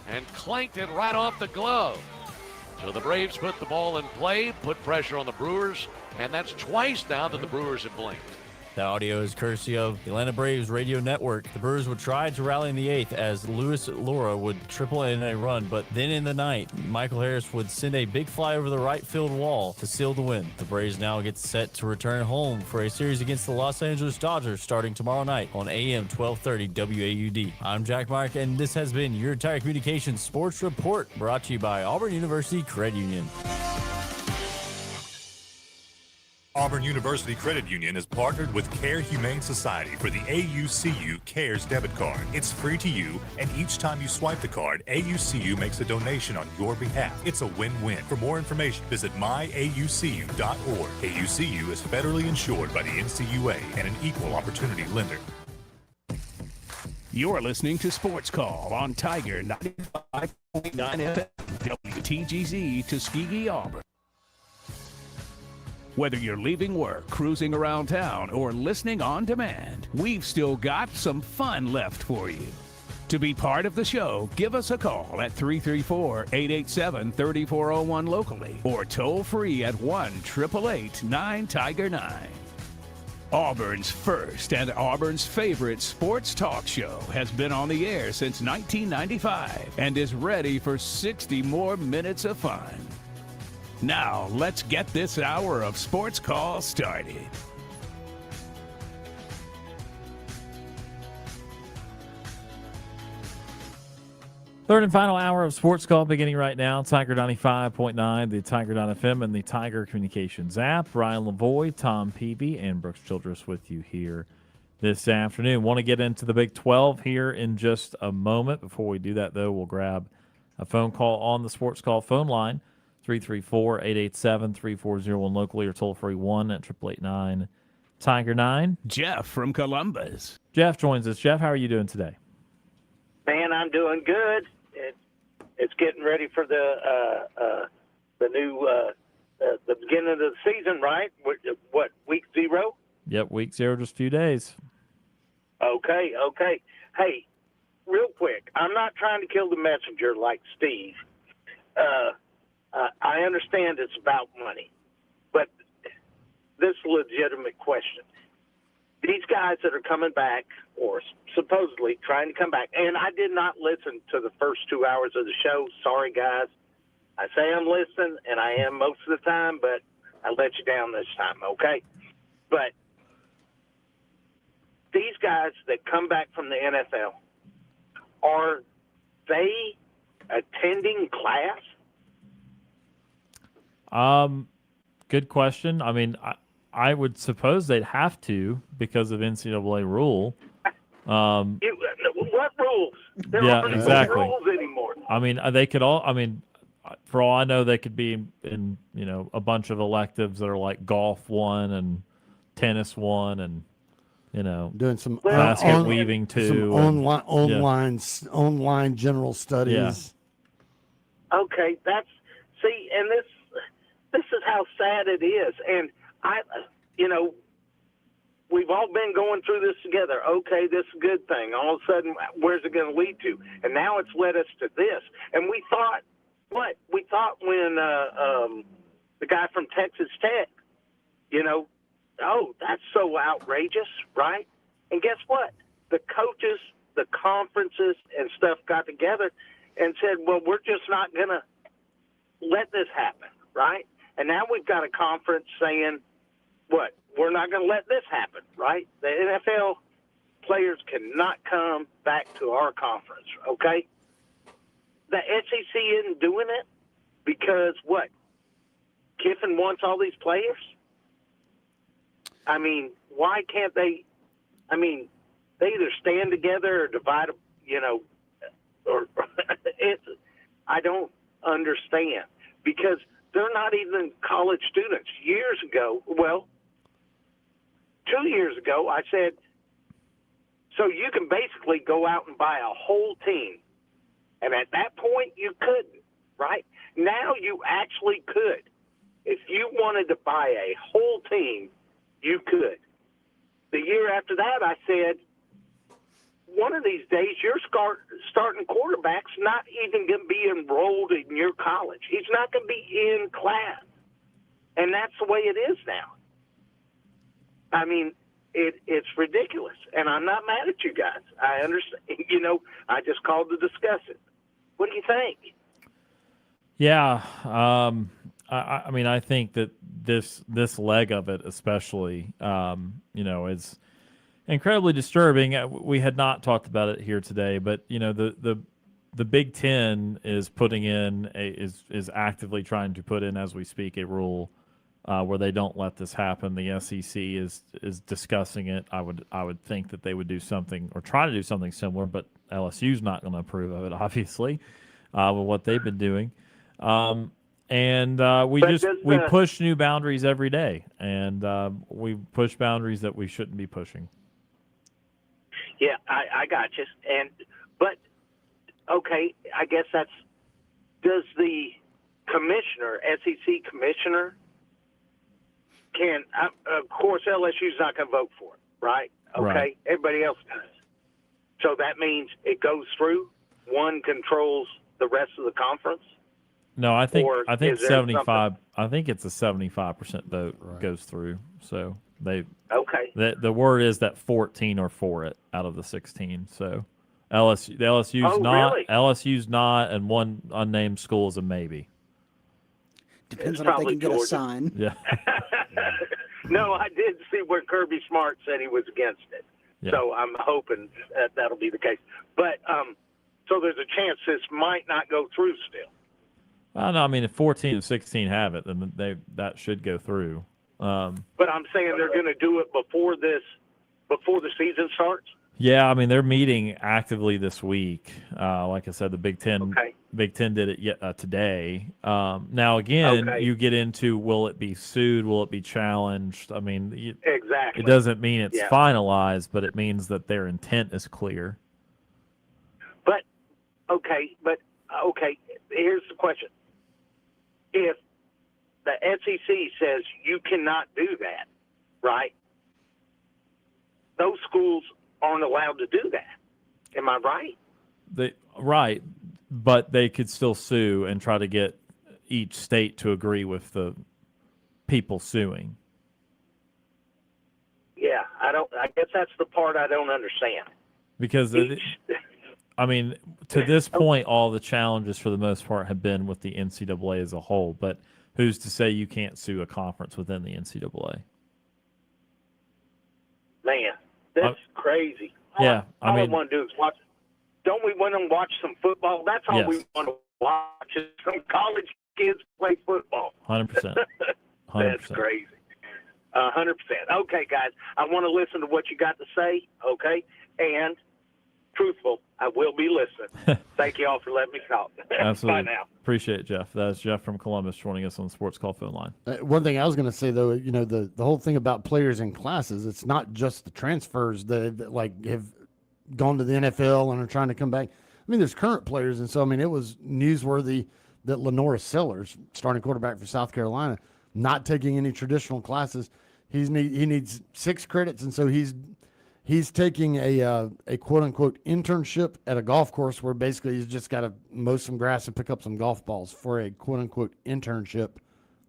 and clanked it right off the glove. So the Braves put the ball in play, put pressure on the Brewers, and that's twice now that the Brewers have blinked. The audio is courtesy of the Atlanta Braves radio network. The Brewers would try to rally in the eighth as Luis Laura would triple in a run, but then in the ninth, Michael Harris would send a big fly over the right field wall to seal the win. The Braves now get set to return home for a series against the Los Angeles Dodgers starting tomorrow night on AM 1230 WAUD. I'm Jack Mark, and this has been your Tiger Communications Sports Report, brought to you by Auburn University Credit Union. Auburn University Credit Union is partnered with Care Humane Society for the AUCU CARES debit card. It's free to you, and each time you swipe the card, AUCU makes a donation on your behalf. It's a win-win. For more information, visit myaucu.org. AUCU is federally insured by the NCUA and an equal opportunity lender. You're listening to Sports Call on Tiger 95.9 FM, WTGZ Tuskegee, Auburn. Whether you're leaving work, cruising around town, or listening on demand, we've still got some fun left for you. To be part of the show, give us a call at 334-887-3401 locally or toll free at 1-888-9-TIGER-9. Auburn's first and Auburn's favorite sports talk show has been on the air since 1995 and is ready for 60 more minutes of fun. Now, let's get this hour of Sports Call started. Third and final hour of Sports Call beginning right now. Tiger 95.9, the Tiger.fm, and the Tiger Communications app. Ryan Lavoie, Tom Peavy, and Brooks Childress with you here this afternoon. Want to get into the Big 12 here in just a moment. Before we do that, though, we'll grab a phone call on the Sports Call phone line. 334-887-3401 locally or toll-free 1-888-9-TIGER-9. Jeff from Columbus. Jeff joins us. Jeff, how are you doing today? Man, I'm doing good. It's getting ready for the new the beginning of the season, right? What, week 0? Yep, week 0, just a few days. Okay. Hey, real quick, I'm not trying to kill the messenger like Steve. I understand it's about money, but this is a legitimate question. These guys that are coming back, or supposedly trying to come back, and I did not listen to the first 2 hours of the show. Sorry, guys. I say I'm listening, and I am most of the time, but I let you down this time, okay? But these guys that come back from the NFL, are they attending class? Good question. I mean, I would suppose they'd have to because of NCAA rule. What rules? There aren't exactly. rules anymore. I mean, they could all. I mean, for all I know, they could be in a bunch of electives that are like golf 1 and tennis 1 and doing some basket weaving 2, some online general studies. Okay, and this is how sad it is. And we've all been going through this together. Okay, this is a good thing. All of a sudden, where's it going to lead to? And now it's led us to this. And we thought, what? We thought when the guy from Texas Tech, oh, that's so outrageous, right? And guess what? The coaches, the conferences and stuff got together and said, well, we're just not going to let this happen, right? And now we've got a conference saying, what? We're not going to let this happen, right? The NFL players cannot come back to our conference, okay? The SEC isn't doing it because, what? Kiffin wants all these players? I mean, why can't they? I mean, they either stand together or divide, or I don't understand because they're not even college students. Years ago, 2 years ago, I said, so you can basically go out and buy a whole team. And at that point, you couldn't, right? Now you actually could. If you wanted to buy a whole team, you could. The year after that, I said, one of these days, your starting quarterback's not even going to be enrolled in your college. He's not going to be in class. And that's the way it is now. I mean, it's ridiculous. And I'm not mad at you guys. I understand. I just called to discuss it. What do you think? Yeah. I mean, I think that this leg of it especially, is incredibly disturbing. We had not talked about it here today, but the Big Ten is putting in is actively trying to put in as we speak a rule where they don't let this happen. The SEC is discussing it. I would think that they would do something or try to do something similar, but LSU's not going to approve of it, obviously, with what they've been doing. We push new boundaries every day, and we push boundaries that we shouldn't be pushing. Yeah, I got you. But okay, I guess does the commissioner, SEC commissioner, of course LSU's not going to vote for it, right? Okay, right. Everybody else does. So that means it goes through. One controls the rest of the conference. No, I think 75. I think it's a 75% vote goes through. So the word is that 14 are for it out of the 16. So LSU's not. Really? LSU's not, and one unnamed school is a maybe. Depends on if they can get a sign. Yeah. No, I did see where Kirby Smart said he was against it. Yeah. So I'm hoping that'll be the case. But so there's a chance this might not go through still. Well, no, I mean, if 14 and 16 have it, then that should go through. But I'm saying they're going to do it before the season starts. Yeah, I mean, they're meeting actively this week. Like I said, the Big Ten did it today. Now, again, you get into, will it be sued? Will it be challenged? I mean, exactly. It doesn't mean it's finalized, but it means that their intent is clear. But here's the question. If the SEC says you cannot do that, right, those schools aren't allowed to do that. Am I right? Right, but they could still sue and try to get each state to agree with the people suing. Yeah, I guess that's the part I don't understand. Because to this point, all the challenges for the most part have been with the NCAA as a whole. But who's to say you can't sue a conference within the NCAA? Man, that's crazy. Yeah, all I want to do is watch. Don't we want to watch some football? That's all we want to watch is some college kids play football. 100%. That's crazy. 100%. Okay, guys, I want to listen to what you got to say, okay? And truthful, I will be listening. Thank you all for letting me talk. Absolutely. Bye now. Appreciate it, Jeff. That's Jeff from Columbus joining us on the Sports Call phone line. One thing I was going to say, though, the whole thing about players in classes, it's not just the transfers that like have gone to the NFL and are trying to come back. I mean, there's current players, and so, I mean, it was newsworthy that Lenora Sellers, starting quarterback for South Carolina, not taking any traditional classes. He needs 6 credits, and so he's taking a quote unquote internship at a golf course where basically he's just got to mow some grass and pick up some golf balls for a quote unquote internship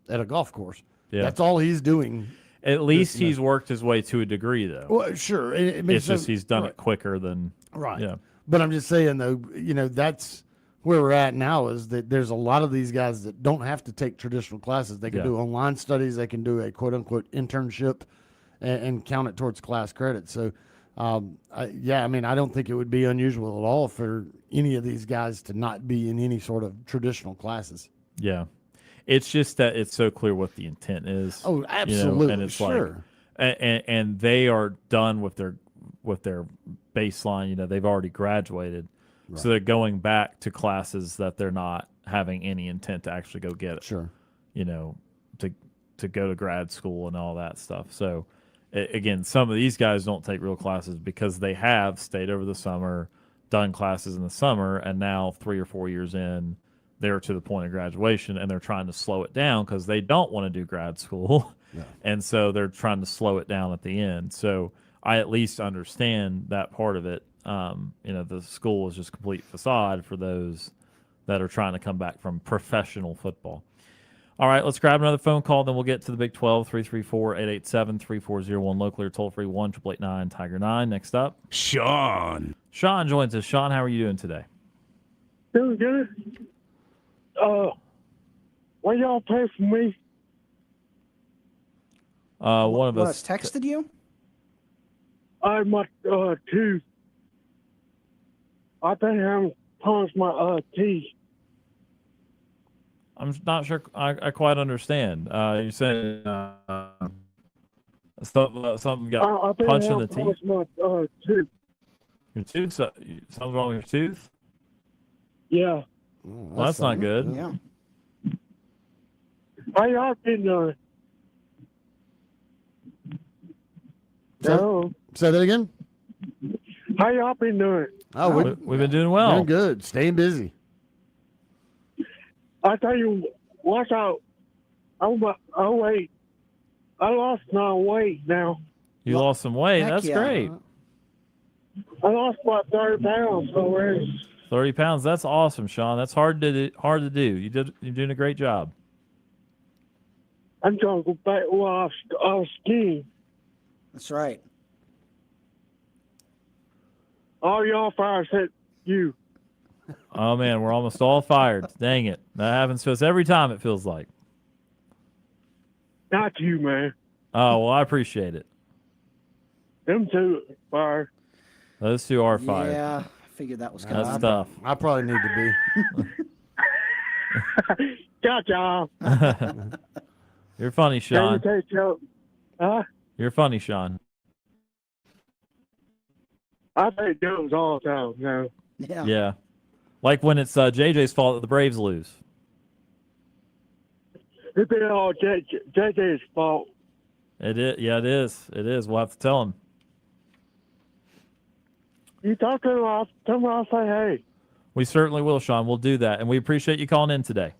at a golf course. Yeah. That's all he's doing. At least he's worked his way to a degree, though. Well, sure. It's just he's done it quicker than right. Yeah. But I'm just saying, though, that's where we're at now, is that there's a lot of these guys that don't have to take traditional classes. They can do online studies. They can do a quote unquote internship and count it towards class credit. So, I don't think it would be unusual at all for any of these guys to not be in any sort of traditional classes. Yeah. It's just that it's so clear what the intent is. Oh, absolutely. And it's sure. And they are done with their baseline. They've already graduated. Right. So they're going back to classes that they're not having any intent to actually go get it. Sure. To go to grad school and all that stuff. So, again, some of these guys don't take real classes because they have stayed over the summer, done classes in the summer, and now 3 or 4 years in, they're to the point of graduation, and they're trying to slow it down because they don't want to do grad school. Yeah. And so they're trying to slow it down at the end. So I at least understand that part of it. The school is just complete facade for those that are trying to come back from professional football. All right, let's grab another phone call, then we'll get to the Big 12, 334-887-3401, locally or toll-free, 1-888-9-TIGER-9. Next up, Sean. Sean joins us. Sean, how are you doing today? Doing good. Will y'all pray for me? One of us texted you? My tooth. I think I'm punched my teeth. I'm not sure I quite understand. You're saying something got punched in the teeth? My tooth. Your tooth? Something wrong with your tooth? Yeah. Well, that's not good. Yeah. How y'all been doing? No. Say that again? How y'all been doing? Oh, we've been doing well. Doing good. Staying busy. I tell you, watch out. Oh, wait. I lost my weight now. You lost some weight. Heck That's yeah. great. I lost about 30 pounds already. 30 pounds. That's awesome, Sean. That's hard to do. You're doing a great job. I'm trying to go back where I was skiing. That's right. All y'all fire except you. Oh, man, we're almost all fired. Dang it. That happens to us every time, it feels like. Not you, man. Oh, well, I appreciate it. Them two fired. Those two are fired. Yeah, I figured that was coming. That's tough. I probably need to be. Got y'all. You're funny, Sean. Huh? You're funny, Sean. I take jokes all the time now. Yeah. Yeah. Like when it's JJ's fault that the Braves lose. It's been all JJ's fault. It is. Yeah, it is. It is. We'll have to tell him. You talk to him, tell him I'll say hey. We certainly will, Sean. We'll do that. And we appreciate you calling in today.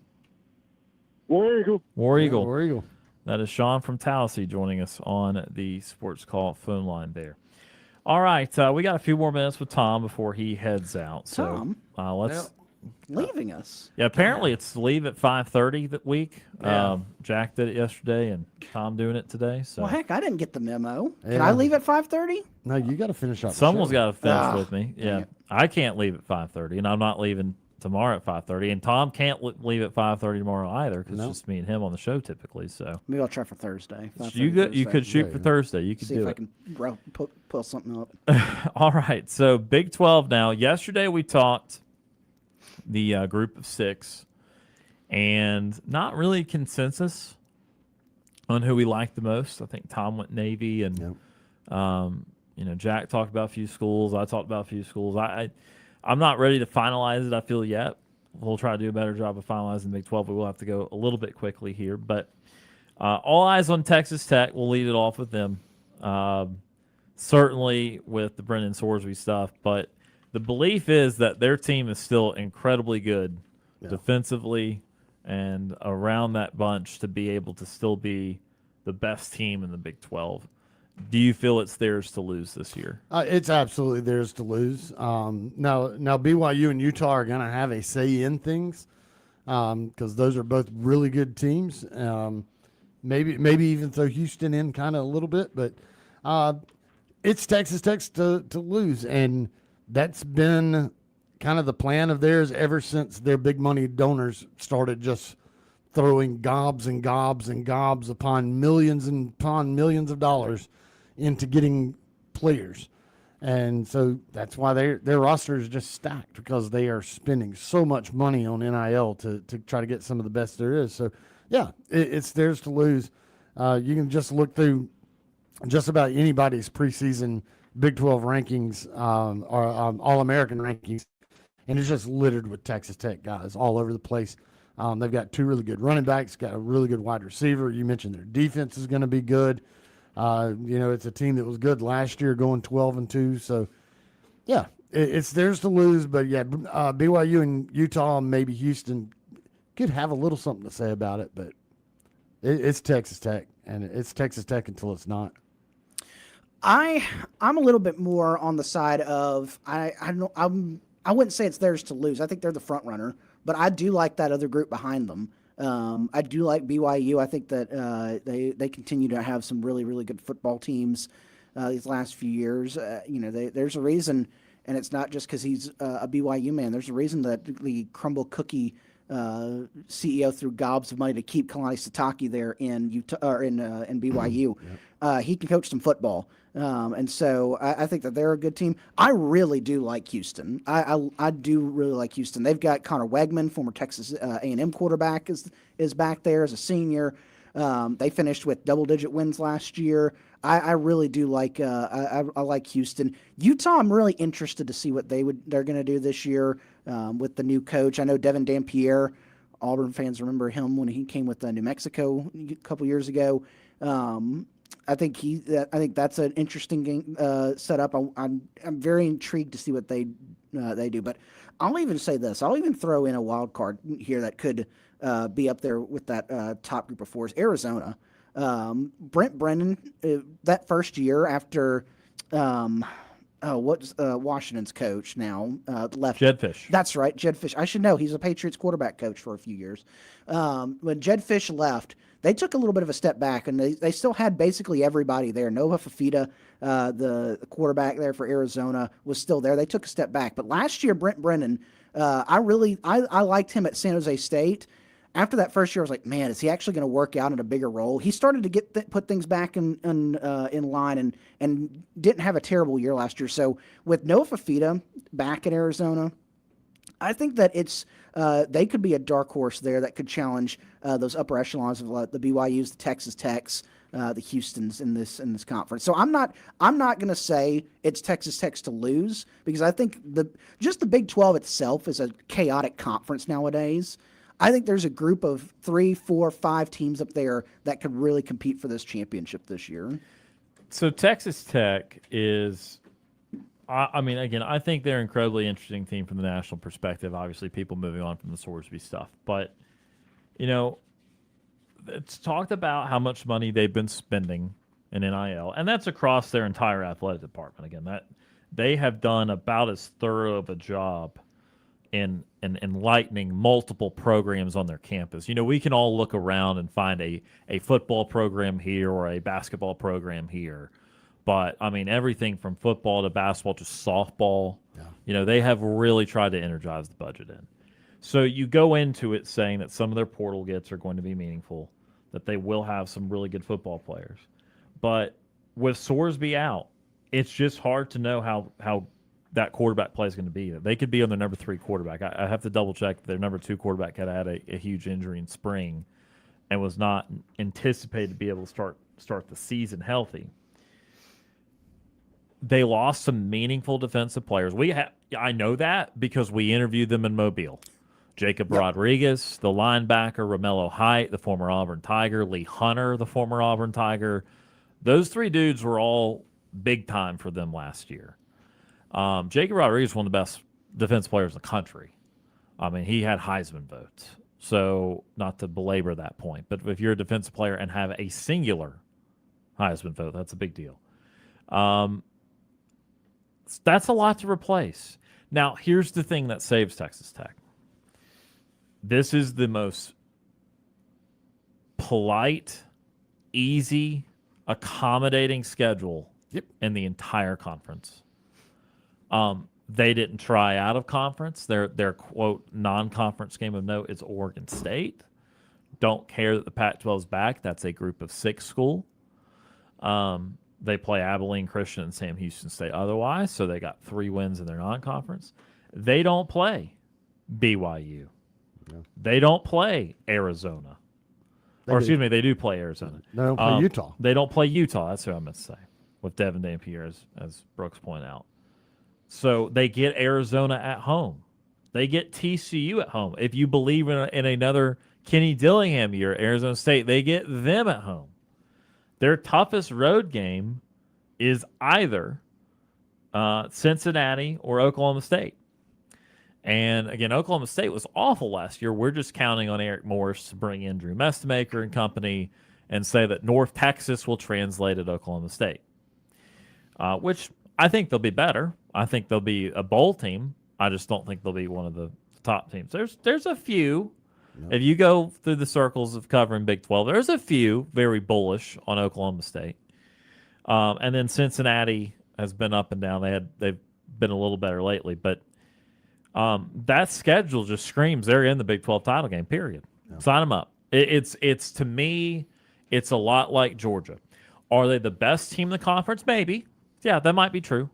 War Eagle. War Eagle. War Eagle. That is Sean from Tallahassee joining us on the Sports Call phone line there. All right. We got a few more minutes with Tom before he heads out. So let's leaving us. Yeah, apparently it's leave at 5:30 that week. Yeah. Jack did it yesterday, and Tom doing it today. So Well, heck, I didn't get the memo. Can Yeah. I leave at 5:30? No, you got to finish up. someone's got to finish Ah, with me. dang Yeah, it. I can't leave at 5:30, and I'm not leaving tomorrow at 5:30, and Tom can't leave at 5:30 tomorrow either because No. it's just me and him on the show typically. So Maybe I'll try for Thursday. you 5:30 could you Thursday. could shoot for Thursday. You could See do if it. I can pull something up. All right, so Big 12 now. Yesterday we talked the group of 6, and not really consensus on who we liked the most. I think Tom went Navy, and Jack talked about a few schools. I talked about a few schools. I'm not ready to finalize it, I feel, yet. We'll try to do a better job of finalizing the Big 12. We will have to go a little bit quickly here, but all eyes on Texas Tech. We'll lead it off with them. Certainly with the Brendan Sorsby stuff, but the belief is that their team is still incredibly good defensively. and around that bunch to be able to still be the best team in the Big 12. Do you feel it's theirs to lose this year? It's absolutely theirs to lose. Now BYU and Utah are going to have a say in things because those are both really good teams. Maybe even throw Houston in kind of a little bit, but it's Texas Tech to lose, and that's been kind of the plan of theirs ever since their big money donors started just throwing gobs and gobs and gobs upon millions of dollars into getting players. And so that's why their roster is just stacked, because they are spending so much money on NIL to try to get some of the best there is. So, yeah, it's theirs to lose. You can just look through just about anybody's preseason Big 12 rankings or All-American rankings, and it's just littered with Texas Tech guys all over the place. They've got two really good running backs, got a really good wide receiver. You mentioned their defense is going to be good. It's a team that was good last year, going 12-2. So, yeah, it's theirs to lose. But, yeah, BYU and Utah, maybe Houston could have a little something to say about it. But it's Texas Tech, and it's Texas Tech until it's not. I'm a little bit more on the side of I wouldn't say it's theirs to lose. I think they're the front runner, but I do like that other group behind them. I do like BYU. I think that they continue to have some really, really good football teams these last few years. There's a reason, and it's not just because he's a BYU man. There's a reason that the Crumble Cookie CEO threw gobs of money to keep Kalani Sitake there in Utah or in BYU. He can coach some football. And so I think that they're a good team. I really do like Houston. I do really like Houston. They've got Connor Wegman, former Texas A&M quarterback, is back there as a senior. They finished with double-digit wins last year. I really do like I like Houston. Utah, I'm really interested to see what they're going to do this year with the new coach. I know Devin Dampierre. Auburn fans remember him when he came with New Mexico a couple years ago. I think that's an interesting game setup. I'm very intrigued to see what they do. But I'll even say this. I'll even throw in a wild card here that could be up there with that top group of fours. Arizona. Brent Brennan, that first year after what's Washington's coach now left. Jed Fish. That's right, Jed Fish. I should know. He's a Patriots quarterback coach for a few years. When Jed Fish left, they took a little bit of a step back, and they still had basically everybody there. Nova Fafita, the quarterback there for Arizona, was still there. They took a step back. But last year, Brent Brennan, I liked him at San Jose State. After that first year, I was like, man, is he actually going to work out in a bigger role? He started to put things back in line and didn't have a terrible year last year. So with Noah Fafita back in Arizona, I think that it's they could be a dark horse there that could challenge those upper echelons of the BYUs, the Texas Techs, the Houstons in this conference. So I'm not going to say it's Texas Tech's to lose, because I think the Big 12 itself is a chaotic conference nowadays. I think there's a group of 3, 4, 5 teams up there that could really compete for this championship this year. So Texas Tech is, I mean, again, I think they're an incredibly interesting team from the national perspective. Obviously, people moving on from the Sorsby stuff. But, it's talked about how much money they've been spending in NIL, and that's across their entire athletic department. Again, that they have done about as thorough of a job in enlightening multiple programs on their campus. We can all look around and find a football program here or a basketball program here. But, I mean, everything from football to basketball to softball, they have really tried to energize the budget in. So you go into it saying that some of their portal gets are going to be meaningful, that they will have some really good football players. But with Sorsby out, it's just hard to know how that quarterback play is going to be. They could be on their number 3 quarterback. I have to double check. Their number 2 quarterback had a huge injury in spring and was not anticipated to be able to start the season healthy. They lost some meaningful defensive players. I know that because we interviewed them in Mobile. Jacob Rodriguez, the linebacker, Romello Height, the former Auburn Tiger, Lee Hunter, the former Auburn Tiger. Those 3 dudes were all big time for them last year. Jacob Rodriguez is one of the best defense players in the country. I mean, he had Heisman votes. So not to belabor that point, but if you're a defensive player and have a singular Heisman vote, that's a big deal. That's a lot to replace. Now, here's the thing that saves Texas Tech. This is the most polite, easy, accommodating schedule in the entire conference. They didn't try out of conference. Their quote non-conference game of note is Oregon State. Don't care that the Pac-12 is back. That's a group of 6 school. They play Abilene Christian and Sam Houston State otherwise, so they got 3 wins in their non-conference. They don't play BYU. No. They don't play Arizona. Excuse me, they do play Arizona. They don't play Utah. They don't play Utah. That's what I meant to say, with Devin Dampier, as Brooks pointed out. So they get Arizona at home. They get TCU at home. If you believe in another Kenny Dillingham year, Arizona State, they get them at home. Their toughest road game is either Cincinnati or Oklahoma State. And again, Oklahoma State was awful last year. We're just counting on Eric Morris to bring in Drew Mestemaker and company and say that North Texas will translate at Oklahoma State, which I think they'll be better. I think they'll be a bowl team. I just don't think they'll be one of the top teams. There's a few. No. If you go through the circles of covering Big 12, there's a few very bullish on Oklahoma State. And then Cincinnati has been up and down. They've been a little better lately, but that schedule just screams they're in the Big 12 title game, period. No. Sign them up. It's to me, it's a lot like Georgia. Are they the best team in the conference? Maybe. Yeah, that might be true.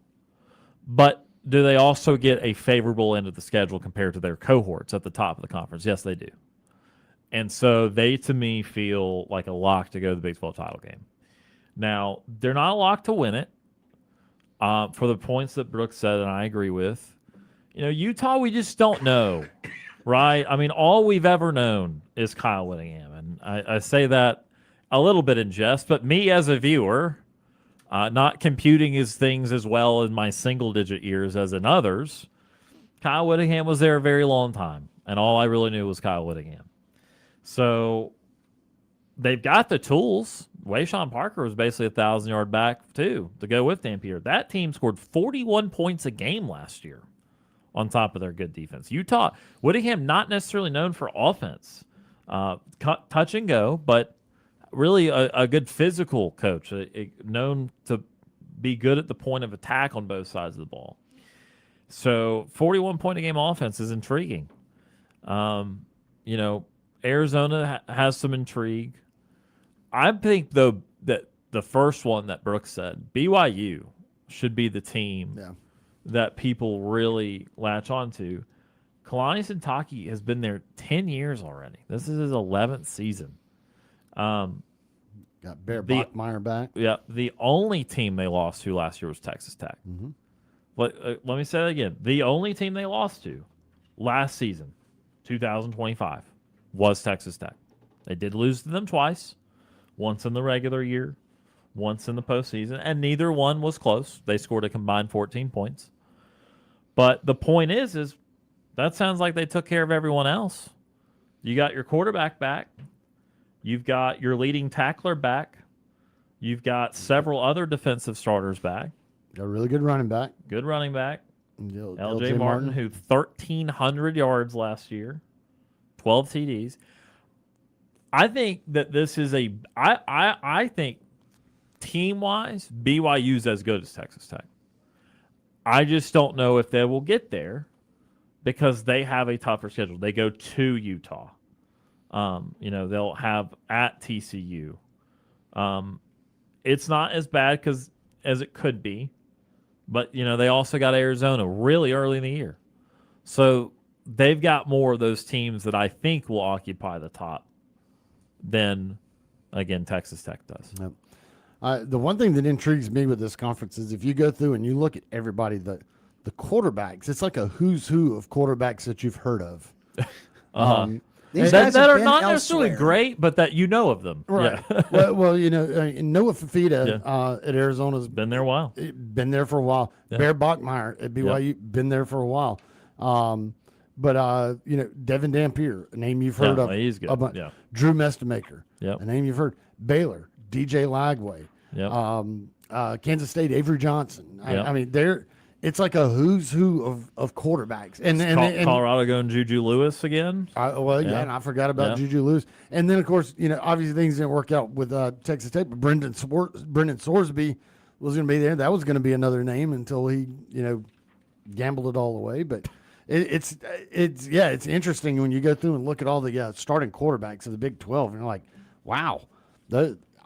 But do they also get a favorable end of the schedule compared to their cohorts at the top of the conference? Yes, they do. And so they, to me, feel like a lock to go to the Big 12 title game. Now, they're not a lock to win it for the points that Brooks said, and I agree with. Utah, we just don't know, right? I mean, all we've ever known is Kyle Whittingham. And I say that a little bit in jest, but me as a viewer, not computing his things as well in my single-digit years as in others, Kyle Whittingham was there a very long time, and all I really knew was Kyle Whittingham. So they've got the tools. Wayshawn Parker was basically 1,000-yard back, too, to go with Dampier. That team scored 41 points a game last year on top of their good defense. Utah, Whittingham not necessarily known for offense. Touch and go, but really a good physical coach, known to be good at the point of attack on both sides of the ball. So 41-point-a-game offense is intriguing. Arizona has some intrigue. I think, though, that the first one that Brooks said, BYU should be the team that people really latch onto. Kalani Sitake has been there 10 years already. This is his 11th season. Got Bear Bachmeier back. Yeah, the only team they lost to last year was Texas Tech. Mm-hmm. Let me say that again. The only team they lost to last season, 2025, was Texas Tech. They did lose to them twice, once in the regular year, once in the postseason, and neither one was close. They scored a combined 14 points. But the point is that sounds like they took care of everyone else. You got your quarterback back. You've got your leading tackler back. You've got several other defensive starters back. A really good running back. Good running back. LJ Martin, who 1,300 yards last year, 12 TDs. I think that this is I think team-wise, BYU's as good as Texas Tech. I just don't know if they will get there because they have a tougher schedule. They go to Utah. They'll have at TCU. It's not as bad as it could be, but they also got Arizona really early in the year. So they've got more of those teams that I think will occupy the top than, again, Texas Tech does. Yep. The one thing that intrigues me with this conference is if you go through and you look at everybody, the quarterbacks, it's like a who's who of quarterbacks that you've heard of. That are not necessarily great, but that you know of them. Right. Yeah. well, Noah Fafita at Arizona's been there a while. Been there for a while. Yeah. Bear Bachmeier at BYU, been there for a while. But Devin Dampier, a name you've heard of. He's good. Yeah. Drew Mestemaker, Yep. a name you've heard. Baylor, DJ Lagway. Yep. Kansas State, Avery Johnson. Yep. I mean, it's like a who's who of quarterbacks. And Colorado going Juju Lewis again. And I forgot about Juju Lewis. And then, of course, obviously things didn't work out with Texas State, but Brendan Sorsby was going to be there. That was going to be another name until he, gambled it all away. But it's interesting when you go through and look at all the starting quarterbacks of the Big 12, and you're like, wow,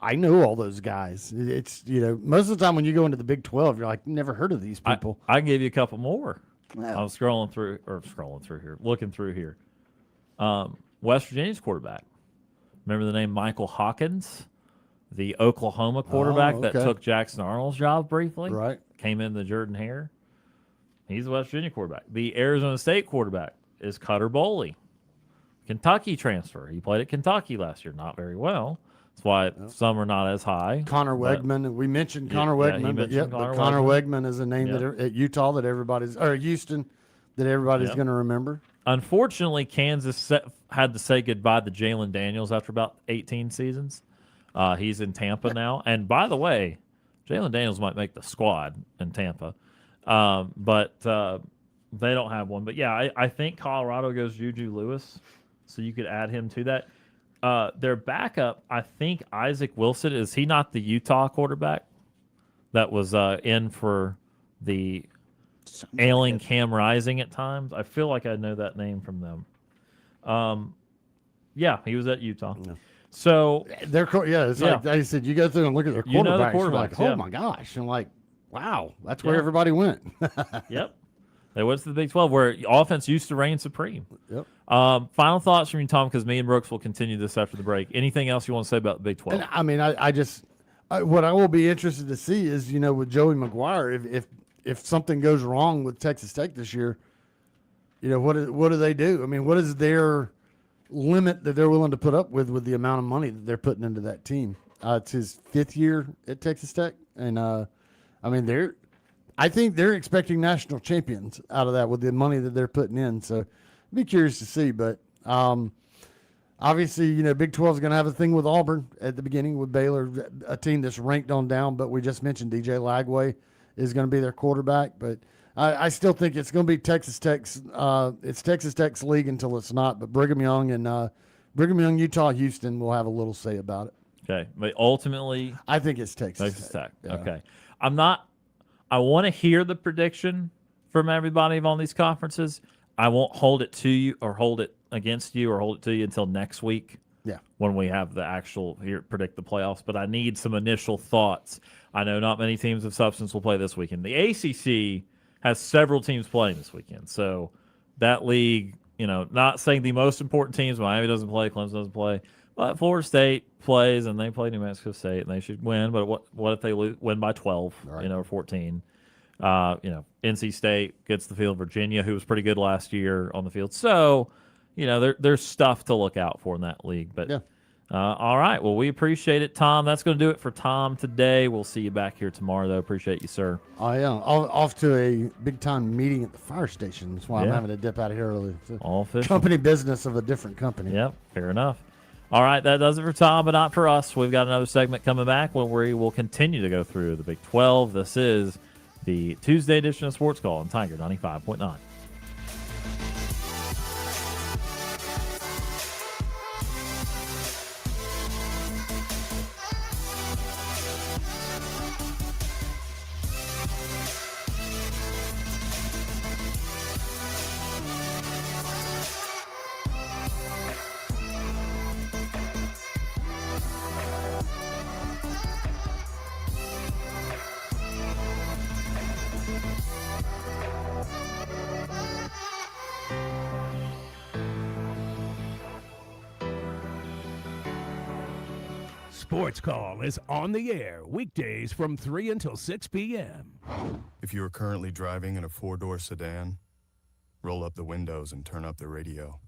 I know all those guys. It's most of the time when you go into the Big 12, you're like, never heard of these people. I can give you a couple more. Yeah. I was looking through here. West Virginia's quarterback. Remember the name Michael Hawkins, the Oklahoma quarterback that took Jackson Arnold's job briefly. Right. Came in the Jordan-Hare. He's a West Virginia quarterback. The Arizona State quarterback is Cutter Boley. Kentucky transfer. He played at Kentucky last year. Not very well. That's why some are not as high. Connor Wegman. We mentioned Connor Wegman. But Connor Wegman is a name that at Utah that Houston that everybody's going to remember. Unfortunately, Kansas had to say goodbye to Jalen Daniels after about 18 seasons. He's in Tampa now. And by the way, Jalen Daniels might make the squad in Tampa. But they don't have one. But, yeah, I think Colorado goes Juju Lewis, so you could add him to that. Their backup, I think Isaac Wilson, is he not the Utah quarterback that was in for the ailing Cam Rising at times? I feel like I know that name from them. Yeah, he was at Utah. Yeah. So like I said, you go through and look at their quarterbacks. You're like, oh my gosh, and like, wow, that's where everybody went. Yep. They went to the Big 12 where offense used to reign supreme. Yep. Final thoughts from you, Tom, because me and Brooks will continue this after the break. Anything else you want to say about the Big 12? And, I mean, what I will be interested to see is, with Joey McGuire, if something goes wrong with Texas Tech this year, what do they do? I mean, what is their limit that they're willing to put up with the amount of money that they're putting into that team? It's his 5th year at Texas Tech, and I mean, I think they're expecting national champions out of that with the money that they're putting in. So, I'd be curious to see. But obviously, Big 12 is going to have a thing with Auburn at the beginning with Baylor, a team that's ranked on down. But we just mentioned DJ Lagway is going to be their quarterback. But I still think it's going to be Texas Tech's. It's Texas Tech's league until it's not. But Brigham Young, Utah, Houston will have a little say about it. Okay, but ultimately, I think it's Texas Tech. Yeah. Okay, I want to hear the prediction from everybody on these conferences. I won't hold it to you or hold it against you or hold it to you until next week. Yeah. When we have the actual predict the playoffs, but I need some initial thoughts. I know not many teams of substance will play this weekend. The ACC has several teams playing this weekend, so that league, not saying the most important teams. Miami doesn't play, Clemson doesn't play, but Florida State plays, and they play New Mexico State, and they should win. But what if they win by 12, right. Or 14? NC State gets the field. Virginia, who was pretty good last year, on the field. So, there's stuff to look out for in that league. But all right, well, we appreciate it, Tom. That's going to do it for Tom today. We'll see you back here tomorrow, though. Appreciate you, sir. I am off to a big-time meeting at the fire station. That's why I'm having to dip out of here early. All official. Company business of a different company. Yep, fair enough. All right, that does it for Tom, but not for us. We've got another segment coming back where we will continue to go through the Big 12. This is the Tuesday edition of Sports Call on Tiger 95.9. Sports Call is on the air weekdays from 3 until 6 p.m. If you are currently driving in a four-door sedan, roll up the windows and turn up the radio.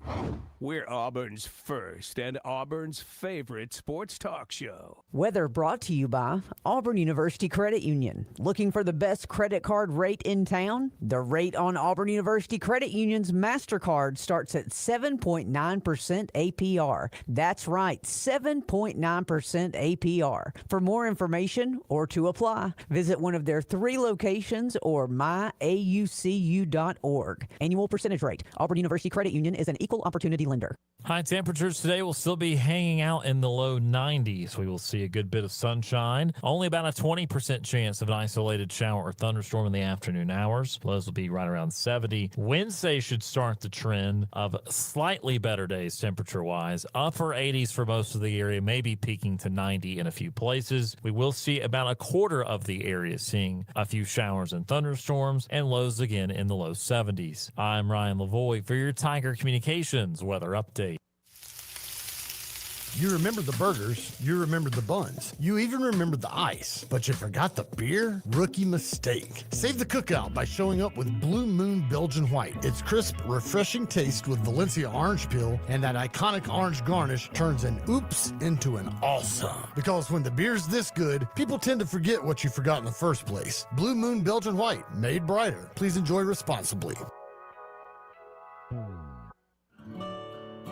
We're Auburn's first and Auburn's favorite sports talk show. Weather brought to you by Auburn University Credit Union. Looking for the best credit card rate in town? The rate on Auburn University Credit Union's MasterCard starts at 7.9% APR. That's right, 7.9% APR. For more information or to apply, visit one of their 3 locations or myaucu.org. Annual percentage rate. Auburn University Credit Union is an equal opportunity lender. High temperatures today will still be hanging out in the low 90s. We will see a good bit of sunshine. Only about a 20% chance of an isolated shower or thunderstorm in the afternoon hours. Lows will be right around 70. Wednesday should start the trend of slightly better days temperature-wise. Upper 80s for most of the area, maybe peaking to 90 in a few places. We will see about a quarter of the area seeing a few showers and thunderstorms, and lows again in the low 70s. I'm Ryan Lavoie for your Tiger Communications weather update. You remember the burgers, you remember the buns, you even remember the ice, but you forgot the beer? Rookie mistake. Save the cookout by showing up with Blue Moon Belgian White. Its crisp, refreshing taste with Valencia orange peel and that iconic orange garnish turns an oops into an awesome. Because when the beer's this good, people tend to forget what you forgot in the first place. Blue Moon Belgian White, made brighter. Please enjoy responsibly.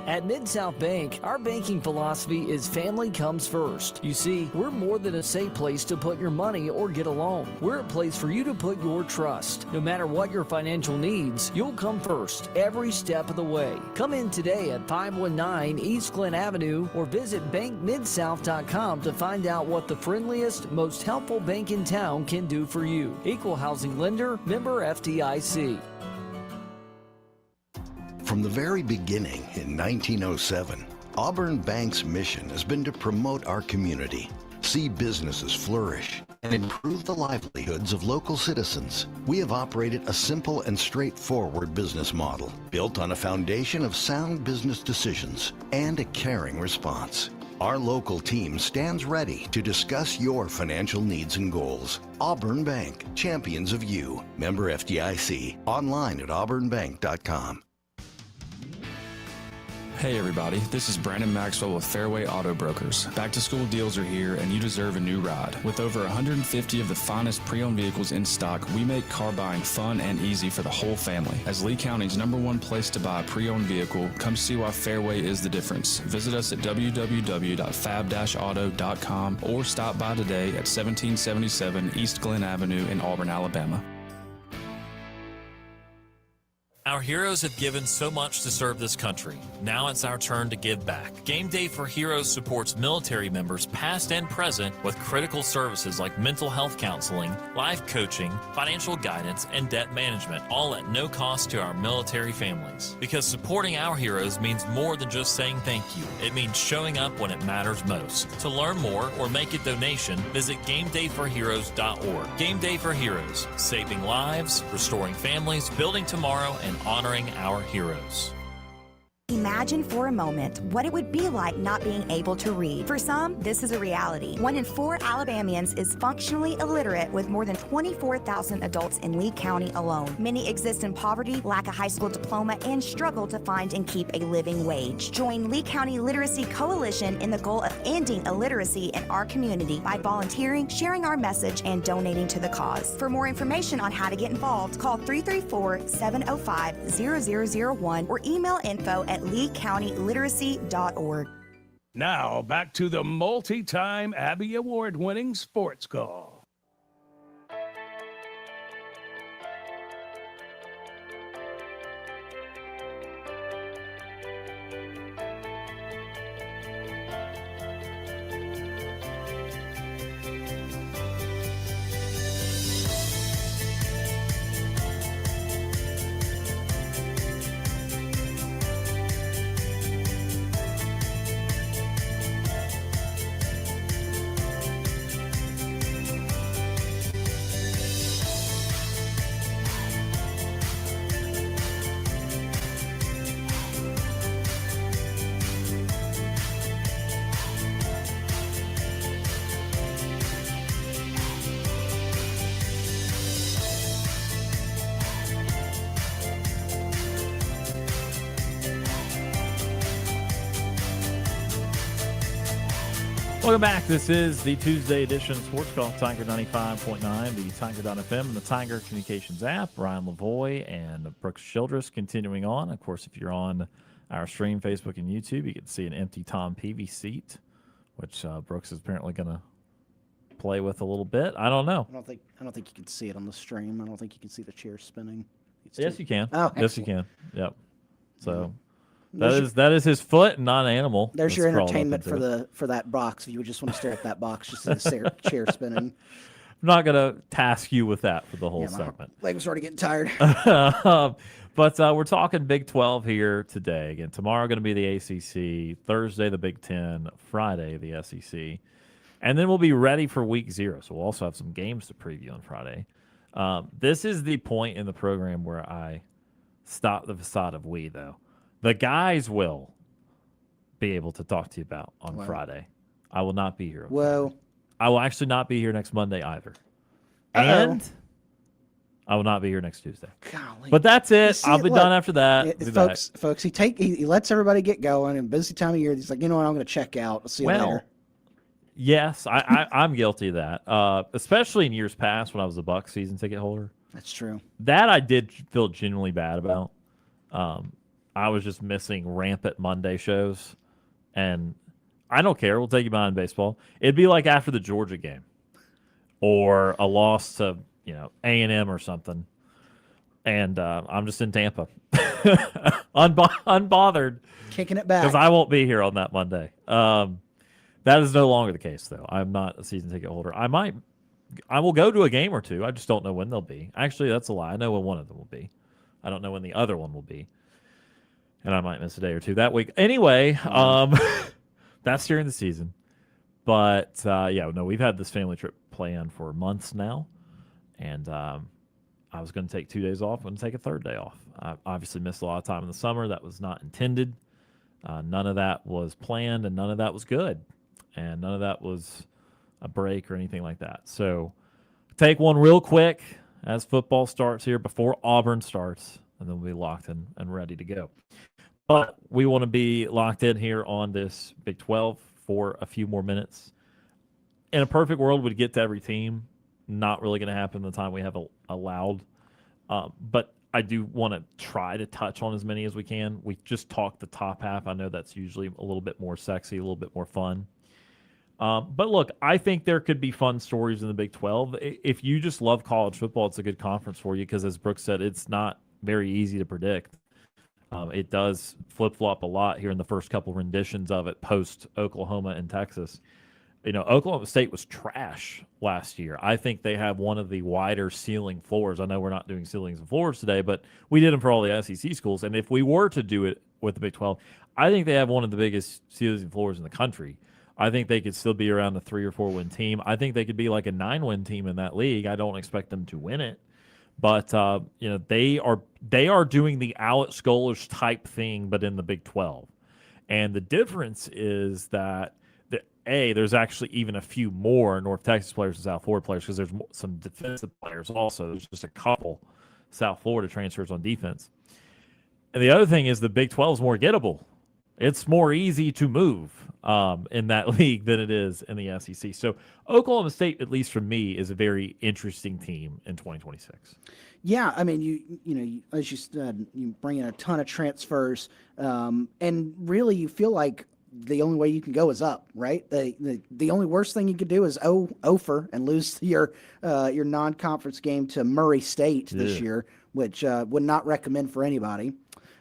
At Mid-South Bank, our banking philosophy is family comes first. You see, we're more than a safe place to put your money or get a loan. We're a place for you to put your trust. No matter what your financial needs, you'll come first every step of the way. Come in today at 519 East Glen Avenue or visit bankmidsouth.com to find out what the friendliest, most helpful bank in town can do for you. Equal housing lender, member FDIC. From the very beginning in 1907, Auburn Bank's mission has been to promote our community, see businesses flourish, and improve the livelihoods of local citizens. We have operated a simple and straightforward business model, built on a foundation of sound business decisions and a caring response. Our local team stands ready to discuss your financial needs and goals. Auburn Bank, champions of you. Member FDIC. Online at auburnbank.com. Hey everybody, this is Brandon Maxwell with Fairway Auto Brokers. Back to school deals are here and you deserve a new ride. With over 150 of the finest pre-owned vehicles in stock, we make car buying fun and easy for the whole family. As Lee County's #1 place to buy a pre-owned vehicle, come see why Fairway is the difference. Visit us at www.fab-auto.com or stop by today at 1777 East Glen Avenue in Auburn, Alabama. Our heroes have given so much to serve this country. Now it's our turn to give back. Game Day for Heroes supports military members past and present with critical services like mental health counseling, life coaching, financial guidance, and debt management, all at no cost to our military families. Because supporting our heroes means more than just saying thank you. It means showing up when it matters most. To learn more or make a donation, visit GameDayForHeroes.org. Game Day for Heroes, saving lives, restoring families, building tomorrow, and honoring our heroes. Imagine for a moment what it would be like not being able to read. For some, this is a reality. 1 in 4 Alabamians is functionally illiterate, with more than 24,000 adults in Lee County alone. Many exist in poverty, lack a high school diploma, and struggle to find and keep a living wage. Join Lee County Literacy Coalition in the goal of ending illiteracy in our community by volunteering, sharing our message, and donating to the cause. For more information on how to get involved, call 334-705-0001 or email info@leecountyLiteracy.org. Now, back to the multi-time Abby Award-winning Sports Call. Welcome back. This is the Tuesday edition of Sports Call, Tiger 95.9, the Tiger.fm, and the Tiger Communications app. Ryan Lavoie and Brooks Childress continuing on. Of course, if you're on our stream, Facebook and YouTube, you get to see an empty Tom Peavy seat, which Brooks is apparently going to play with a little bit. I don't know. I don't think you can see it on the stream. I don't think you can see the chair spinning. Yes, you can. Oh, yes, you can. Yep. So There's that is his foot, and not an animal. There's your that's crawled up entertainment into it. for that box. If you would just want to stare at that box, just see the chair spinning. I'm not going to task you with that for the whole My segment. leg was already getting tired. But we're talking Big 12 here today. Again, tomorrow going to be the ACC, Thursday the Big 10, Friday the SEC. And then we'll be ready for week 0. So we'll also have some games to preview on Friday. This is the point in the program where I stop the facade of we, though. The guys will be able to talk to you about on Friday. I will not be here. Well, I will actually not be here next Monday either. And I will not be here next Tuesday. Golly. But that's it. See, I'll be done after that. Folks, he lets everybody get going. And busy time of year, he's like, you know what, I'm going to check out. I'll see you later. Yes, I'm guilty of that. Especially in years past when I was a Bucs season ticket holder. That's true. That I did feel genuinely bad about. I was just missing rampant Monday shows, and I don't care. We'll take you behind baseball. It'd be like after the Georgia game, or a loss to A&M or something, and I'm just in Tampa, unbothered, kicking it back because I won't be here on that Monday. That is no longer the case, though. I'm not a season ticket holder. I will go to a game or two. I just don't know when they'll be. Actually, that's a lie. I know when one of them will be. I don't know when the other one will be. And I might miss a day or two that week. Anyway, that's during the season. But, we've had this family trip planned for months now. And I was going to take 2 days off. I'm going to take a third day off. I obviously missed a lot of time in the summer. That was not intended. None of that was planned, and none of that was good. And none of that was a break or anything like that. So take one real quick as football starts here before Auburn starts, and then we'll be locked in and ready to go. But we want to be locked in here on this Big 12 for a few more minutes. In a perfect world, we'd get to every team. Not really going to happen in the time we have allowed. But I do want to try to touch on as many as we can. We just talked the top half. I know that's usually a little bit more sexy, a little bit more fun. But look, I think there could be fun stories in the Big 12. If you just love college football, it's a good conference for you because, as Brooks said, it's not very easy to predict. It does flip-flop a lot here in the first couple renditions of it post-Oklahoma and Texas. Oklahoma State was trash last year. I think they have one of the wider ceiling floors. I know we're not doing ceilings and floors today, but we did them for all the SEC schools. And if we were to do it with the Big 12, I think they have one of the biggest ceilings and floors in the country. I think they could still be around a 3 or 4 win team. I think they could be like a 9-win team in that league. I don't expect them to win it. But they are doing the Alex Scholars type thing, but in the Big 12. And the difference is that there's actually even a few more North Texas players and South Florida players because there's some defensive players also. There's just a couple South Florida transfers on defense. And the other thing is the Big 12 is more gettable. It's more easy to move in that league than it is in the SEC. So Oklahoma State, at least for me, is a very interesting team in 2026. Yeah, I mean, you as you said, you bring in a ton of transfers, and really you feel like the only way you can go is up, right? The only worst thing you could do is over and lose your non-conference game to Murray State this year, which would not recommend for anybody.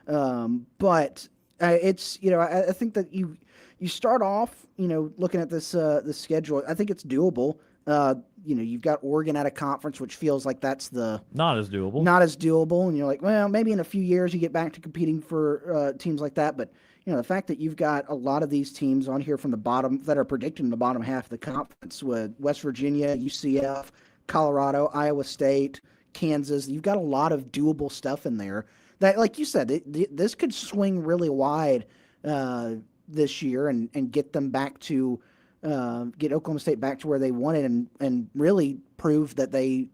But it's I think that you start off looking at this schedule. I think it's doable. You've got Oregon at a conference, which feels like that's not as doable. And you're like, well, maybe in a few years you get back to competing for teams like that. But the fact that you've got a lot of these teams on here from the bottom that are predicted in the bottom half of the conference with West Virginia, UCF, Colorado, Iowa State, Kansas, you've got a lot of doable stuff in there that, like you said, this could swing really wide this year and get them back to get Oklahoma State back to where they wanted and really prove that the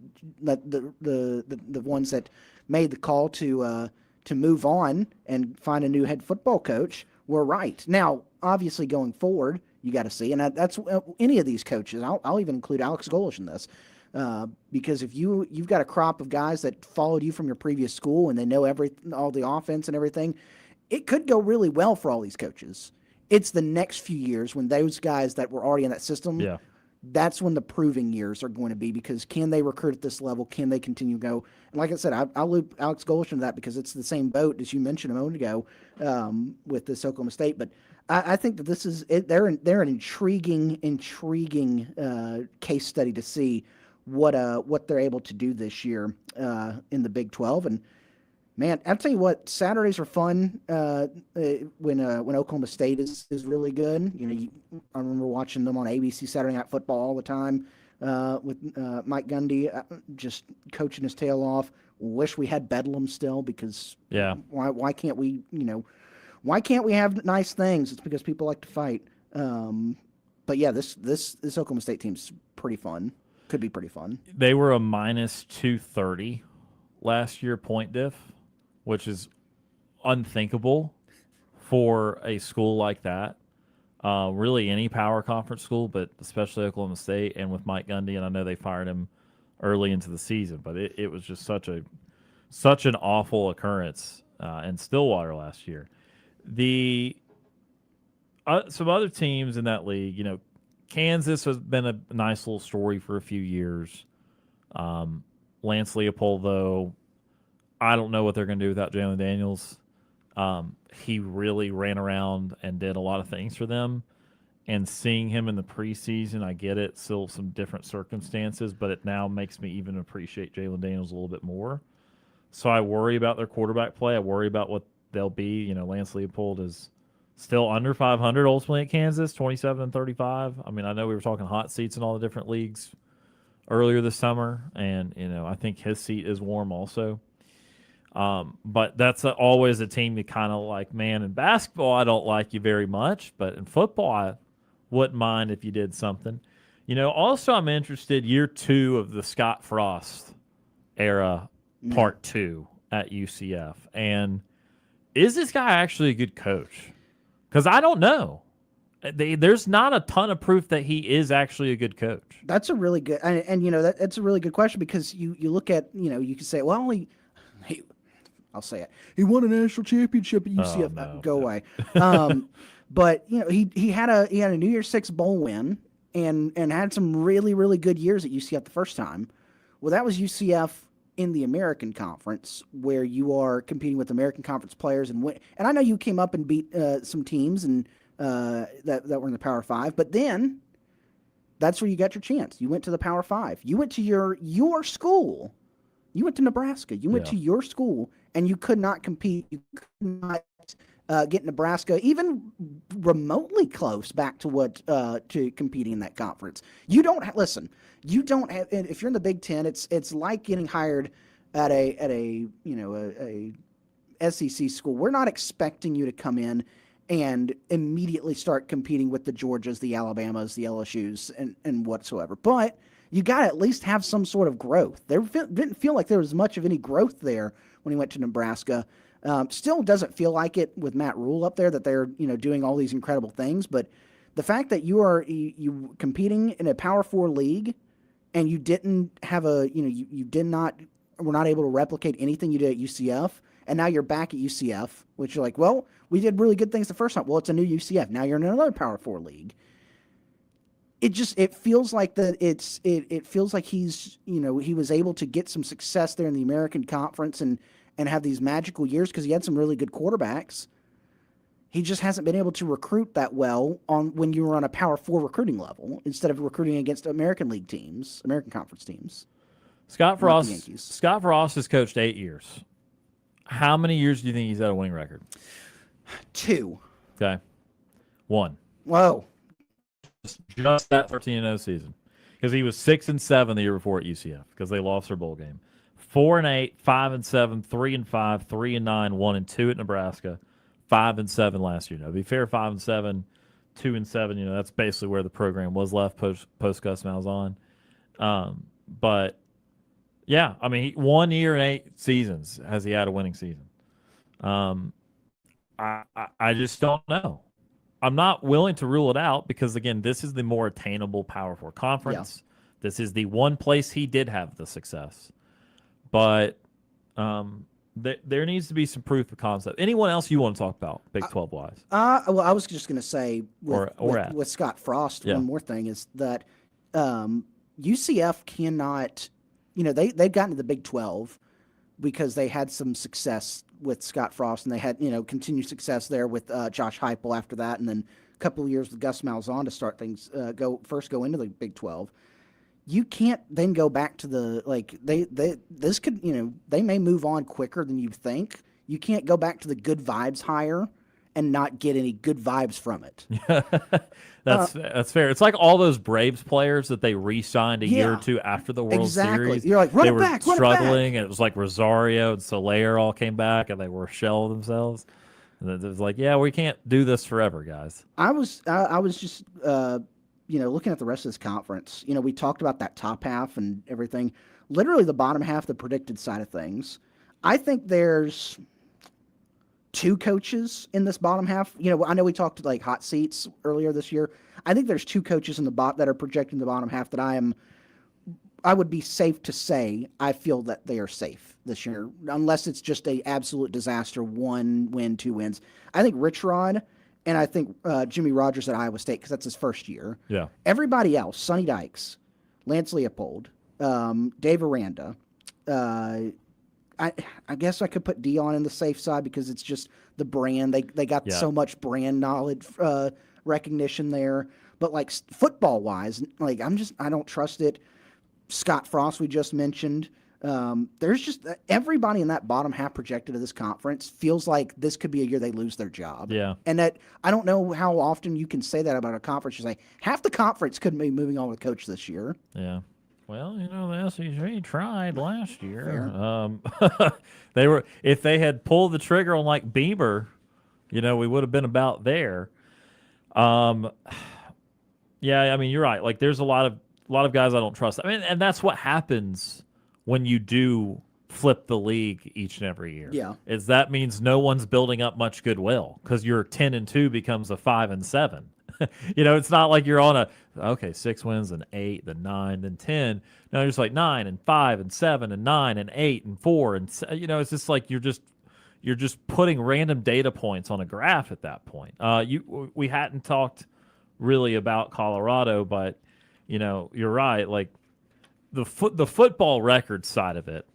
ones that made the call to move on and find a new head football coach were right. Now, obviously, going forward, you got to see, and that's any of these coaches. I'll even include Alex Golish in this, because if you've got a crop of guys that followed you from your previous school and they know all the offense and everything, it could go really well for all these coaches. It's the next few years when those guys that were already in that system. Yeah. That's when the proving years are going to be, because can they recruit at this level? Can they continue to go? And like I said, I'll loop Alex Golish into that because it's the same boat as you mentioned a moment ago with this Oklahoma State. But I think that this is it. They're an intriguing case study to see what they're able to do this year in the Big 12. And man, I'll tell you what, Saturdays are fun when Oklahoma State is really good. I remember watching them on ABC Saturday Night Football all the time with Mike Gundy just coaching his tail off. Wish we had Bedlam still, because why can't we have nice things? It's because people like to fight. But yeah, this Oklahoma State team's pretty fun. Could be pretty fun. They were a minus 230 last year point diff, which is unthinkable for a school like that. Really any power conference school, but especially Oklahoma State, and with Mike Gundy, and I know they fired him early into the season, but it was just such an awful occurrence in Stillwater last year. Some other teams in that league, Kansas has been a nice little story for a few years. Lance Leopold, though, I don't know what they're going to do without Jalen Daniels. He really ran around and did a lot of things for them. And seeing him in the preseason, I get it, still some different circumstances, but it now makes me even appreciate Jalen Daniels a little bit more. So I worry about their quarterback play. I worry about what they'll be. Lance Leopold is still under 500 ultimately at Kansas, 27-35. I mean, I know we were talking hot seats in all the different leagues earlier this summer, and I think his seat is warm also. But that's always a team you kind of like. Man, in basketball, I don't like you very much, but in football, I wouldn't mind if you did something. Also, I'm interested year 2 of the Scott Frost era, part 2 at UCF. And is this guy actually a good coach? Because I don't know. There's not a ton of proof that he is actually a good coach. That's a really good, and that's a really good question, because you look at, you can say, well, I'll say it. He won a national championship at UCF. Oh, no. Go away. But he had a New Year's Six bowl win and had some really, really good years at UCF the first time. Well, that was UCF in the American Conference, where you are competing with American Conference players and win. And I know you came up and beat some teams and that were in the Power 5, but then that's where you got your chance. You went to the Power 5. You went to your school. You went to Nebraska. You went to your school, and you could not compete. You could not get Nebraska even remotely close back to what to competing in that conference. You don't listen. You don't have. If you're in the Big Ten, it's like getting hired at a SEC school. We're not expecting you to come in and immediately start competing with the Georgias, the Alabamas, the LSUs, and whatsoever. But you got to at least have some sort of growth. There didn't feel like there was much of any growth there when he went to Nebraska. Still doesn't feel like it with Matt Rule up there, that they're doing all these incredible things. But the fact that you are competing in a Power 4 league, and you didn't have were not able to replicate anything you did at UCF, and now you're back at UCF, which you're like, well, we did really good things the first time. Well, it's a new UCF. Now you're in another Power 4 league. It feels like it feels like he's he was able to get some success there in the American Conference and have these magical years because he had some really good quarterbacks. He just hasn't been able to recruit that well when you were on a Power 4 recruiting level instead of recruiting against American League teams, American Conference teams. Scott Frost has coached 8 years. How many years do you think he's at a winning record? 2. Okay. 1. Whoa. Just that 13-0 season, because he was 6-7 the year before at UCF because they lost their bowl game. 4-8, 5-7, 3-5, 3-9, 1-2 at Nebraska, 5-7 last year. Now, to be fair, 5-7, 2-7. That's basically where the program was left post Gus Malzahn. But yeah, I mean, 1 year and 8 seasons has he had a winning season. I just don't know. I'm not willing to rule it out because, again, this is the more attainable Power 4 conference. This is the one place he did have the success. But there needs to be some proof of concept. Anyone else you want to talk about, Big 12-wise? Well, I was just going to say with Scott Frost, Yeah. one more thing is that UCF cannot, they've gotten to the Big 12 because they had some success with Scott Frost, and they had, continued success there with Josh Heupel after that, and then a couple of years with Gus Malzahn to start things, go into the Big 12. You can't then go back to they may move on quicker than you think. You can't go back to the good vibes hire and not get any good vibes from it. That's fair. It's like all those Braves players that they re-signed a year or two after the World Series. You're like, they were struggling, and it was like Rosario and Soler all came back, and they were a shell of themselves. And it was like, yeah, we can't do this forever, guys. I was just looking at the rest of this conference. We talked about that top half and everything. Literally, the bottom half, the predicted side of things. I think there's 2 coaches in this bottom half. I know we talked like hot seats earlier this year. I think there's 2 coaches in the that are projecting the bottom half that I would be safe to say I feel that they are safe this year, unless it's just a absolute disaster, 1 win, 2 wins. I think Rich Rod and I think Jimmy Rogers at Iowa State, because that's his first year. Yeah. Everybody else, Sonny Dykes, Lance Leopold, Dave Aranda, I guess I could put Dion in the safe side because it's just the brand. They got so much brand knowledge, recognition there. But like football wise, like I don't trust it. Scott Frost, we just mentioned. There's just everybody in that bottom half projected of this conference feels like this could be a year they lose their job. Yeah. And that I don't know how often you can say that about a conference. You say half the conference could be moving on with coach this year. Yeah. Well, the SEC tried last year. If they had pulled the trigger on like Beamer, we would have been about there. Yeah, I mean, you're right. Like, there's a lot of guys I don't trust. I mean, and that's what happens when you do flip the league each and every year. Yeah, is that means no one's building up much goodwill because your 10-2 becomes a 5-7. It's not like you're on 6 wins and 8, then 9, then 10. No, you're just like 9 and 5 and 7 and 9 and 8 and 4 and it's just like you're just putting random data points on a graph at that point. We hadn't talked really about Colorado, but you're right. Like the football record side of it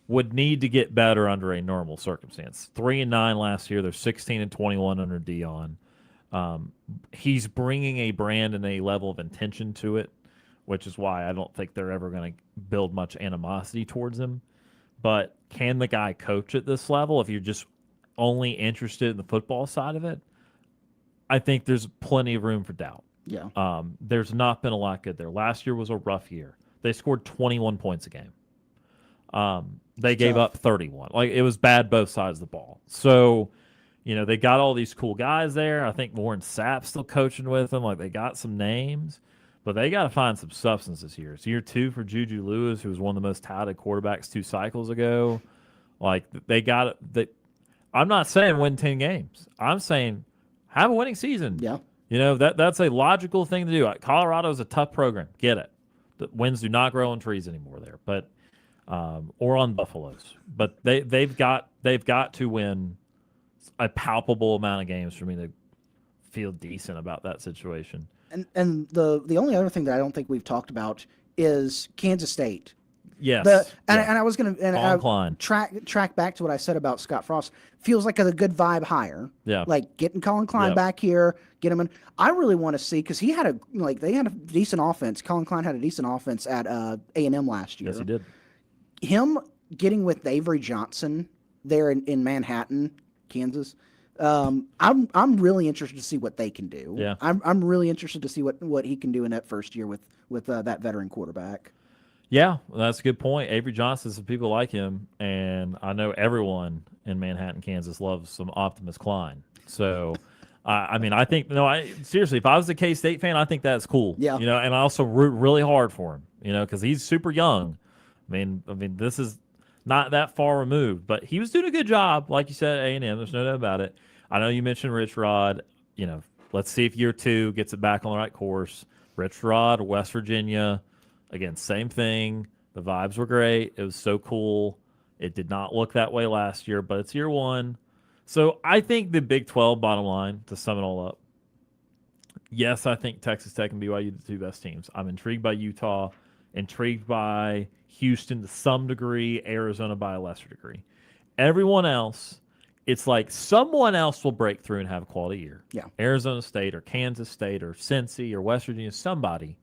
would need to get better under a normal circumstance. 3-9 last year. They're 16-21 under Dion. He's bringing a brand and a level of intention to it, which is why I don't think they're ever going to build much animosity towards him. But can the guy coach at this level if you're just only interested in the football side of it? I think there's plenty of room for doubt. Yeah. There's not been a lot good there. Last year was a rough year. They scored 21 points a game. They gave up 31. Like, it was bad both sides of the ball. So, they got all these cool guys there. I think Warren Sapp's still coaching with them. Like, they got some names, but they got to find some substance this year. It's year 2 for Juju Lewis, who was one of the most touted quarterbacks 2 cycles ago. Like, they got it. I'm not saying win 10 games. I'm saying have a winning season. Yeah. That's a logical thing to do. Colorado's a tough program. Get it. The wins do not grow on trees anymore there, but or on buffaloes. But they've got to win a palpable amount of games for me to feel decent about that situation. And the only other thing that I don't think we've talked about is Kansas State. Yes. And I was going to track back to what I said about Scott Frost. Feels like a good vibe hire. Yeah. Like getting Colin Klein back here, get him in. I really want to see, because they had a decent offense. Colin Klein had a decent offense at A&M last year. Yes, he did. Him getting with Avery Johnson there in Manhattan, Kansas. I'm really interested to see what they can do. Yeah. I'm really interested to see what he can do in that first year with that veteran quarterback. Yeah, well, that's a good point. Avery Johnson, some people like him, and I know everyone in Manhattan, Kansas loves some Optimus Klein. So, I think seriously, if I was a K-State fan, I think that's cool. Yeah. And I also root really hard for him. Because he's super young. I mean, this is not that far removed, but he was doing a good job, like you said, at A&M. There's no doubt about it. I know you mentioned Rich Rod. Let's see if year 2 gets it back on the right course. Rich Rod, West Virginia, again, same thing. The vibes were great. It was so cool. It did not look that way last year, but it's year 1. So I think the Big 12, bottom line, to sum it all up, yes, I think Texas Tech and BYU are the 2 best teams. I'm intrigued by Utah, intrigued by Houston to some degree, Arizona by a lesser degree. Everyone else, it's like someone else will break through and have a quality year. Yeah. Arizona State or Kansas State or Cincy or West Virginia, somebody.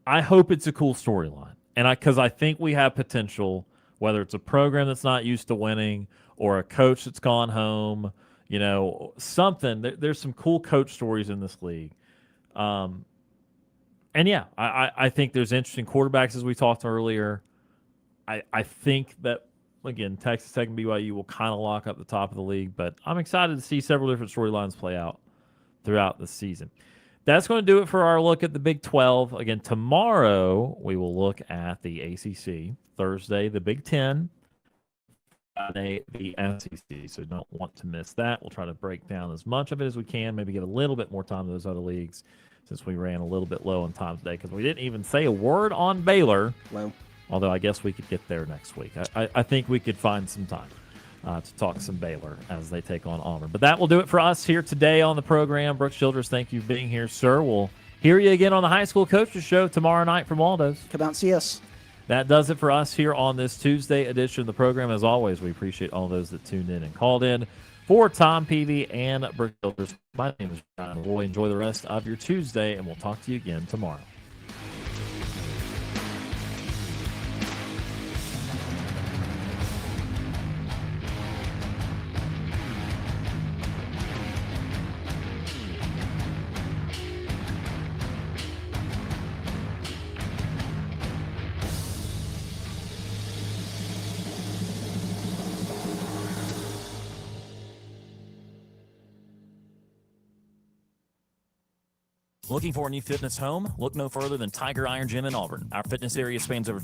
I hope it's a cool storyline. And because I think we have potential, whether it's a program that's not used to winning or a coach that's gone home, something. There's some cool coach stories in this league. And yeah, I think there's interesting quarterbacks, as we talked earlier. I think that, again, Texas Tech and BYU will kind of lock up the top of the league, but I'm excited to see several different storylines play out throughout the season. That's going to do it for our look at the Big 12. Again, tomorrow we will look at the ACC. Thursday, the Big 10. Friday, the SEC. So don't want to miss that. We'll try to break down as much of it as we can, maybe give a little bit more time to those other leagues since we ran a little bit low on time today because we didn't even say a word on Baylor. Well, although I guess we could get there next week. I think we could find some time to talk some Baylor as they take on Auburn. But that will do it for us here today on the program. Brooks Childress, thank you for being here, sir. We'll hear you again on the High School Coaches Show tomorrow night from Waldo's. Come out and see us. That does it for us here on this Tuesday edition of the program. As always, we appreciate all those that tuned in and called in. For Tom Peavy and Brooks Childress, my name is John Roy. Enjoy the rest of your Tuesday, and we'll talk to you again tomorrow. Looking for a new fitness home? Look no further than Tiger Iron Gym in Auburn. Our fitness area spans over